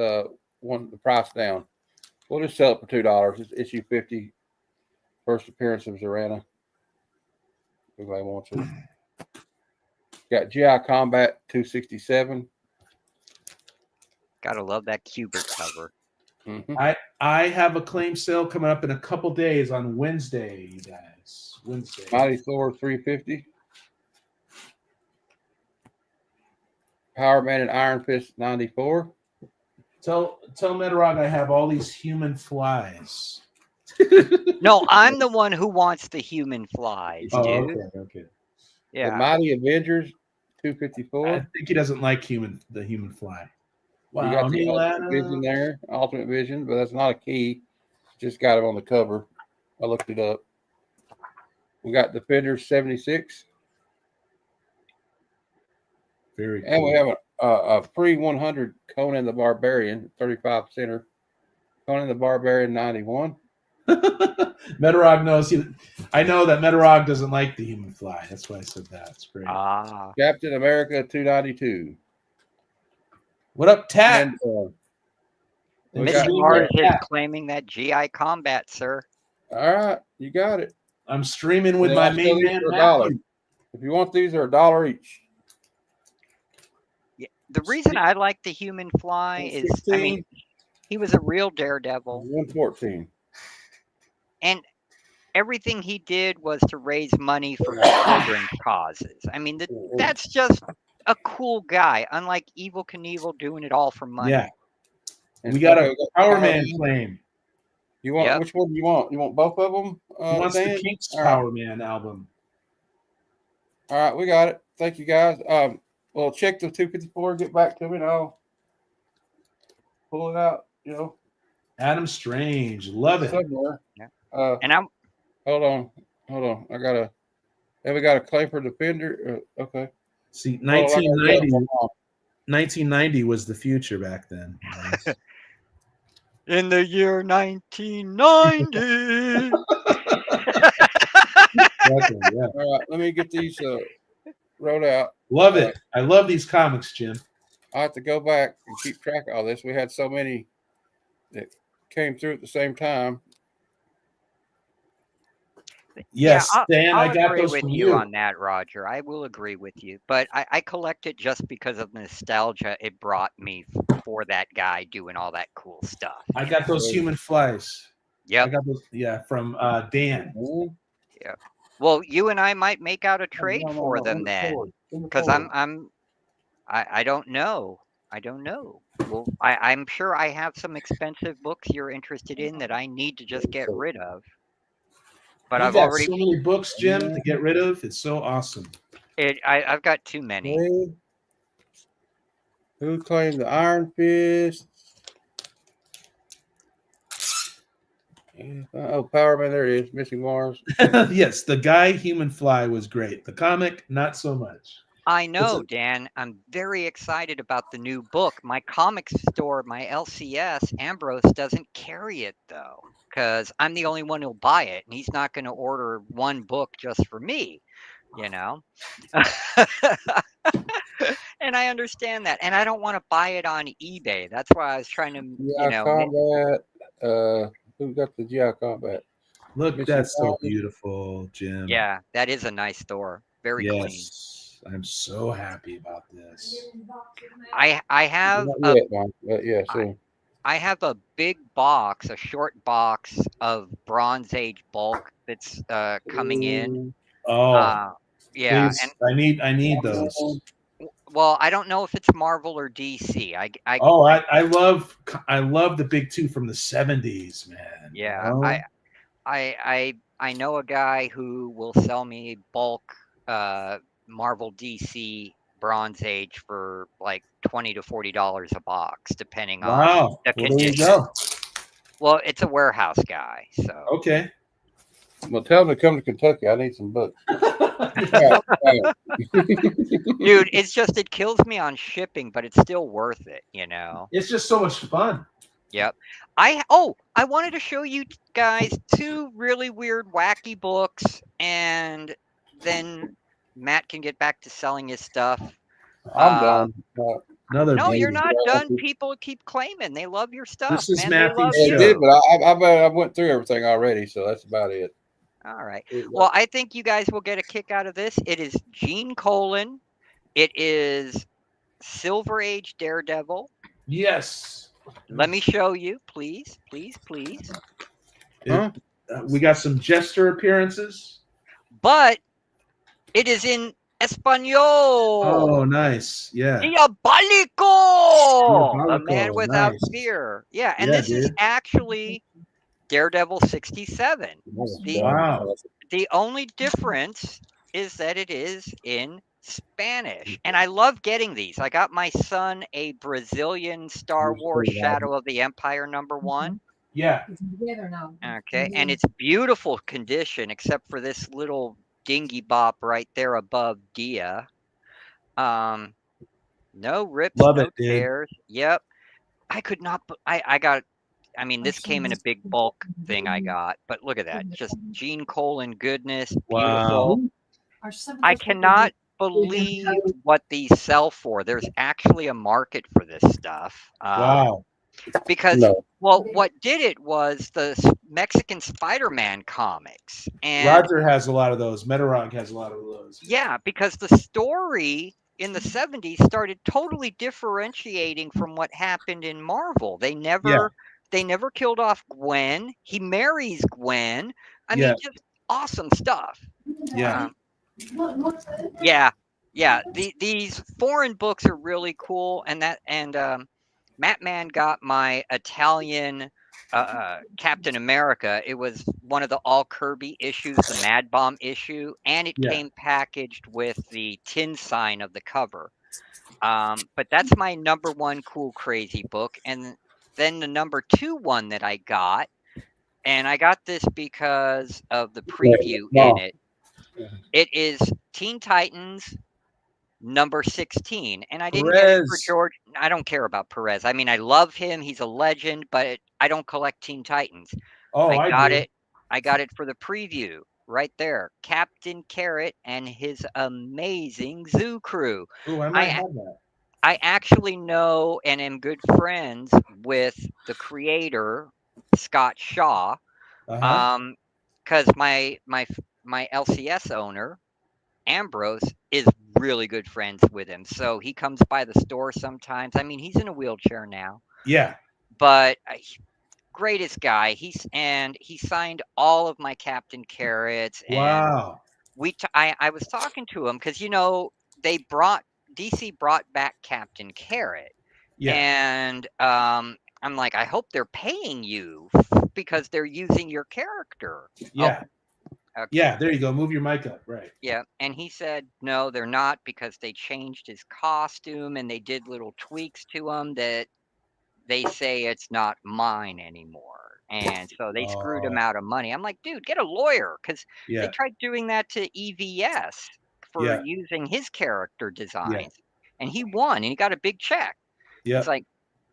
Speaker 1: one the price down. We'll just sell it for $2. It's issue 50. First appearance of Zorana. If anybody wants it. Got GI Combat 267.
Speaker 4: gotta love that Kubert cover.
Speaker 1: Mm-hmm.
Speaker 3: I have a claim sale coming up in a couple days on Wednesday, you guys. Wednesday.
Speaker 1: Mighty Thor 350. Power Man and Iron Fist 94.
Speaker 3: Tell Metarog I have all these human flies.
Speaker 4: No, I'm the one who wants the human flies, dude.
Speaker 3: Oh, okay.
Speaker 1: The
Speaker 4: Yeah.
Speaker 1: Mighty Avengers 254.
Speaker 3: I think he doesn't like the human fly.
Speaker 1: You
Speaker 3: Wow,
Speaker 1: got the
Speaker 3: Neil
Speaker 1: Ultimate Vision
Speaker 3: Adams.
Speaker 1: there, Ultimate Vision, but that's not a key. Just got it on the cover. I looked it up. We got Defenders 76,
Speaker 3: Very cool.
Speaker 1: and we have a free 100 Conan the Barbarian 35 center. Conan the Barbarian 91.
Speaker 3: Metarog knows I know that Metarog doesn't like the human fly. That's why I said that. It's great.
Speaker 4: Ah,
Speaker 1: Captain America 292.
Speaker 3: What up, Tat?
Speaker 1: And we
Speaker 3: Thanks
Speaker 1: got-
Speaker 3: for
Speaker 4: Mr.
Speaker 3: being
Speaker 4: Mars
Speaker 3: here,
Speaker 4: is
Speaker 3: Tat.
Speaker 4: claiming that GI Combat, sir.
Speaker 1: all right, you got it.
Speaker 3: I'm streaming with
Speaker 1: They
Speaker 3: my
Speaker 1: all
Speaker 3: main
Speaker 1: sell these
Speaker 3: man,
Speaker 1: for $1.
Speaker 3: Matthew.
Speaker 1: If you want these, they're $1 each.
Speaker 4: Yeah, the reason I like the human fly is, I mean, he was a real daredevil,
Speaker 1: 114.
Speaker 4: and everything he did was to raise money for children's causes. I mean, that's just a cool guy, unlike Evil Knievel doing it all for money.
Speaker 3: Yeah,
Speaker 1: And
Speaker 3: we got
Speaker 1: okay,
Speaker 3: a
Speaker 1: we got
Speaker 3: Power
Speaker 1: Power
Speaker 3: Man
Speaker 1: Man.
Speaker 3: claim.
Speaker 1: You want
Speaker 4: Yep.
Speaker 1: which one do you want? You want both of them?
Speaker 3: He wants
Speaker 1: Dan?
Speaker 3: the Kinks
Speaker 1: All right.
Speaker 3: Power Man album.
Speaker 1: All right, we got it. Thank you guys. Well, check the 254. Get back to me, and I'll pull it out. You know,
Speaker 3: Adam Strange, love it.
Speaker 1: somewhere.
Speaker 4: Yeah.
Speaker 1: And
Speaker 4: I'm
Speaker 1: hold on. I gotta. Then we got a claim for Defender. Okay.
Speaker 3: See,
Speaker 1: Hold on, I gotta
Speaker 3: 1990,
Speaker 1: get it.
Speaker 3: 1990 was the future back then.
Speaker 4: in the year 1990.
Speaker 3: Exactly, yeah.
Speaker 1: All right, let me get these wrote out.
Speaker 3: Love it. I love these comics, Jim.
Speaker 1: I have to go back and keep track of all this. We had so many that came through at the same time.
Speaker 3: Yes, Dan,
Speaker 4: I'll
Speaker 3: I got
Speaker 4: agree
Speaker 3: those
Speaker 4: with
Speaker 3: from
Speaker 4: you
Speaker 3: you.
Speaker 4: on that, Roger. I will agree with you, but I collect it just because of nostalgia it brought me for that guy doing all that cool stuff.
Speaker 3: I got those human flies. I
Speaker 4: Yep.
Speaker 3: got those, yeah, from Dan.
Speaker 1: Mhm.
Speaker 4: Well, you and I might make out a trade for them then, because I don't know. I don't know. Well, I'm sure I have some expensive books you're interested in that I need to just get rid of. But
Speaker 3: You
Speaker 4: I've
Speaker 3: got
Speaker 4: already
Speaker 3: so many books, Jim, to get rid of. It's so awesome.
Speaker 4: I've got too many.
Speaker 1: Okay. Who claimed the Iron Fist? Oh, Power Man, there it is. Missing Mars.
Speaker 3: Yes, the guy Human Fly was great. The comic, not so much.
Speaker 4: I know, Dan. I'm very excited about the new book. My comics store, my LCS, Ambrose doesn't carry it though, because I'm the only one who'll buy it, and he's not going to order one book just for me, you know. And I understand that, and I don't want to buy it on eBay. That's why I was trying to,
Speaker 1: GI Combat. Who got the GI Combat?
Speaker 3: Look,
Speaker 1: Missing
Speaker 3: that's so
Speaker 1: Mars.
Speaker 3: beautiful, Jim.
Speaker 4: Yeah, that is a nice store. Very clean.
Speaker 3: Yes, I'm so happy about this.
Speaker 4: I have
Speaker 1: Not yet, Mike, but yeah, soon.
Speaker 4: I have a big box, a short box of Bronze Age bulk that's coming in.
Speaker 3: Oh,
Speaker 4: Yeah,
Speaker 3: please, I need those.
Speaker 4: and well, I don't know if it's Marvel or DC.
Speaker 3: I love the big two from the 70s, man.
Speaker 4: Yeah,
Speaker 3: You know?
Speaker 4: I know a guy who will sell me bulk Marvel DC Bronze Age for like $20 to $40 a box, depending on
Speaker 3: Wow.
Speaker 4: the
Speaker 3: Well, there you
Speaker 4: condition.
Speaker 3: go.
Speaker 4: Well, it's a warehouse guy, so
Speaker 3: Okay.
Speaker 1: Well, tell them to come to Kentucky. I need some books.
Speaker 4: dude, it's just it kills me on shipping, but it's still worth it, you know.
Speaker 3: It's just so much fun.
Speaker 4: Yep. I wanted to show you guys two really weird, wacky books, and then Matt can get back to selling his stuff.
Speaker 1: I'm done.
Speaker 3: Another
Speaker 4: No, you're
Speaker 3: beauty.
Speaker 4: not done. People keep claiming they love your stuff.
Speaker 3: This is
Speaker 4: man.
Speaker 3: Matthew's
Speaker 4: They love
Speaker 1: Yeah,
Speaker 3: show.
Speaker 1: it
Speaker 4: you.
Speaker 1: did, but I went through everything already, so that's about it.
Speaker 4: All right. Well, I think you guys will get a kick out of this. It is Gene Colan. It is Silver Age Daredevil.
Speaker 3: Yes.
Speaker 4: Let me show you, please, please, please.
Speaker 1: Huh?
Speaker 3: We got some jester appearances.
Speaker 4: But it is in Espanol.
Speaker 3: Oh, nice. Yeah.
Speaker 4: Diabolico! A man
Speaker 3: Diabolico,
Speaker 4: without
Speaker 3: nice.
Speaker 4: fear. Yeah, and
Speaker 3: Yeah,
Speaker 4: this is
Speaker 3: dude.
Speaker 4: actually Daredevil 67.
Speaker 3: Wow.
Speaker 4: The only difference is that it is in Spanish. And I love getting these. I got my son a Brazilian Star Wars Shadow of the Empire #1.
Speaker 3: Yeah.
Speaker 5: Together now.
Speaker 4: Okay, and it's beautiful condition except for this little dingy bop right there above Dia. No rips,
Speaker 3: Love
Speaker 4: no
Speaker 3: it, dude.
Speaker 4: tears. Yep. I could not. I got I mean, this came in a big bulk thing I got, but look at that. Just Gene Colan goodness, beautiful.
Speaker 5: Our seventh
Speaker 4: I
Speaker 5: is for the
Speaker 4: cannot
Speaker 5: week.
Speaker 4: believe what these sell for. There's actually a market for this stuff.
Speaker 3: Wow.
Speaker 4: Because,
Speaker 1: No.
Speaker 4: well, what did it was the Mexican Spider-Man comics. And
Speaker 3: Roger has a lot of those. Metarog has a lot of those.
Speaker 4: yeah, because the story in the 70s started totally differentiating from what happened in Marvel. They never killed off Gwen. He marries Gwen. I
Speaker 3: Yeah.
Speaker 4: mean, just awesome stuff.
Speaker 3: Yeah.
Speaker 4: Yeah. These foreign books are really cool, and Matt Mann got my Italian Captain America. It was one of the all Kirby issues, the Mad Bomb issue, and it
Speaker 3: Yeah.
Speaker 4: came packaged with the tin sign of the cover. But that's my number one cool crazy book, and then the number 2 one that I got, and I got this because of the preview in it. It is Teen Titans number 16, and I didn't get it for
Speaker 3: Perez.
Speaker 4: George. I don't care about Perez. I mean, I love him. He's a legend, but I don't collect Teen Titans.
Speaker 3: Oh,
Speaker 4: I got
Speaker 3: do.
Speaker 4: it. I got it for the preview right there. Captain Carrot and his amazing zoo crew.
Speaker 3: Ooh, I might have that.
Speaker 4: I actually know and am good friends with the creator, Scott Shaw.
Speaker 3: Uh-huh.
Speaker 4: Because my LCS owner, Ambrose, is really good friends with him. So he comes by the store sometimes. I mean, he's in a wheelchair now,
Speaker 3: Yeah.
Speaker 4: but greatest guy. He signed all of my Captain Carrots. And
Speaker 3: Wow.
Speaker 4: I was talking to him because DC brought back Captain Carrot.
Speaker 3: Yeah.
Speaker 4: And I'm like, I hope they're paying you because they're using your character.
Speaker 3: Yeah.
Speaker 4: Okay.
Speaker 3: Yeah, there you go. Move your mic up. Right.
Speaker 4: Yeah, and he said no, they're not, because they changed his costume and they did little tweaks to him that they say it's not mine anymore, and so they screwed him out of money. I'm like, dude, get a lawyer, because they
Speaker 3: Yeah.
Speaker 4: tried doing that to EVS for
Speaker 3: Yeah.
Speaker 4: using his character designs,
Speaker 3: Yeah.
Speaker 4: and he won, and he got a big check.
Speaker 3: Yeah.
Speaker 4: It's like,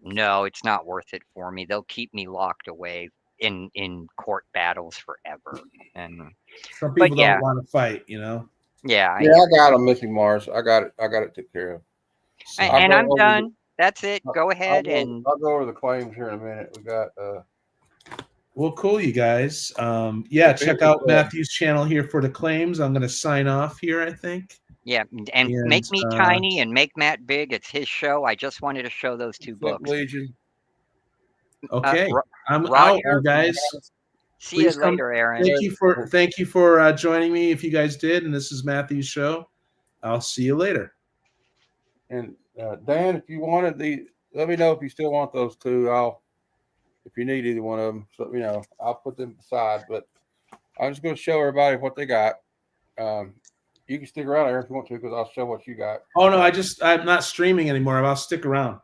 Speaker 4: no, it's not worth it for me. They'll keep me locked away in court battles forever. And
Speaker 3: Some
Speaker 4: but
Speaker 3: people
Speaker 4: yeah.
Speaker 3: don't want to fight, you know.
Speaker 4: yeah,
Speaker 1: Yeah, I got him, Missing Mars. I got it took care of.
Speaker 3: So-
Speaker 1: I'll
Speaker 4: and
Speaker 1: go
Speaker 4: I'm
Speaker 1: over
Speaker 4: done. That's it. Go
Speaker 1: I'll
Speaker 4: ahead
Speaker 1: go,
Speaker 4: and
Speaker 1: I'll go over the claims here in a minute. We got
Speaker 3: Well, cool, you guys. Yeah, check out
Speaker 1: Cool.
Speaker 3: Matthew's channel here for the claims. I'm going to sign off here, I think.
Speaker 4: yeah, and make me tiny and make Matt big. It's his show. I just wanted to show those 2
Speaker 1: Flip
Speaker 4: books.
Speaker 1: Legion.
Speaker 3: Okay, I'm
Speaker 4: Roger.
Speaker 3: out, you guys.
Speaker 4: See
Speaker 3: Please
Speaker 4: you
Speaker 3: come-
Speaker 4: later, Aaron.
Speaker 3: Thank you for joining me. If you guys did, and this is Matthew's show, I'll see you later.
Speaker 1: And Dan, if you wanted let me know if you still want those 2. If you need either one of them, so I'll put them aside. But I'm just going to show everybody what they got. You can stick around there if you want to, because I'll show what you got.
Speaker 3: Oh no, I'm not streaming anymore. I'll stick around.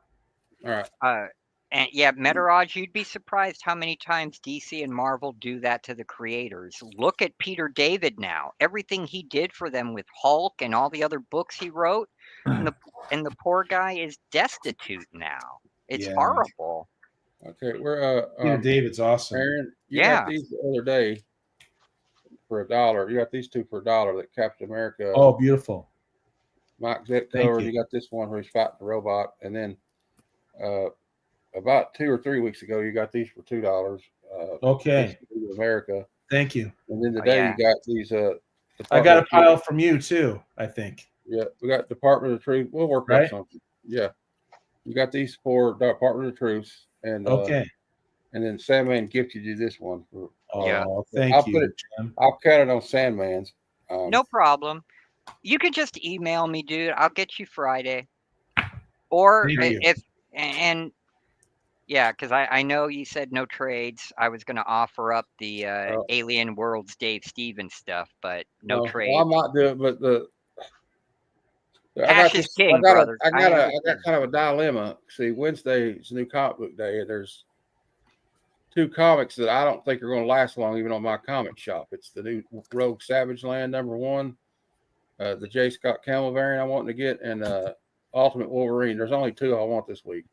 Speaker 1: All right.
Speaker 4: And yeah, Metaraj, you'd be surprised how many times DC and Marvel do that to the creators. Look at Peter David now. Everything he did for them with Hulk and all the other books he wrote, and the poor guy is destitute now. It's
Speaker 3: Yeah.
Speaker 4: horrible.
Speaker 1: Okay, we're
Speaker 3: Peter David's awesome.
Speaker 1: Aaron, you
Speaker 4: Yeah.
Speaker 1: got these the other day for $1. You got these 2 for $1 that Captain America.
Speaker 3: Oh, beautiful.
Speaker 1: Mike Zeck
Speaker 3: Thank
Speaker 1: covered.
Speaker 3: you.
Speaker 1: You got this one where he's fighting the robot, and then about 2 or 3 weeks ago, you got these for $2.
Speaker 3: Okay,
Speaker 1: America,
Speaker 3: thank you.
Speaker 1: and then today
Speaker 4: yeah.
Speaker 1: you got these.
Speaker 3: I got a
Speaker 1: Department of
Speaker 3: pile
Speaker 1: Truth.
Speaker 3: from you too, I think.
Speaker 1: Yeah, we got Department of Truth. We'll work
Speaker 3: Right.
Speaker 1: on something. Yeah, you got these for Department of Truth, and
Speaker 3: Okay.
Speaker 1: and then Sandman gifted you this one.
Speaker 3: Oh,
Speaker 4: Yeah.
Speaker 3: thank
Speaker 1: I'll
Speaker 3: you,
Speaker 1: put it-
Speaker 3: Jim.
Speaker 1: I'll count it on Sandman's.
Speaker 4: No problem. You can just email me, dude. I'll get you Friday. Or
Speaker 3: Thank you.
Speaker 4: yeah, because I know you said no trades. I was going to offer up the
Speaker 1: Oh.
Speaker 4: Alien Worlds Dave Stevens stuff, but no
Speaker 1: Well,
Speaker 4: trades.
Speaker 1: I might do it, but
Speaker 4: Cash is king,
Speaker 1: I got
Speaker 4: brother.
Speaker 1: I
Speaker 4: I
Speaker 1: got
Speaker 4: understand.
Speaker 1: kind of a dilemma. See, Wednesday is new comic book day, and there's 2 comics that I don't think are going to last long, even on my comic shop. It's the new Rogue Savage Land #1, the J. Scott Campbell variant I want to get, and Ultimate Wolverine. There's only 2 I want this week.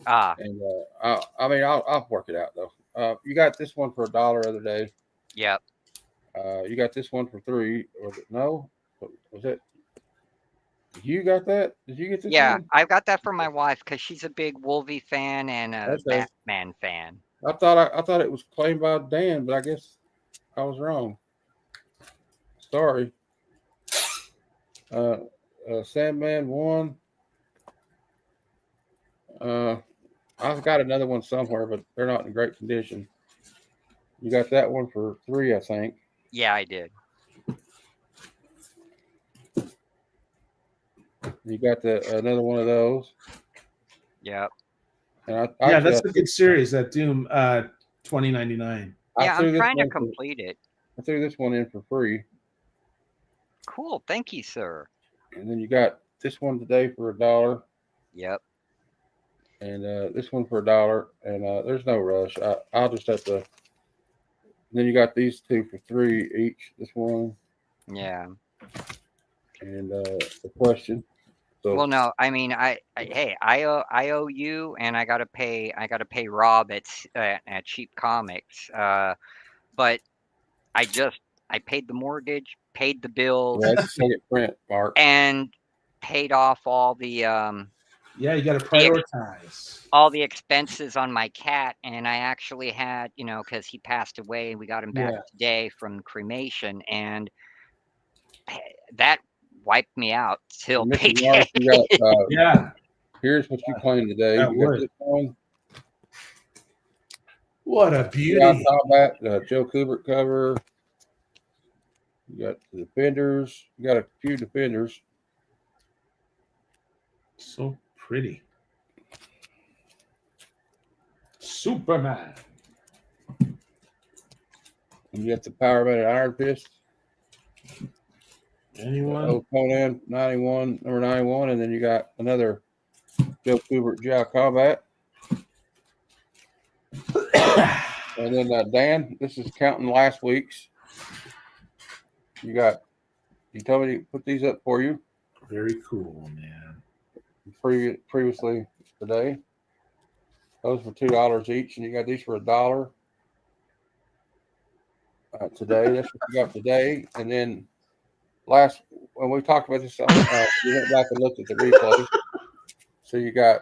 Speaker 1: And I mean, I'll work it out though. You got this one for $1 the other day.
Speaker 4: Yep.
Speaker 1: You got this one for $3. Was it no? Was it? You got that? Did you get this?
Speaker 4: Yeah,
Speaker 1: one?
Speaker 4: I've got that for my wife because she's a big Wolvie fan and a
Speaker 1: Okay.
Speaker 4: Batman fan.
Speaker 1: I thought it was claimed by Dan, but I guess I was wrong. Sorry. Sandman 1. I've got another one somewhere, but they're not in great condition. You got that one for $3, I think.
Speaker 4: Yeah, I did.
Speaker 1: You got another one of those.
Speaker 4: Yep.
Speaker 1: And
Speaker 3: Yeah, that's a good series. That Doom 2099.
Speaker 4: Yeah, I'm trying to complete it.
Speaker 1: I threw this one in for free.
Speaker 4: Cool. Thank you, sir.
Speaker 1: And then you got this one today for $1.
Speaker 4: Yep.
Speaker 1: And this one for $1. And there's no rush. I'll just have to. Then you got these two for $3 each. This one.
Speaker 4: Yeah.
Speaker 1: And the question. So,
Speaker 4: Well, no, I mean, I owe you, and I gotta pay Rob at Cheap Comics. But I paid the mortgage, paid the bills,
Speaker 1: yeah, it's a second print, Mark.
Speaker 4: and paid off all the
Speaker 3: Yeah, you got to prioritize.
Speaker 4: all the expenses on my cat, and I actually had, because he passed away, and we got him back today from cremation, and that wiped me out till payday.
Speaker 3: Yeah.
Speaker 1: Here's what you claimed today.
Speaker 3: That
Speaker 1: You got
Speaker 3: would.
Speaker 1: this one.
Speaker 3: What a beauty.
Speaker 1: Combat, Joe Kubert cover. You got the Defenders. You got a few Defenders.
Speaker 3: So pretty. Superman.
Speaker 1: And you got the Power Man and Iron Fist.
Speaker 3: Anyone?
Speaker 1: Conan 91, number 91, and then you got another Joe Kubert Jow Combat. And then Dan, this is counting last week's. You told me to put these up for you
Speaker 3: Very cool, man.
Speaker 1: previously today. Those for $2 each, and you got these for $1 today. That's what you got today. And then when we talked about this, we went back and looked at the replay. So you got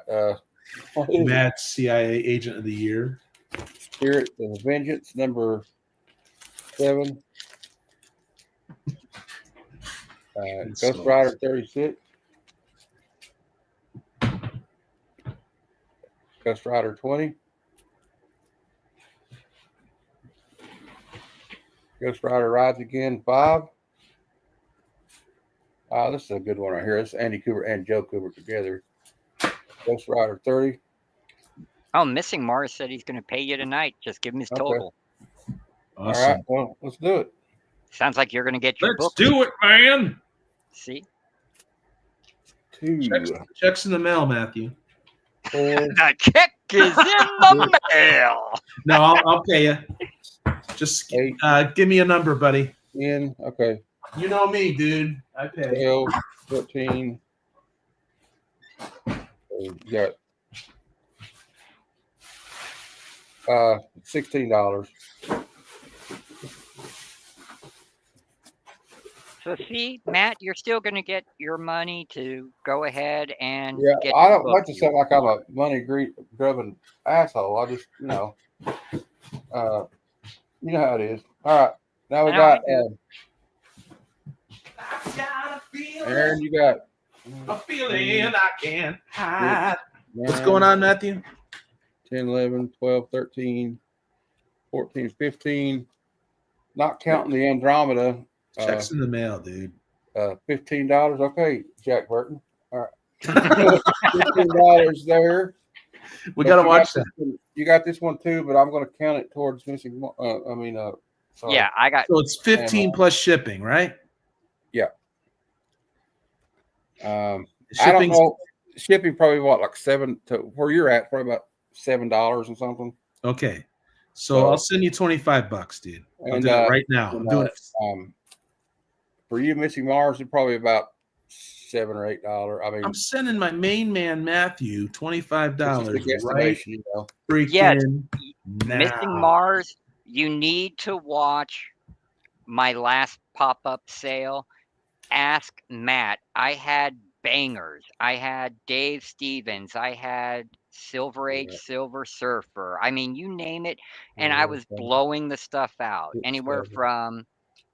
Speaker 3: Matt, CIA Agent of the Year.
Speaker 1: Spirit of Vengeance, number 7. Ghost Rider 36. Ghost Rider 20. Ghost Rider Rides Again 5. This is a good one right here. This is Andy Kubert and Joe Kubert together. Ghost Rider 30.
Speaker 4: Oh, Missing Mars said he's going to pay you tonight. Just give him his total.
Speaker 3: Awesome.
Speaker 1: All right, well, let's do it.
Speaker 4: Sounds like you're going to get your book.
Speaker 3: Let's do it, man.
Speaker 4: See?
Speaker 1: 2,
Speaker 3: Checks in the mail, Matthew.
Speaker 1: 4,
Speaker 4: The check is in the mail.
Speaker 3: No, I'll pay you. Just
Speaker 1: 8,
Speaker 3: give me a number, buddy.
Speaker 1: 10. Okay.
Speaker 3: You know me, dude. I pay.
Speaker 1: 12, 14. You got $16.
Speaker 4: So see, Matt, you're still going to get your money to go ahead and
Speaker 1: Yeah,
Speaker 4: get
Speaker 1: I
Speaker 4: your
Speaker 1: don't
Speaker 4: book.
Speaker 1: like to sound like I'm a money grubbing asshole. I just, you know how it is. All right, now we got Aaron. You got
Speaker 3: a feeling I can't hide.
Speaker 1: 9,
Speaker 3: What's going on, Matthew?
Speaker 1: 10, 11, 12, 13, 14, 15. Not counting the Andromeda.
Speaker 3: Checks in the mail, dude.
Speaker 1: $15. Okay, Jack Burton. All right. $15 there.
Speaker 3: We got to watch that.
Speaker 1: You got this one too, but I'm going to count it towards missing. Sorry.
Speaker 4: Yeah, I got.
Speaker 3: So it's 15 plus shipping, right?
Speaker 1: Yeah. I don't
Speaker 3: Shipping.
Speaker 1: know. Shipping probably like 7 to where you're at, probably about $7 or something.
Speaker 3: Okay. So I'll send you $25, dude. I'll do it right now. I'm doing it.
Speaker 1: For you, Missing Mars is probably about $7 or $8. I mean,
Speaker 3: I'm sending my main man Matthew
Speaker 1: it's just a
Speaker 3: $25 right
Speaker 1: guesstimation, you know.
Speaker 4: Yes.
Speaker 3: freaking
Speaker 4: Missing
Speaker 3: now.
Speaker 4: Mars, you need to watch my last pop-up sale. Ask Matt. I had bangers. I had Dave Stevens. I had Silver Age
Speaker 1: Yeah.
Speaker 4: Silver Surfer. I mean, you name it. And I was blowing the stuff out anywhere from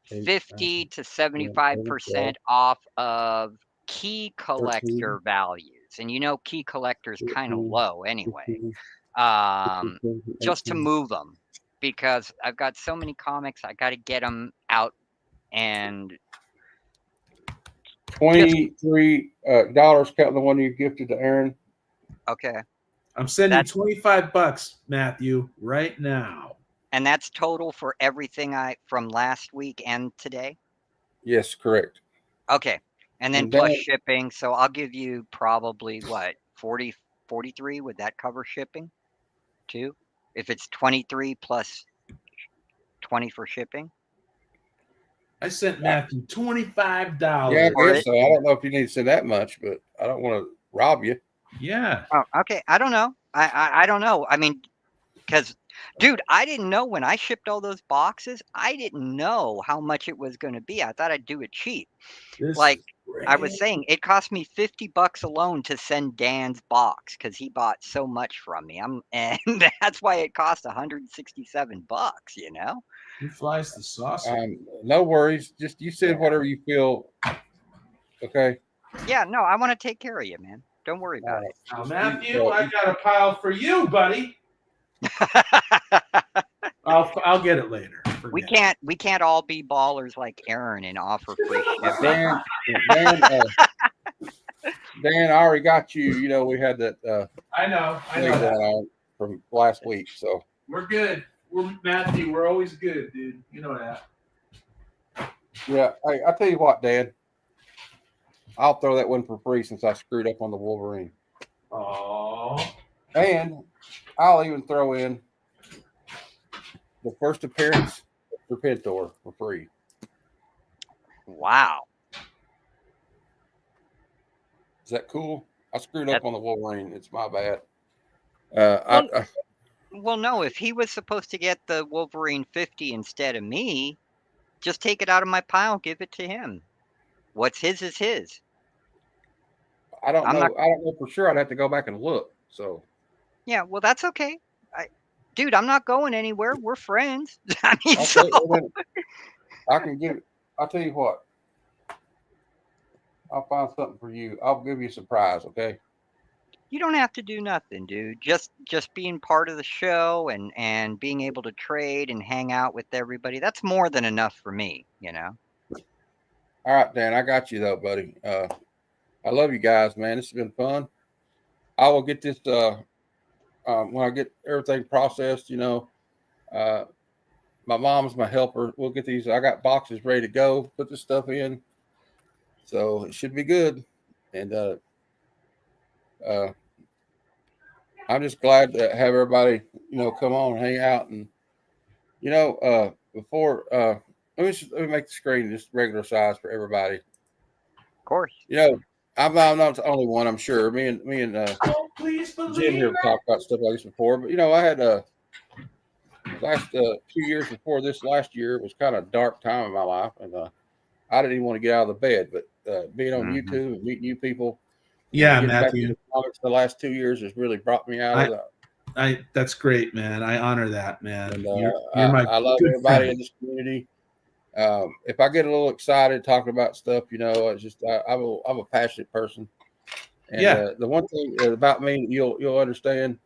Speaker 4: 50 to 75% off of key collector values. And you know, key collector's kind of low anyway. Just to move them because I've got so many comics. I got to get them out and
Speaker 1: $23 counting the one you gifted to Aaron.
Speaker 4: okay.
Speaker 3: I'm sending
Speaker 4: That's-
Speaker 3: $25, Matthew, right now.
Speaker 4: And that's total for everything from last week and today.
Speaker 1: Yes, correct.
Speaker 4: Okay. And then
Speaker 1: And
Speaker 4: plus
Speaker 1: then-
Speaker 4: shipping. So I'll give you probably what, 40, 43? Would that cover shipping too? If it's 23 plus 20 for shipping?
Speaker 3: I sent Matthew $25.
Speaker 1: Yeah, I
Speaker 4: Or
Speaker 1: guess so. I don't know if you need to say that much, but I don't want to rob you.
Speaker 3: Yeah.
Speaker 4: Oh, okay. I don't know. I don't know. I mean, because, dude, I didn't know when I shipped all those boxes. I didn't know how much it was going to be. I thought I'd do it cheap.
Speaker 3: This
Speaker 4: Like,
Speaker 3: is great.
Speaker 4: I was saying, it cost me $50 alone to send Dan's box because he bought so much from me. And that's why it cost $167. You know.
Speaker 3: Who flies the saucer?
Speaker 1: No worries. Just you said whatever you feel. Okay.
Speaker 4: Yeah. No, I want to take care of you, man. Don't worry about it.
Speaker 3: Now, Matthew, I got a pile for you, buddy. I'll get it later.
Speaker 4: We
Speaker 3: Forget.
Speaker 4: can't all be ballers like Aaron and offer free shipping.
Speaker 1: Dan, Dan, I already got you. You know, we had that
Speaker 3: I know
Speaker 1: thing going
Speaker 3: that.
Speaker 1: on from last week. So
Speaker 3: We're good. We're Matthew. We're always good, dude. You know that.
Speaker 1: yeah, hey, I'll tell you what, Dan. I'll throw that one for free since I screwed up on the Wolverine.
Speaker 3: Oh.
Speaker 1: And I'll even throw in the first appearance for Pintor for free.
Speaker 4: Wow.
Speaker 1: Is that cool? I screwed
Speaker 4: That-
Speaker 1: up on the Wolverine. It's my bad.
Speaker 4: Well, no, if he was supposed to get the Wolverine 50 instead of me, just take it out of my pile, give it to him. What's his is his.
Speaker 1: I don't
Speaker 4: I'm
Speaker 1: know.
Speaker 4: not-
Speaker 1: I don't know for sure. I'd have to go back and look. So
Speaker 4: Yeah, well, that's okay. Dude, I'm not going anywhere. We're friends. I mean,
Speaker 1: okay,
Speaker 4: so,
Speaker 1: well then, I can give. I'll tell you what. I'll find something for you. I'll give you a surprise. Okay.
Speaker 4: you don't have to do nothing, dude. Just being part of the show and being able to trade and hang out with everybody. That's more than enough for me, you know.
Speaker 1: All right, Dan. I got you though, buddy. I love you guys, man. This has been fun. I will get this when I get everything processed. You know, my mom's my helper. We'll get these. I got boxes ready to go. Put this stuff in, so it should be good. And I'm just glad to have everybody, you know, come on and hang out. And you know, before let me make the screen just regular size for everybody.
Speaker 4: Of course.
Speaker 1: You know, I'm not the only one. I'm sure. Me and
Speaker 3: Oh, please
Speaker 1: Jim
Speaker 3: believe
Speaker 1: here
Speaker 3: it.
Speaker 1: talked about stuff like this before. But you know, I had last 2 years before this last year, it was kind of a dark time in my life, and I didn't even want to get out of the bed. But being on
Speaker 4: Mhm.
Speaker 1: YouTube and meeting you people,
Speaker 3: Yeah,
Speaker 1: getting back
Speaker 3: Matthew.
Speaker 1: into comics the last 2 years has really brought me out of that.
Speaker 3: That's great, man. I honor that, man.
Speaker 1: And
Speaker 3: You're my
Speaker 1: I love
Speaker 3: good
Speaker 1: everybody
Speaker 3: friend.
Speaker 1: in this community. If I get a little excited talking about stuff, you know, it's just I'm a passionate person. And
Speaker 3: Yeah.
Speaker 1: the one thing about me you'll understand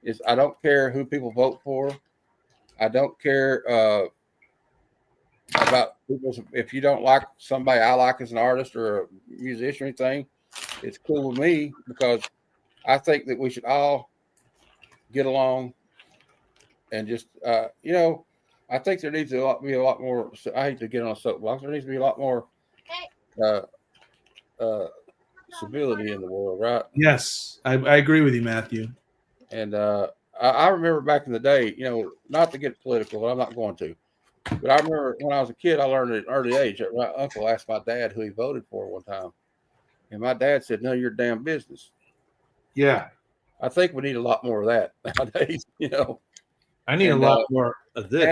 Speaker 1: is I don't care who people vote for. I don't care about people. If you don't like somebody I like as an artist or a musician or anything, it's cool with me because I think that we should all get along and just you know, I think there needs to be a lot more. I hate to get on a soapbox. There needs to be a lot more civility in the world, right?
Speaker 3: Yes, I agree with you, Matthew.
Speaker 1: And I remember back in the day, you know, not to get political, but I'm not going to. But I remember when I was a kid, I learned at an early age that my uncle asked my dad who he voted for one time. And my dad said, "None of your damn business."
Speaker 3: Yeah.
Speaker 1: I think we need a lot more of that nowadays.
Speaker 3: I need
Speaker 1: And,
Speaker 3: a lot more of this.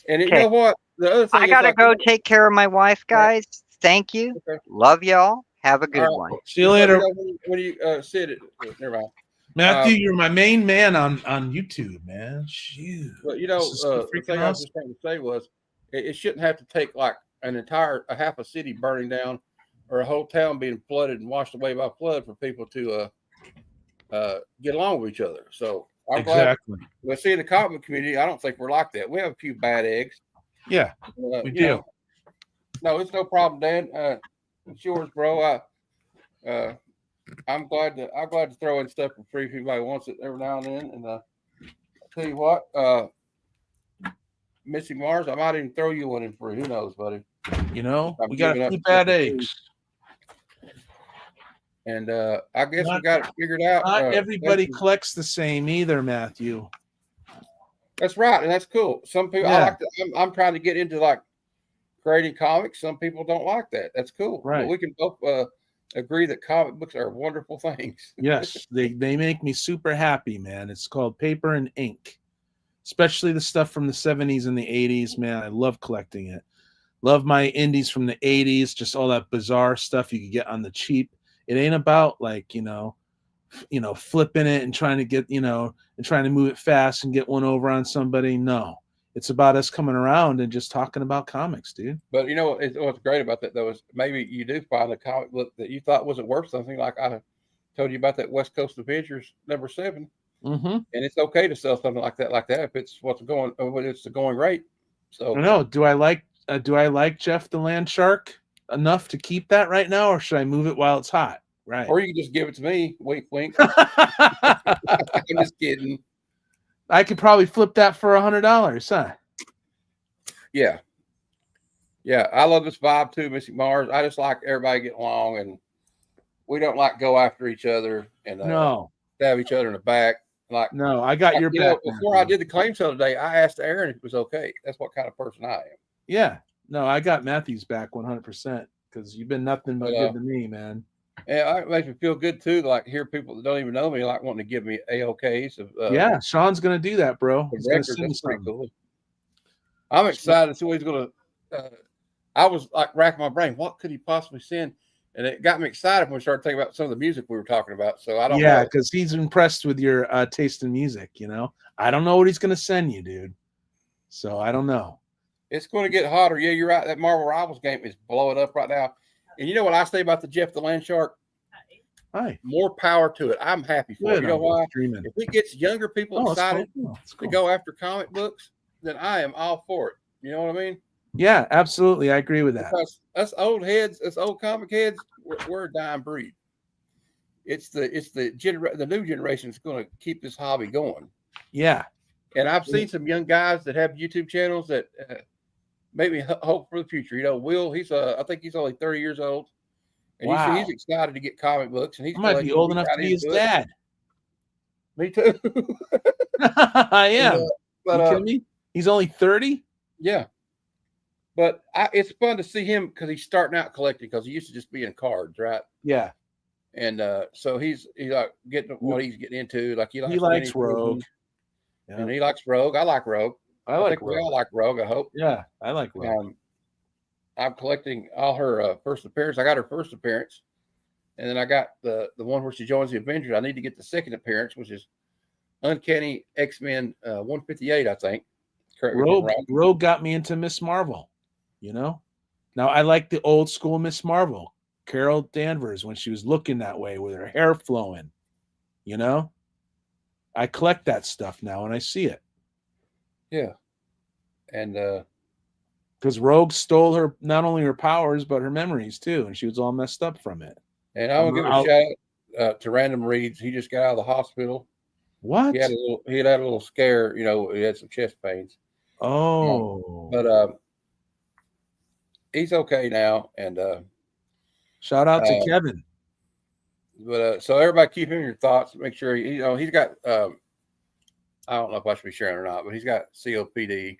Speaker 1: And you
Speaker 4: Okay.
Speaker 1: know what? The other thing
Speaker 4: I
Speaker 1: is,
Speaker 4: gotta
Speaker 1: like,
Speaker 4: go take care of my wife, guys. Thank you.
Speaker 1: Okay.
Speaker 4: Love y'all. Have a good
Speaker 1: All
Speaker 4: one.
Speaker 3: See you later.
Speaker 1: When you said it, never mind.
Speaker 3: Matthew, you're my main man on YouTube, man. Shoot.
Speaker 1: But
Speaker 3: This is
Speaker 1: the
Speaker 3: freaking
Speaker 1: thing I was
Speaker 3: awesome.
Speaker 1: just trying to say was, it shouldn't have to take like a half a city burning down, or a whole town being flooded and washed away by flood for people to get along with each other. So I'm
Speaker 3: Exactly.
Speaker 1: glad. Well, see, in the comic community, I don't think we're like that. We have a few bad eggs.
Speaker 3: Yeah, we do.
Speaker 1: No, it's no problem, Dan. It's yours, bro. I'm glad to throw in stuff for free if anybody wants it every now and then. And I'll tell you what, Missy Mars, I might even throw you one in free. Who knows, buddy?
Speaker 3: We got
Speaker 1: giving
Speaker 3: a
Speaker 1: up
Speaker 3: few bad
Speaker 1: stuff for
Speaker 3: eggs.
Speaker 1: And I guess we got it figured out.
Speaker 3: Not everybody collects the same either, Matthew.
Speaker 1: That's right, and that's cool. Some people,
Speaker 3: Yeah.
Speaker 1: I'm trying to get into like creating comics. Some people don't like that. That's cool.
Speaker 3: Right.
Speaker 1: But we can both agree that comic books are wonderful things.
Speaker 3: Yes, they make me super happy, man. It's called paper and ink, especially the stuff from the 70s and the 80s, man. I love collecting it. Love my indies from the 80s, just all that bizarre stuff you could get on the cheap. It ain't about like, flipping it and trying to get, and trying to move it fast and get one over on somebody. No, it's about us coming around and just talking about comics, dude.
Speaker 1: But what's great about that though is maybe you do find a comic book that you thought wasn't worth something. Like I told you about that West Coast Avengers #7, and it's okay to sell something like that if it's when it's the going rate. So
Speaker 3: I know. Do I like Jeff the Land Shark enough to keep that right now, or should I move it while it's hot? Right.
Speaker 1: Or you can just give it to me. Wink, wink. I'm just kidding.
Speaker 3: I could probably flip that for $100, huh?
Speaker 1: Yeah. Yeah. I love this vibe too, Missy Mars. I just like everybody getting along, and we don't like go after each other and stab each other in the back.
Speaker 3: No, I got your back.
Speaker 1: Before I did the claim sale today, I asked Aaron if it was okay. That's what kind of person I am.
Speaker 3: Yeah. No, I got Matthew's back 100% because you've been nothing but good to me, man.
Speaker 1: And it makes me feel good too, like hear people that don't even know me like wanting to give me AOKs of
Speaker 3: yeah, Sean's gonna do that, bro. He's gonna
Speaker 1: records.
Speaker 3: send me
Speaker 1: That's pretty
Speaker 3: something.
Speaker 1: cool. I'm excited to see what he's gonna I was like racking my brain, what could he possibly send? And it got me excited when we started thinking about some of the music we were talking about. So I don't know.
Speaker 3: Yeah, because he's impressed with your taste in music, I don't know what he's gonna send you, dude. So I don't know.
Speaker 1: It's going to get hotter. Yeah, you're right. That Marvel Rivals game is blowing up right now. And you know what I say about the Jeff the Land Shark?
Speaker 3: Hi.
Speaker 1: More power to it. I'm happy for it. You know why?
Speaker 3: Streaming.
Speaker 1: If it gets younger people excited to go after comic books, then I am all for it. You know what I mean?
Speaker 3: Yeah, absolutely. I agree with that.
Speaker 1: Because us old heads, us old comic heads, we're a dying breed. It's the new generation that's going to keep this hobby going.
Speaker 3: Yeah.
Speaker 1: And I've seen some young guys that have YouTube channels that make me hope for the future. Will, I think he's only 30 years old. And he's excited to get comic books. And
Speaker 3: I might be old enough to be his dad.
Speaker 1: Me too.
Speaker 3: I am.
Speaker 1: But,
Speaker 3: you kidding me? He's only 30?
Speaker 1: Yeah. But it's fun to see him because he's starting out collecting because he used to just be in cards, right?
Speaker 3: Yeah.
Speaker 1: And so he's like getting what he's getting into. Like he
Speaker 3: likes Rogue.
Speaker 1: Yeah. And he likes Rogue. I like Rogue. I think we all like Rogue, I hope.
Speaker 3: Yeah, I like Rogue.
Speaker 1: I'm collecting all her first appearance. I got her first appearance. And then I got the one where she joins the Avengers. I need to get the second appearance, which is Uncanny X-Men 158, I think.
Speaker 3: Rogue got me into Miss Marvel, Now I like the old school Miss Marvel, Carol Danvers, when she was looking that way with her hair flowing, I collect that stuff now and I see it.
Speaker 1: Yeah. And
Speaker 3: because Rogue stole her, not only her powers, but her memories too. And she was all messed up from it.
Speaker 1: And I want to give a shout out to Random Reeds. He just got out of the hospital.
Speaker 3: What?
Speaker 1: He had a little scare, he had some chest pains.
Speaker 3: Oh.
Speaker 1: But he's okay now. And
Speaker 3: shout out to Kevin.
Speaker 1: But so everybody keep him in your thoughts. Make sure he's got I don't know if I should be sharing or not, but he's got COPD.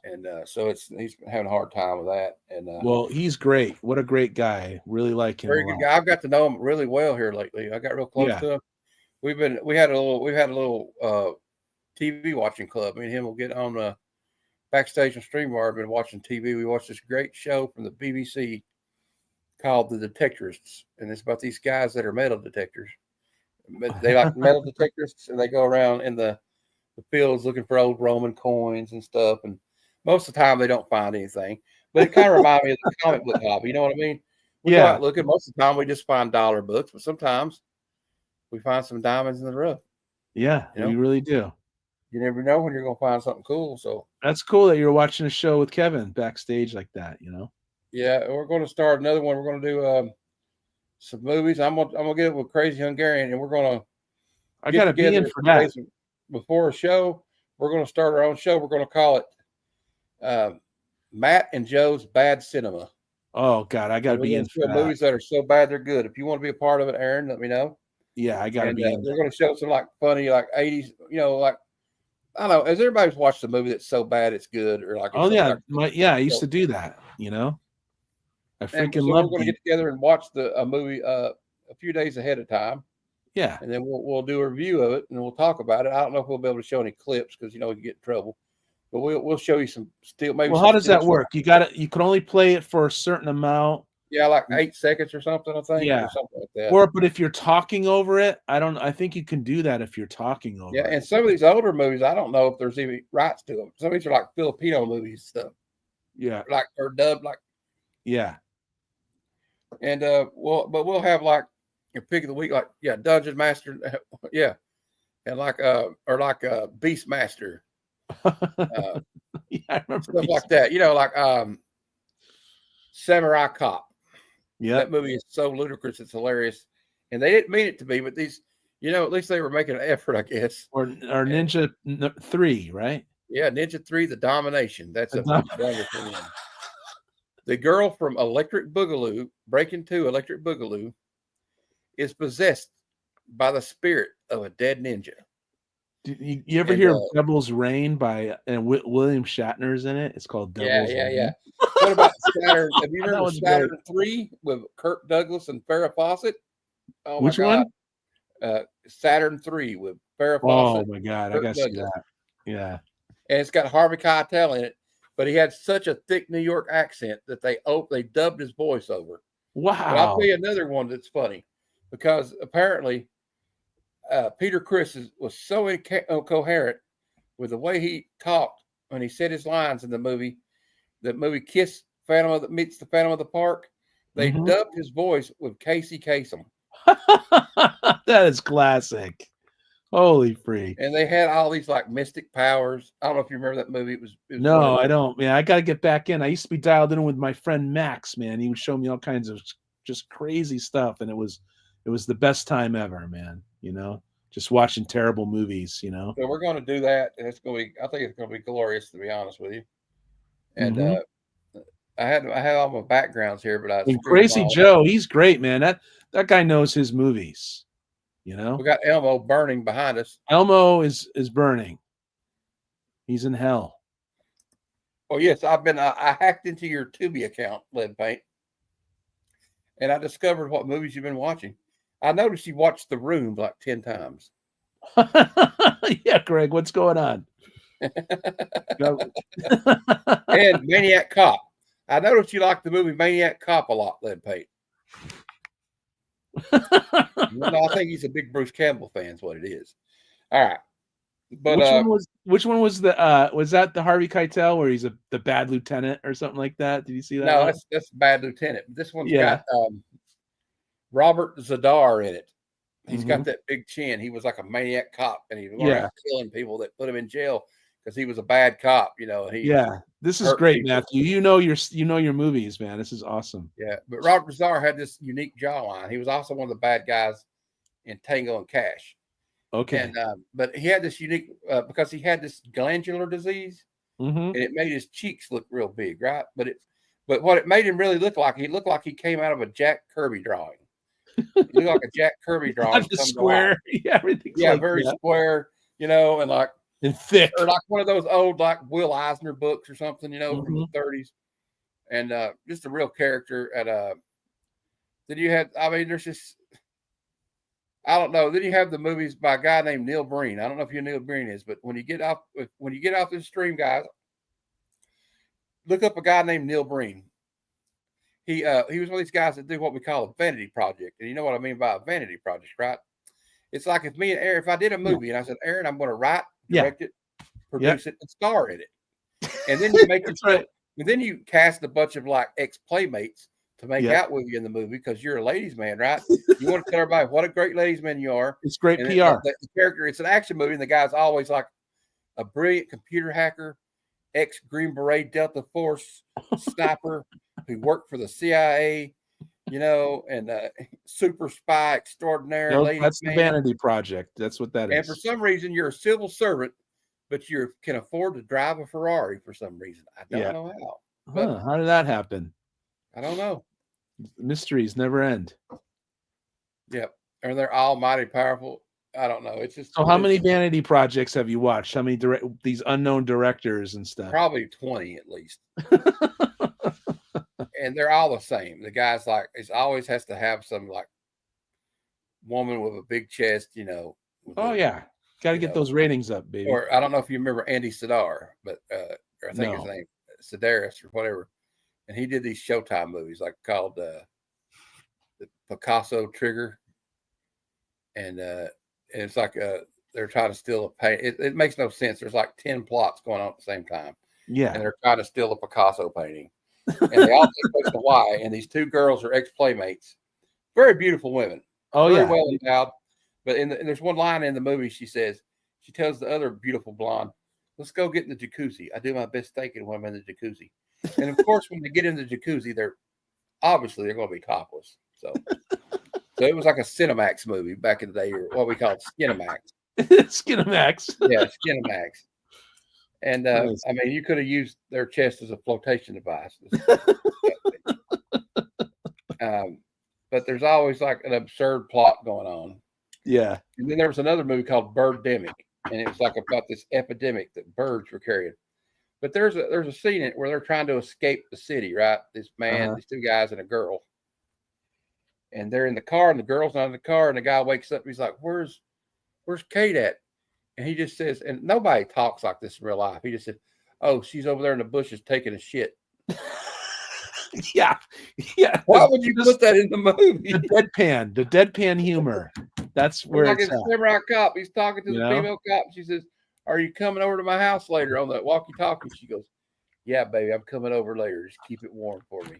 Speaker 1: and so he's having a hard time with that. And
Speaker 3: Well, he's great. What a great guy. Really like him.
Speaker 1: very
Speaker 3: a
Speaker 1: good
Speaker 3: lot.
Speaker 1: guy. I've got to know him really well here lately. I got real close
Speaker 3: Yeah.
Speaker 1: to him. We had a little TV watching club. Me and him will get on the backstage on StreamYard. Been watching TV. We watched this great show from the BBC called The Detectorists, and it's about these guys that are metal detectors. They like metal detectorists, and they go around in the fields looking for old Roman coins and stuff. And most of the time, they don't find anything. But it kind of reminds me of the comic book hobby. You know what I mean? We go out looking. Most of the time, we just find dollar books, but sometimes we find some diamonds in the rough.
Speaker 3: Yeah,
Speaker 1: You know?
Speaker 3: we really do.
Speaker 1: You never know when you're going to find something cool. So
Speaker 3: That's cool that you're watching a show with Kevin backstage like that, you know?
Speaker 1: yeah, we're going to start another one. We're going to do some movies. I'm gonna get it with Crazy Hungarian, and we're going to.
Speaker 3: I got to be in for that.
Speaker 1: Before a show, we're going to start our own show. We're going to call it Matt and Joe's Bad Cinema.
Speaker 3: Oh, God, I got to be in for that.
Speaker 1: Movies that are so bad they're good. If you want to be a part of it, Aaron, let me know.
Speaker 3: Yeah, I got to be in.
Speaker 1: We're going to show some like funny, like 80s, you know, like, I don't know. Has everybody's watched a movie that's so bad it's good? Or like,
Speaker 3: Oh, yeah. I used to do that, you know? I freaking love it.
Speaker 1: We're going to get together and watch a movie a few days ahead of time.
Speaker 3: Yeah.
Speaker 1: And then we'll do a review of it and we'll talk about it. I don't know if we'll be able to show any clips because, you know, you get in trouble. But we'll show you some still maybe.
Speaker 3: Well, how does that work? You can only play it for a certain amount.
Speaker 1: Yeah, like 8 seconds or something, I think.
Speaker 3: Yeah.
Speaker 1: Or something like that.
Speaker 3: But if you're talking over it, I think you can do that if you're talking over it.
Speaker 1: Yeah, and some of these older movies, I don't know if there's even rights to them. Some of these are like Filipino movies and stuff.
Speaker 3: Yeah.
Speaker 1: Like or dubbed like.
Speaker 3: Yeah.
Speaker 1: And we'll have like your pick of the week, like Dungeon Master, yeah. And like Beast Master.
Speaker 3: Yeah, I remember
Speaker 1: stuff like that. You know, like Samurai Cop.
Speaker 3: Yeah.
Speaker 1: That movie is so ludicrous, it's hilarious. And they didn't mean it to be, but these, you know, at least they were making an effort, I guess.
Speaker 3: Or Ninja 3, right?
Speaker 1: Yeah, Ninja 3, The Domination. That's a wonderful one. The girl from Electric Boogaloo, Breaking 2 Electric Boogaloo, is possessed by the spirit of a dead ninja.
Speaker 3: Did you ever hear Devil's Reign and William Shatner's in it? It's called Devil's Reign.
Speaker 1: Yeah. What about Saturn? Have you remember Saturn 3 with Kirk Douglas and Farrah Fawcett? Oh,
Speaker 3: which one?
Speaker 1: Saturn 3 with Farrah Fawcett.
Speaker 3: Oh my God, I gotta see that. Yeah.
Speaker 1: And it's got Harvey Keitel in it, but he had such a thick New York accent that they dubbed his voice over.
Speaker 3: Wow.
Speaker 1: But I'll tell you another one that's funny because apparently Peter Criss was so incoherent with the way he talked when he said his lines in the movie Kiss meets the Phantom of the Park. They dubbed his voice with Casey Kasem.
Speaker 3: That is classic. Holy freak.
Speaker 1: And they had all these like mystic powers. I don't know if you remember that movie. It was
Speaker 3: no, I don't. Man, I got to get back in. I used to be dialed in with my friend Max, man. He would show me all kinds of just crazy stuff. And it was the best time ever, man. You know, just watching terrible movies, you know.
Speaker 1: So we're going to do that. And I think it's going to be glorious, to be honest with you. And I had all my backgrounds here, but
Speaker 3: Crazy Joe, he's great, man. That guy knows his movies. You know,
Speaker 1: we got Elmo burning behind us.
Speaker 3: Elmo is burning. He's in hell.
Speaker 1: Oh yes, I hacked into your Tubi account, Lead Paint, and I discovered what movies you've been watching. I noticed you watched The Room like 10 times.
Speaker 3: Yeah, Greg, what's going on?
Speaker 1: And Maniac Cop. I noticed you like the movie Maniac Cop a lot, Lead Paint. I think he's a big Bruce Campbell fan. Is what it is. All right, but
Speaker 3: which one was that the Harvey Keitel where he's the bad lieutenant or something like that? Did you see that?
Speaker 1: No, that's Bad Lieutenant. This one's got Robert Zadar in it. He's got that big chin. He was like a maniac cop, and he was killing people that put him in jail because he was a bad cop. You know.
Speaker 3: This is great, people. Matthew. You know your movies, man. This is awesome.
Speaker 1: Yeah, but Robert Zadar had this unique jawline. He was also one of the bad guys in Tango and Cash.
Speaker 3: Okay.
Speaker 1: And but he had this unique because he had this glandular disease, and it made his cheeks look real big, right? But what it made him really looked like he came out of a Jack Kirby drawing. He looked like a Jack Kirby drawing.
Speaker 3: The square, everything.
Speaker 1: Very square, you know, and like
Speaker 5: and thick.
Speaker 1: or like one of those old like Will Eisner books or something, from the 30s, and just a real character. And then you had, I mean, there's just, I don't know. Then you have the movies by a guy named Neil Breen. I don't know if you know who Neil Breen is, but when you get off this stream, guys, look up a guy named Neil Breen. He was one of these guys that do what we call a vanity project, and you know what I mean by a vanity project, right? It's like if me and Aaron, if I did a movie and I said, Aaron, I'm going to write, direct it, produce it, and star in it, and then you make it right. And then you cast a bunch of like ex-playmates to make out with you in the movie because you're a ladies' man, right? You want to tell everybody what a great ladies' man you are.
Speaker 5: It's great
Speaker 1: and
Speaker 5: PR.
Speaker 1: The character, it's an action movie, and the guy's always like a brilliant computer hacker, ex-Green Beret Delta Force sniper who worked for the CIA, and super spy extraordinaire.
Speaker 5: That's the vanity project. That's what that is.
Speaker 1: And for some reason, you're a civil servant, but you can afford to drive a Ferrari for some reason. I don't know how. But
Speaker 5: how did that happen?
Speaker 1: I don't know.
Speaker 5: Mysteries never end.
Speaker 1: Yep. And they're almighty powerful. I don't know. It's just.
Speaker 5: So how many vanity projects have you watched? How many these unknown directors and stuff?
Speaker 1: Probably 20 at least. And they're all the same. The guy's like, it always has to have some like woman with a big chest,
Speaker 5: Got to get those ratings up, baby.
Speaker 1: Or I don't know if you remember Andy Sidar, but or I think his name Sedaris or whatever. And he did these Showtime movies like called the Picasso Trigger. And it's like they're trying to steal a paint. It makes no sense. There's like 10 plots going on at the same time.
Speaker 5: Yeah.
Speaker 1: And they're trying to steal a Picasso painting. And they all take place in Hawaii. And these two girls are ex-playmates. Very beautiful women.
Speaker 5: Oh,
Speaker 1: very
Speaker 5: yeah.
Speaker 1: well endowed. But and there's one line in the movie she tells the other beautiful blonde, let's go get in the jacuzzi. I do my best thinking when I'm in the jacuzzi. And of course, when they get in the jacuzzi, they're going to be topless. So it was like a Cinemax movie back in the day, or what we call Skinemax.
Speaker 5: Skinemax.
Speaker 1: Yeah, Skinemax. And nice. I mean, you could have used their chest as a flotation device. But there's always like an absurd plot going on.
Speaker 5: Yeah.
Speaker 1: And then there was another movie called Birdemic, and it was like about this epidemic that birds were carrying. But there's a scene in it where they're trying to escape the city, right? This man, these two guys and a girl. And they're in the car, and the girl's not in the car, and the guy wakes up, he's like, Where's Kate at? And he just says, and nobody talks like this in real life. He just said, oh, she's over there in the bushes taking a shit.
Speaker 5: Yeah.
Speaker 1: Why would you put that in the movie?
Speaker 5: The deadpan humor. That's where
Speaker 1: like
Speaker 5: it's
Speaker 1: a samurai cop. He's talking to the female cop. She says, are you coming over to my house later on that walkie-talkie? She goes, yeah, baby, I'm coming over later. Just keep it warm for me.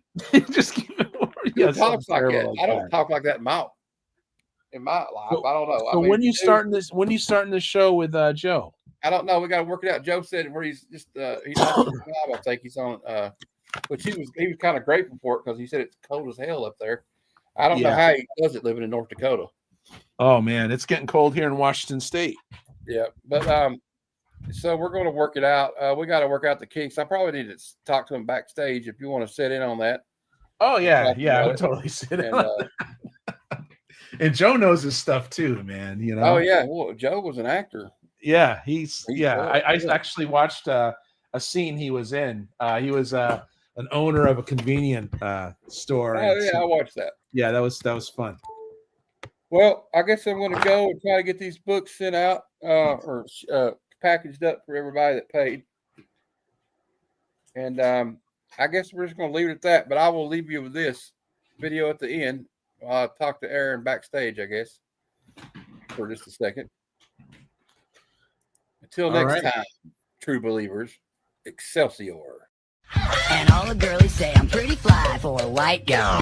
Speaker 5: Just keep it warm.
Speaker 1: He talks like that. I don't talk like that in my life. So, I don't know.
Speaker 5: So when you starting this show with Joe?
Speaker 1: I don't know. We got to work it out. Joe said where he's just he's on the job. I think he's on. Which he was kind of grateful for it because he said it's cold as hell up there. I don't know how he does it living in North Dakota.
Speaker 5: Oh man, it's getting cold here in Washington State.
Speaker 1: Yeah, but so we're going to work it out. We got to work out the kinks. I probably need to talk to him backstage if you want to sit in on that.
Speaker 5: Oh yeah, I would totally sit in. And Joe knows his stuff too, man.
Speaker 1: Oh yeah, well, Joe was an actor.
Speaker 5: Yeah, I actually watched a scene he was in. He was an owner of a convenience store.
Speaker 1: Oh yeah, I watched that.
Speaker 5: Yeah, that was fun.
Speaker 1: Well, I guess I'm going to go and try to get these books sent out or packaged up for everybody that paid. And I guess we're just going to leave it at that. But I will leave you with this video at the end. I'll talk to Aaron backstage, I guess, for just a second. Until next time, true believers, Excelsior.
Speaker 6: And all the girlies say I'm pretty fly for a white girl.